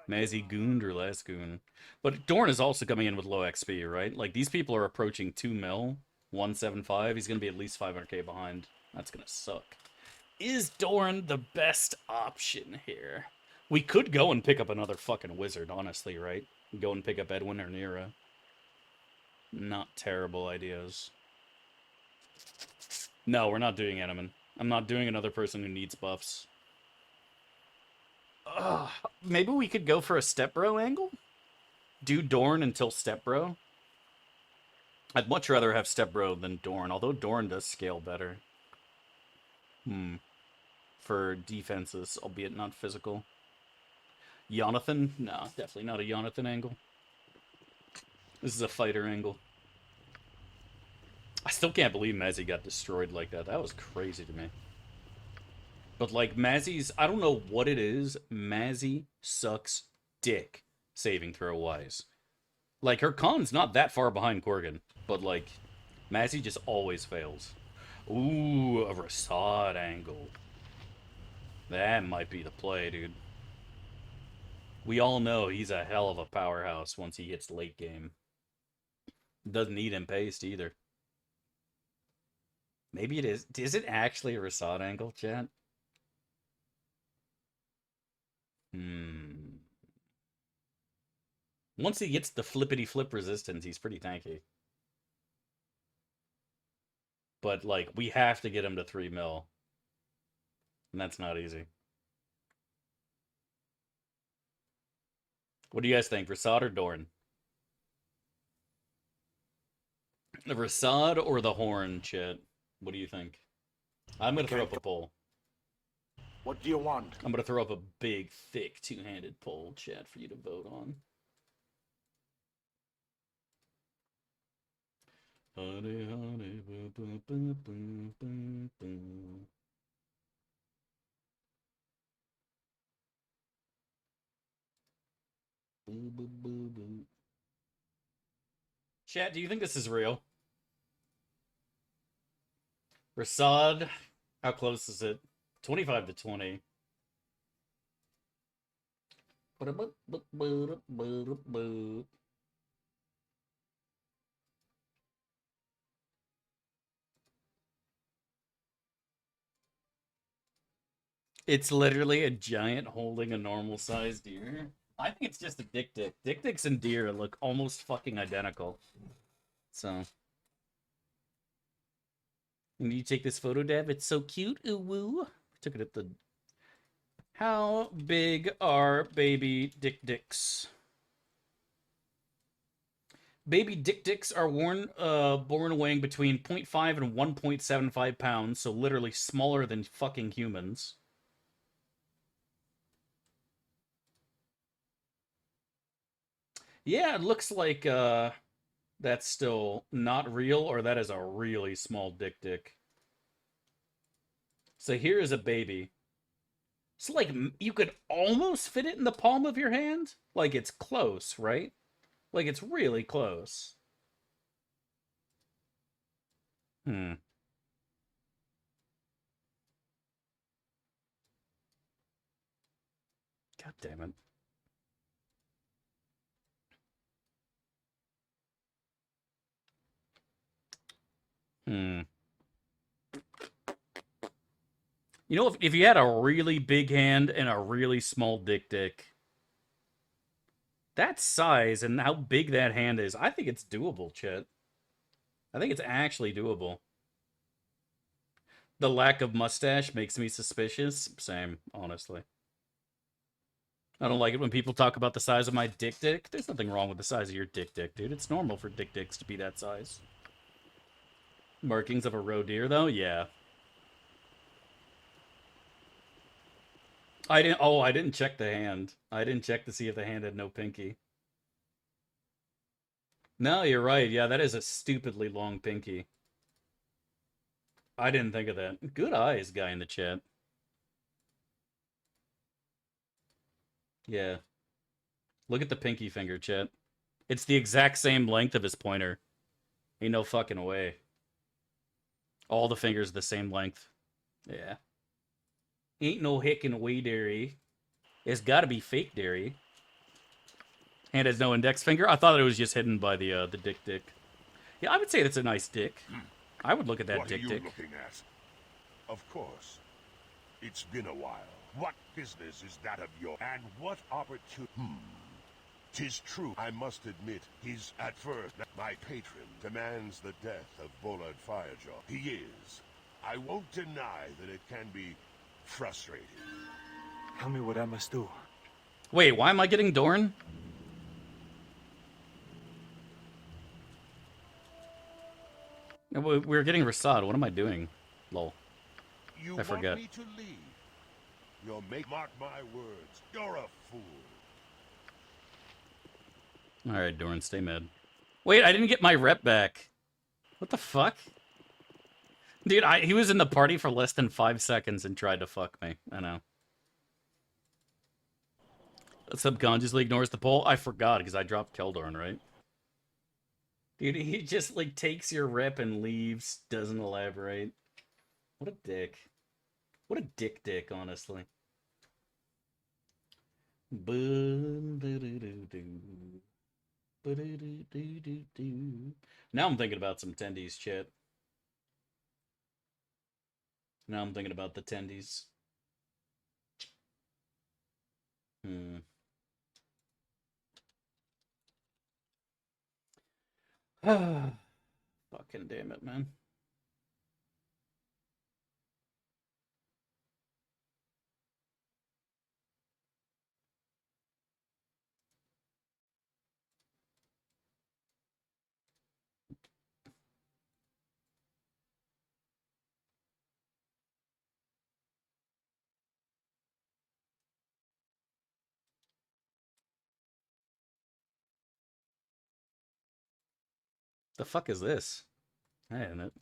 Mazzy Goond or last Goon. But Dorn is also coming in with low XP, right? Like, these people are approaching 2 mil, 175. He's going to be at least 500k behind. That's going to suck. Is Dorn the best option here? We could go and pick up another fucking wizard, honestly, right? Go and pick up Edwin or Nira. Not terrible ideas. No, we're not doing Eneman. I'm not doing another person who needs buffs. Maybe we could go for a Stepbro angle? Do Dorn until Stepbro? I'd much rather have Stepbro than Dorn, although Dorn does scale better. For defenses, albeit not physical. Jonathan? No, definitely not a Jonathan angle. This is a fighter angle. I still can't believe Mazzy got destroyed like that. That was crazy to me. But, like, Mazzy's... I don't know what it is. Mazzy sucks dick saving throw-wise. Like, her con's not that far behind Corrigan. But, like, Mazzy just always fails. Ooh, a Rasad angle. That might be the play, dude. We all know he's a hell of a powerhouse once he hits late game. Doesn't need him paced either. Maybe it is. Is it actually a Rasad angle, chat? Once he gets the flippity-flip resistance, he's pretty tanky. But, like, we have to get him to 3 mil. And that's not easy. What do you guys think? Rasad or Dorn? The Rasad or the Horn, chat? What do you think? I'm going to throw up a poll. What do you want? I'm going to throw up a big, thick, two-handed poll, chat, for you to vote on. Honey, honey, boo, boo, boo, boo, boo, boo. Boo, boo, boo, boo. Chat, do you think this is real? Rasad, how close is it? 25 to 20. It's literally a giant holding a normal-sized deer. I think it's just a dick. Dicks and deer look almost fucking identical. So... And you take this photo, Dev? It's so cute. Ooh woo. Took it at the... How big are baby dicks? Baby dicks are born weighing between 0.5 and 1.75 pounds, so literally smaller than fucking humans. Yeah, it looks like that's still not real, or that is a really small dick. So here is a baby. So like you could almost fit it in the palm of your hand? Like it's close, right? Like it's really close. God damn it. You know, if you had a really big hand and a really small dick, that size and how big that hand is, I think it's doable, Chet. I think it's actually doable. The lack of mustache makes me suspicious. Same, honestly. I don't like it when people talk about the size of my dick. There's nothing wrong with the size of your dick, dude. It's normal for dicks to be that size. Markings of a roe deer, though? Yeah. I didn't check the hand. I didn't check to see if the hand had no pinky. No, you're right. Yeah, that is a stupidly long pinky. I didn't think of that. Good eyes, guy in the chat. Yeah. Look at the pinky finger, chat. It's the exact same length of his pointer. Ain't no fucking way. All the fingers the same length. Yeah. Ain't no hickin' way, dairy. It's gotta be fake dairy. Hand has no index finger? I thought it was just hidden by the dick. Yeah, I would say that's a nice dick. I would look at that what dick. What are you looking at? Of course. It's been a while. What business is that of yours? And what opportunity? 'Tis true, I must admit, he's at first my patron demands the death of Bullard Firejaw. He is. I won't deny that it can be frustrating. Tell me what I must do. Wait, why am I getting Dorn? We're getting Rasad. What am I doing? Lol. I forget. Want me to leave? You'll mark my words. You're a fool. Alright, Dorn, stay mad. Wait, I didn't get my rep back. What the fuck? Dude, he was in the party for less than 5 seconds and tried to fuck me. I know. Subconsciously ignores the poll? I forgot because I dropped Keldorn, right? Dude, he just, like, takes your rep and leaves, doesn't elaborate. What a dick. What a dick, honestly. Now I'm thinking about some tendies, chat. Now I'm thinking about the tendies. Fucking damn it, man. The fuck is this? Hey, isn't it?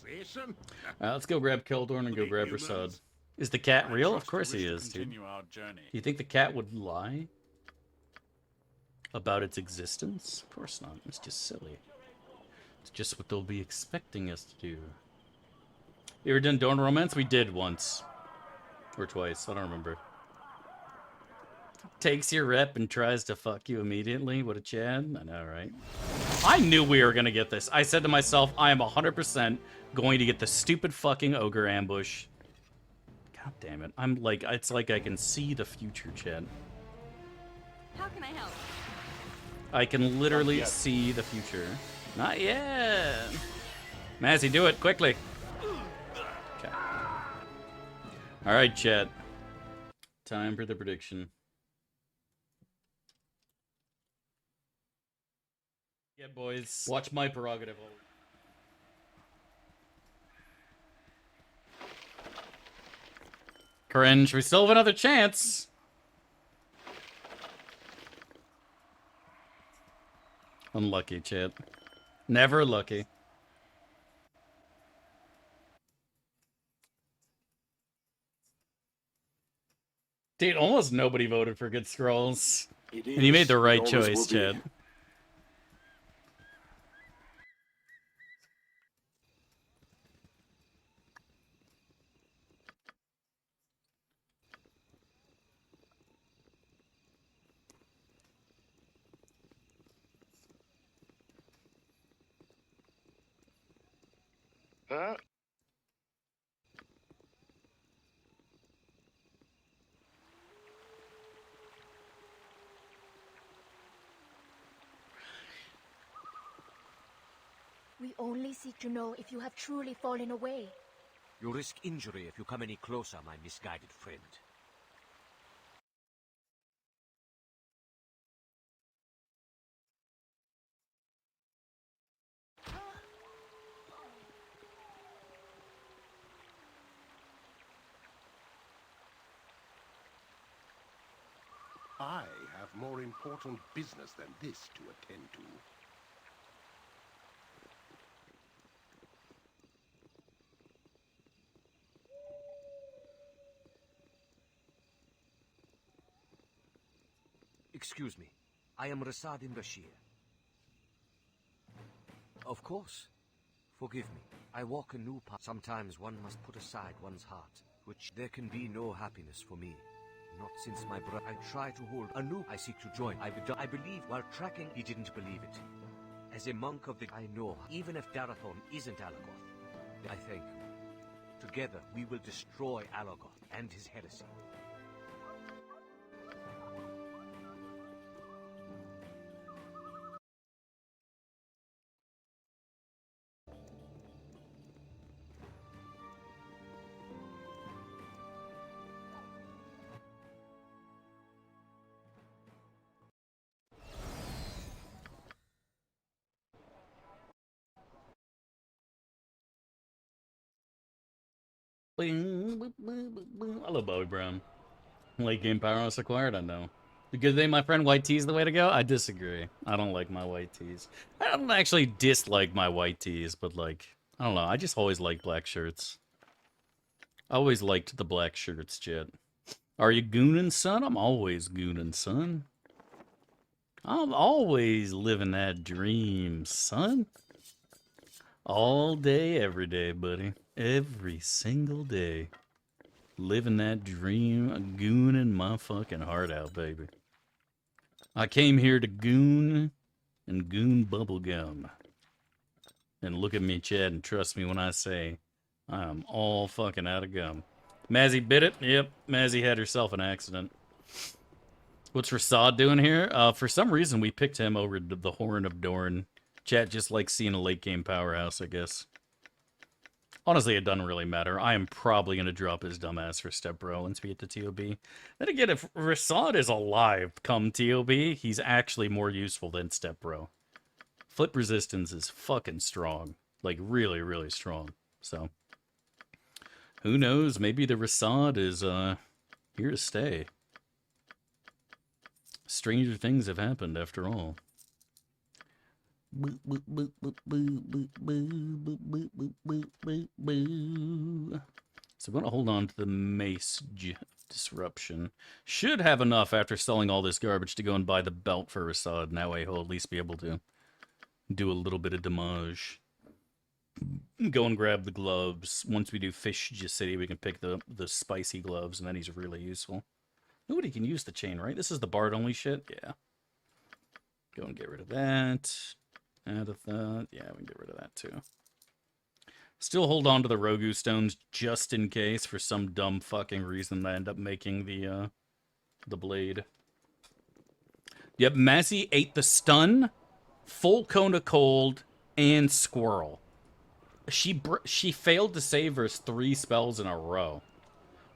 Let's go grab Keldorn and go grab Rasad. Is the cat real? Of course he is, dude. Do you think the cat would lie about its existence? Of course not. It's just silly. It's just what they'll be expecting us to do. You ever done Dorn Romance? We did once. Or twice. I don't remember. Takes your rep and tries to fuck you immediately. What a Chad. I know, right? I knew we were going to get this. I said to myself, I am 100% going to get the stupid fucking ogre ambush. God damn it. I'm like, it's like I can see the future, Chad. How can I help? I can literally see the future. Not yet. Mazzy, do it quickly. All right, chat. Time for the prediction. Yeah, boys. Watch my prerogative. Cringe. We still have another chance. Unlucky, chat. Never lucky. Dude, almost nobody voted for Good Scrolls. And you made the right choice, Chad. Huh? We only seek to know if you have truly fallen away. You risk injury if you come any closer, my misguided friend. I have more important business than this to attend to. Excuse me. I am Rasadin Bashir. Of course. Forgive me. I walk a new path. Sometimes one must put aside one's heart, which there can be no happiness for me. Not since my brother. I try to hold a new I seek to join. I believe while tracking, he didn't believe it. As a monk of the I know, even if Darathon isn't Alagoth, I thank you. Together, we will destroy Alagoth and his heresy. I love Bobby Brown. Late game powerhouse acquired, I know. The good thing, my friend, white tea is the way to go? I disagree. I don't like my white teas. I don't actually dislike my white teas, but like, I don't know. I just always liked black shirts. I always liked the black shirts, Jet. Are you gooning, son? I'm always gooning, son. I'm always living that dream, son. All day, every day, buddy. Every single day. Living that dream, gooning my fucking heart out, baby. I came here to goon and goon bubblegum. And look at me, Chad, and trust me when I say I am all fucking out of gum. Mazzy bit it? Yep, Mazzy had herself an accident. What's Rasad doing here? For some reason, we picked him over the Horn of Dorn. Chat just likes seeing a late game powerhouse, I guess. Honestly, it doesn't really matter. I am probably going to drop his dumbass for Step Bro once we get to TOB. Then again, if Rasad is alive come TOB, he's actually more useful than Step Bro. Flip resistance is fucking strong. Like, really, really strong. So, who knows? Maybe the Rasad is here to stay. Stranger things have happened after all. So we're going to hold on to the Mace Disruption. Should have enough after selling all this garbage to go and buy the belt for Rasad. And that way he'll at least be able to do a little bit of damage. Go and grab the gloves. Once we do Fish City, we can pick the spicy gloves, and then he's really useful. Nobody can use the chain, right? This is the Bard only shit? Yeah. Go and get rid of that. Out of that. Yeah, we can get rid of that too. Still hold on to the Rogu stones just in case for some dumb fucking reason I end up making the blade. Yep, Mazzy ate the stun, full cone of cold, and squirrel. She failed to save her 3 spells in a row.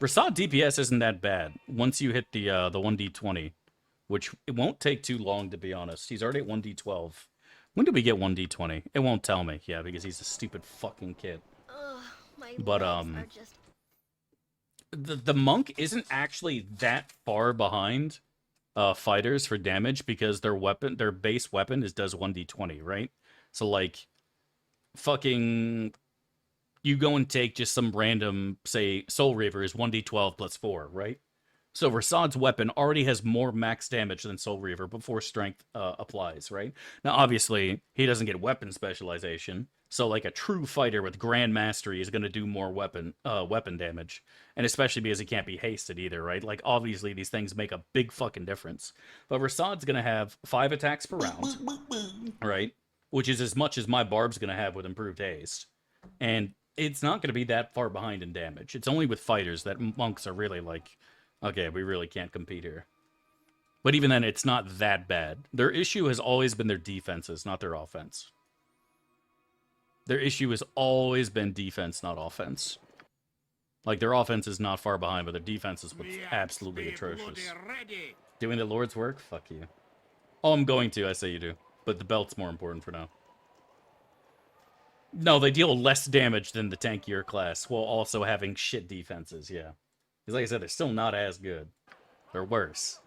Rasad DPS isn't that bad once you hit the 1d20, which it won't take too long, to be honest. He's already at 1d12. When did we get 1d20? It won't tell me. Yeah, because he's a stupid fucking kid. But the monk isn't actually that far behind fighters for damage because their base weapon does 1d20, right? So like fucking you go and take just some random, say, Soul Reaver is 1d12 plus 4, right? So Rasad's weapon already has more max damage than Soul Reaver before strength applies, right? Now, obviously, he doesn't get weapon specialization, so like a true fighter with Grand Mastery is going to do more weapon damage, and especially because he can't be hasted either, right? Like, obviously, these things make a big fucking difference. But Rasad's going to have 5 attacks per round, right? Which is as much as my Barb's going to have with improved haste. And it's not going to be that far behind in damage. It's only with fighters that monks are really like, okay, we really can't compete here. But even then, it's not that bad. Their issue has always been their defenses, not their offense. Their issue has always been defense, not offense. Like, their offense is not far behind, but their defense is what's absolutely atrocious. Doing the Lord's work? Fuck you. Oh, I'm going to, I say you do. But the belt's more important for now. No, they deal less damage than the tankier class, while also having shit defenses, yeah. Because like I said, they're still not as good. They're worse.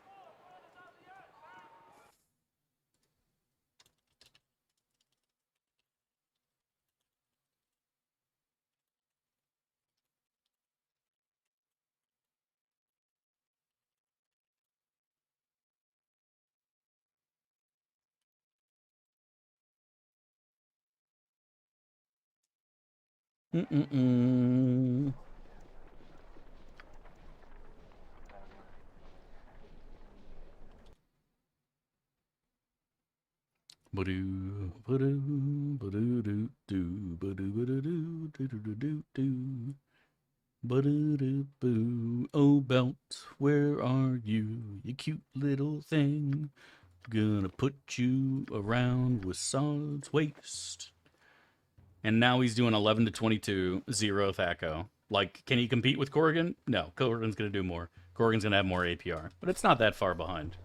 Mm-mm-mm. Ba-doo, ba-doo, ba-doo-doo-doo, ba-doo-ba-doo-doo, doo-doo-doo-doo-doo. Ba-doo-doo-boo. Oh, Belt, where are you, you cute little thing? Gonna put you around with Sod's waist. And now he's doing 11 to 22, 0 Thaco. Like, can he compete with Corrigan? No, Corrigan's gonna do more. Corrigan's gonna have more APR. But it's not that far behind.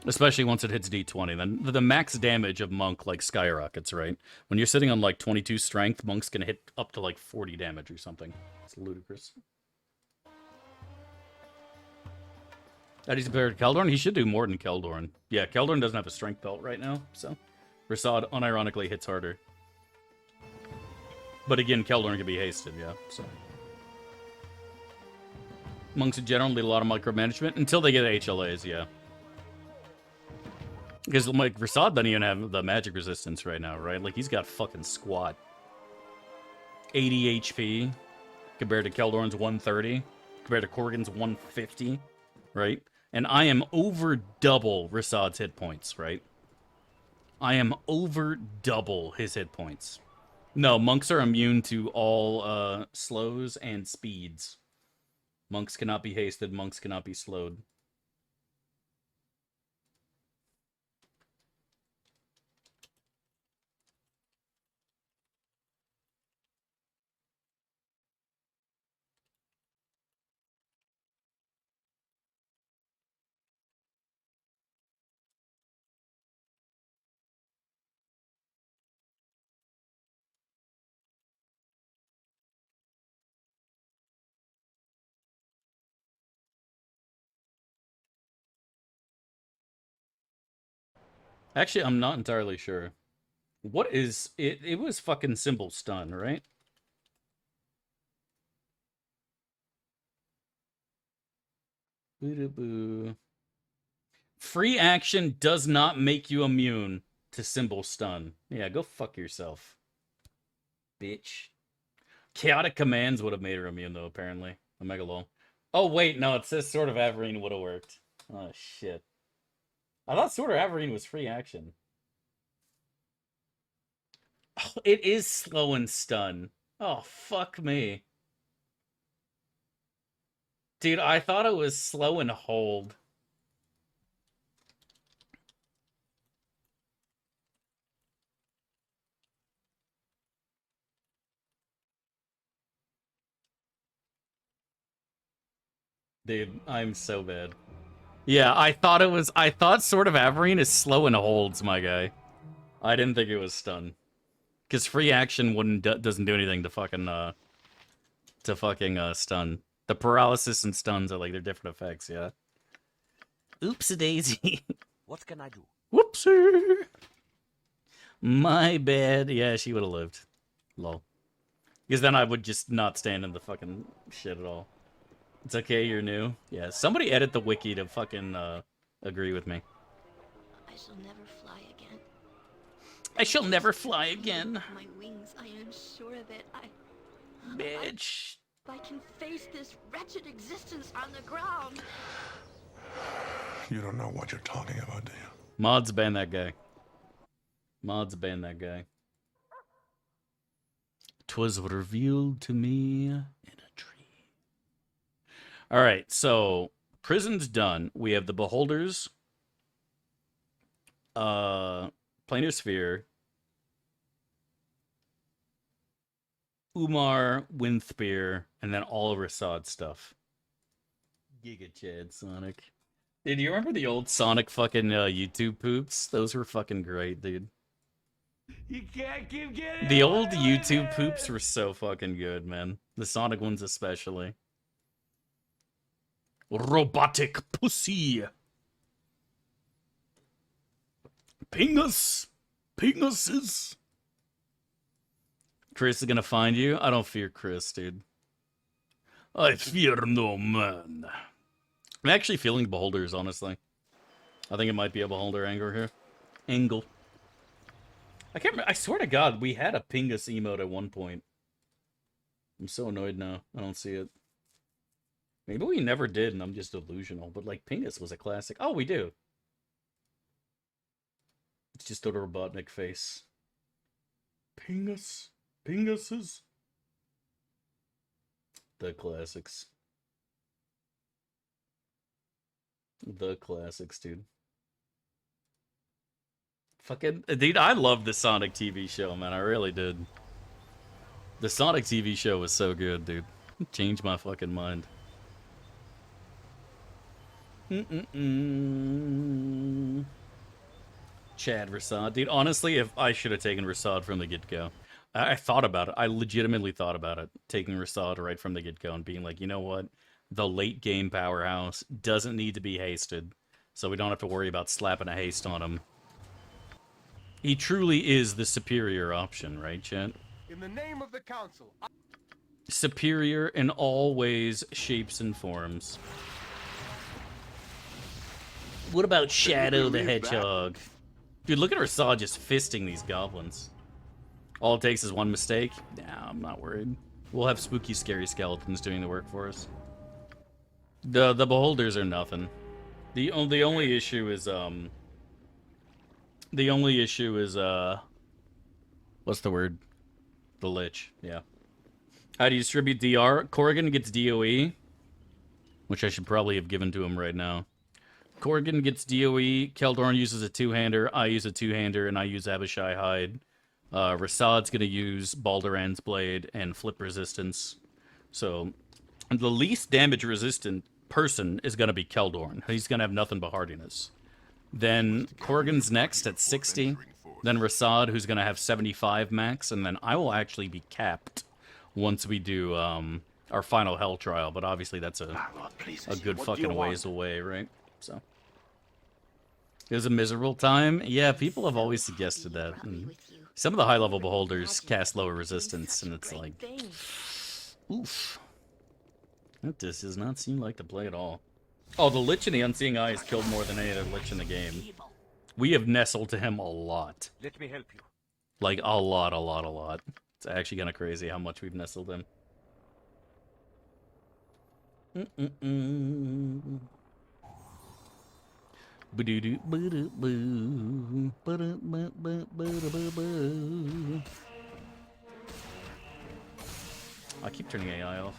Especially once it hits D20. Then the max damage of Monk, like, skyrockets, right? When you're sitting on, like, 22 strength, Monk's gonna hit up to, like, 40 damage or something. It's ludicrous. That he's compared to Keldorn? He should do more than Keldorn. Yeah, Keldorn doesn't have a strength belt right now, so... Rasad unironically hits harder. But again, Keldorn can be hasted, yeah, so... Monks in general need a lot of micromanagement until they get HLAs, yeah. Because, like, Rasad doesn't even have the magic resistance right now, right? Like, he's got fucking squat. 80 HP compared to Keldorn's 130, compared to Corrigan's 150, right? And I am over double Rasad's hit points, right? I am over double his hit points. No, monks are immune to all slows and speeds. Monks cannot be hasted, monks cannot be slowed. Actually, I'm not entirely sure. What is... It was fucking symbol stun, right? Boo-doo-boo. Free action does not make you immune to symbol stun. Yeah, go fuck yourself. Bitch. Chaotic commands would have made her immune, though, apparently. Omega lol. Oh, wait, no, it says Sword of Averine would have worked. Oh, shit. I thought Sword of Averine was free action. Oh, it is slow and stun. Oh, fuck me. Dude, I thought it was slow and hold. Dude, I'm so bad. Yeah, I thought Sword of Averine is slow and holds, my guy. I didn't think it was stun. Because free action doesn't do anything to fucking stun. The paralysis and stuns are like, they're different effects, yeah. Oopsie-daisy. What can I do? Whoopsie! My bad. Yeah, she would have lived. Lol. Because then I would just not stand in the fucking shit at all. It's okay, you're new. Yeah, somebody edit the wiki to fucking agree with me. I shall never fly again. I shall never fly again. My wings, I am sure of it. Bitch. I can face this wretched existence on the ground. You don't know what you're talking about, do you? Mods ban that guy. Mods ban that guy. 'Twas revealed to me in a tree. Alright, so prison's done. We have the Beholders, Planar Sphere, Umar, Windspear, and then all of Rasad stuff. Giga Chad Sonic. Dude, do you remember the old Sonic fucking YouTube poops? Those were fucking great, dude. You can't keep getting The old YouTube poops were so fucking good, man. The Sonic ones especially. Robotic pussy. Pingus. Pinguses. Chris is gonna find you? I don't fear Chris, dude. I fear no man. I'm actually feeling Beholders, honestly. I think it might be a Beholder angle here. Angle. I can't remember. I swear to God, we had a Pingus emote at one point. I'm so annoyed now. I don't see it. Maybe we never did, and I'm just delusional. But, like, Pingus was a classic. Oh, we do. It's just a Robotnik face. Pingus. Pinguses. The classics. The classics, dude. Fucking, dude, I love the Sonic TV show, man. I really did. The Sonic TV show was so good, dude. It changed my fucking mind. Chad Rasad. Dude, honestly, if I should have taken Rasad from the get-go. I thought about it. I legitimately thought about it. Taking Rasad right from the get-go and being like, you know what? The late-game powerhouse doesn't need to be hasted. So we don't have to worry about slapping a haste on him. He truly is the superior option, right, Chet? In the name of the council. Superior in all ways, shapes, and forms. What about Shadow the Hedgehog? Dude, look at Rasad just fisting these goblins. All it takes is one mistake. Nah, I'm not worried. We'll have spooky, scary skeletons doing the work for us. The Beholders are nothing. The only issue is what's the word? The Lich, yeah. How do you distribute DR? Corrigan gets DOE, which I should probably have given to him right now. Corrigan gets DOE, Keldorn uses a two-hander, I use a two-hander, and I use Abishai Hide. Rasad's gonna use Balduran's Blade and Flip Resistance. So, the least damage-resistant person is gonna be Keldorn. He's gonna have nothing but hardiness. Then Corrigan's next at 60. Then Rasad, who's gonna have 75 max, and then I will actually be capped once we do our final Hell Trial. But obviously that's a good fucking ways away, right? So it was a miserable time. Yeah, people have always suggested that. And some of the high-level Beholders cast lower resistance, and it's like, oof. That just does not seem like the play at all. Oh, the Lich in the Unseeing Eye has killed more than any other Lich in the game. We have nestled to him a lot. Let me help you. Like, a lot. It's actually kind of crazy how much we've nestled him. I keep turning AI off.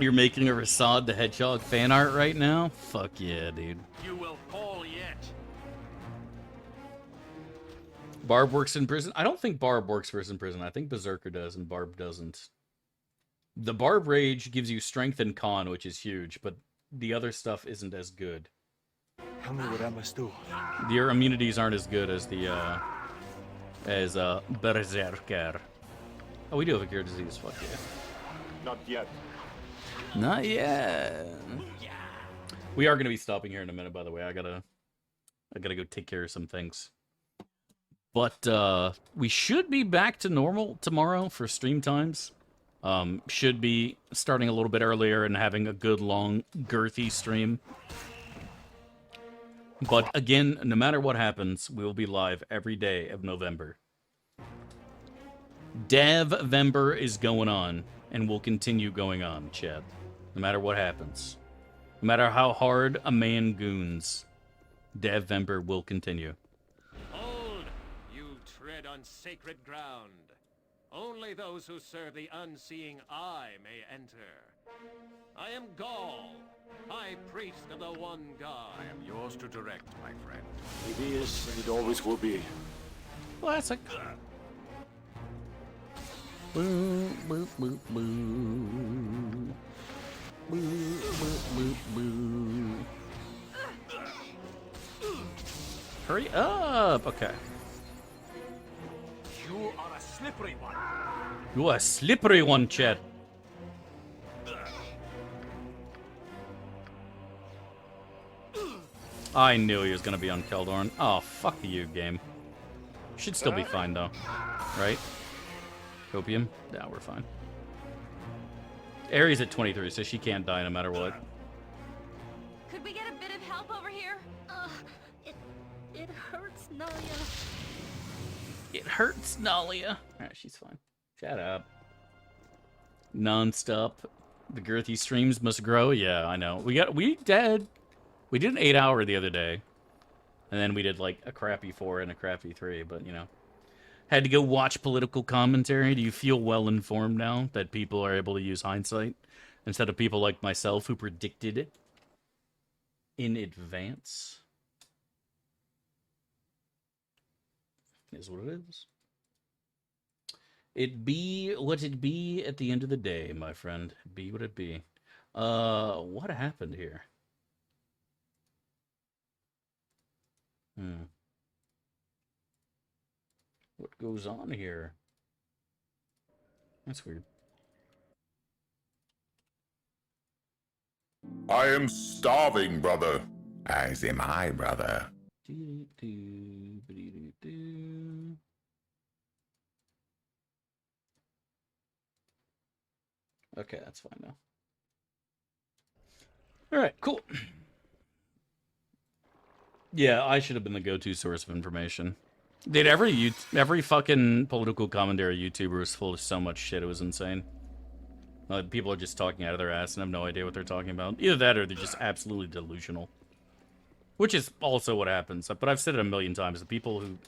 You're making a Rasad the Hedgehog fan art right now? Fuck yeah, dude. You will fall yet. Barb works in prison? I don't think Barb works for us in prison. I think Berserker does and Barb doesn't. The Barb Rage gives you strength and con, which is huge, but the other stuff isn't as good. Tell me what I must do. Your immunities aren't as good as the, Berserker. Oh, we do have a cure disease, fuck yeah. Not yet. Not yet. We are going to be stopping here in a minute, by the way. I gotta go take care of some things. But, we should be back to normal tomorrow for stream times. Should be starting a little bit earlier and having a good, long, girthy stream. But, again, no matter what happens, we will be live every day of November. Dev-vember is going on, and will continue going on, Chad. No matter what happens. No matter how hard a man goons, Dev-vember will continue. Hold! You tread on sacred ground. Only those who serve the unseeing eye may enter. I am Gaul, High Priest of the One God. I am yours to direct, my friend. It is, and it always will be. Classic. Boo, boo, boo, boo. Boo, boo, boo, boo. Hurry up! Okay. You are a slippery one. You are a slippery one, Chad. I knew he was gonna be on Keldorn. Oh, fuck you, game. Should still be fine, though. Right? Copium? Yeah, we're fine. Ares at 23, so she can't die no matter what. Could we get a bit of help over here? It hurts, Nalia. It hurts, Nalia. Alright, she's fine. Shut up. Non-stop. The girthy streams must grow. Yeah, I know. We did an 8-hour the other day. And then we did like a crappy 4 and a crappy 3, but you know. Had to go watch political commentary. Do you feel well informed now that people are able to use hindsight instead of people like myself who predicted it in advance? Is what it is. It be what it be at the end of the day, my friend. Be what it be. What happened here? What goes on here? That's weird. I am starving, brother. As am I, brother. Okay, that's fine now. Alright, cool. Yeah, I should have been the go-to source of information. Dude, every fucking political commentary YouTuber was full of so much shit, it was insane. People are just talking out of their ass and have no idea what they're talking about. Either that or they're just absolutely delusional. Which is also what happens. But I've said it a million times. The people who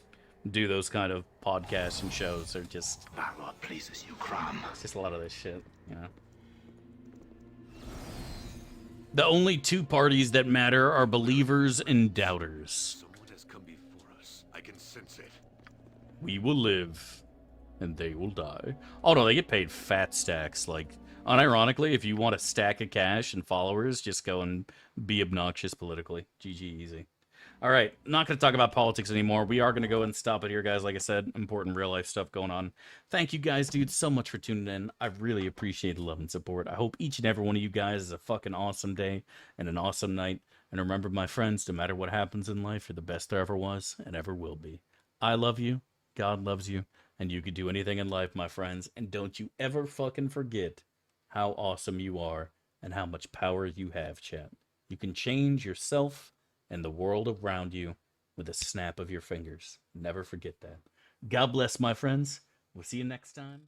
do those kind of podcasts and shows are just... Our Lord pleases you, Crom. It's just a lot of this shit, you know? The only two parties that matter are believers and doubters. Someone has come before us. I can sense it. We will live, and they will die. Oh no, they get paid fat stacks. Like, unironically, if you want a stack of cash and followers, just go and be obnoxious politically. GG easy. All right, not going to talk about politics anymore. We are going to go and stop it here, guys. Like I said, important real-life stuff going on. Thank you guys, dude, so much for tuning in. I really appreciate the love and support. I hope each and every one of you guys is a fucking awesome day and an awesome night. And remember, my friends, no matter what happens in life, you're the best there ever was and ever will be. I love you, God loves you, and you can do anything in life, my friends. And don't you ever fucking forget how awesome you are and how much power you have, chat. You can change yourself and the world around you with a snap of your fingers. Never forget that. God bless, my friends. We'll see you next time.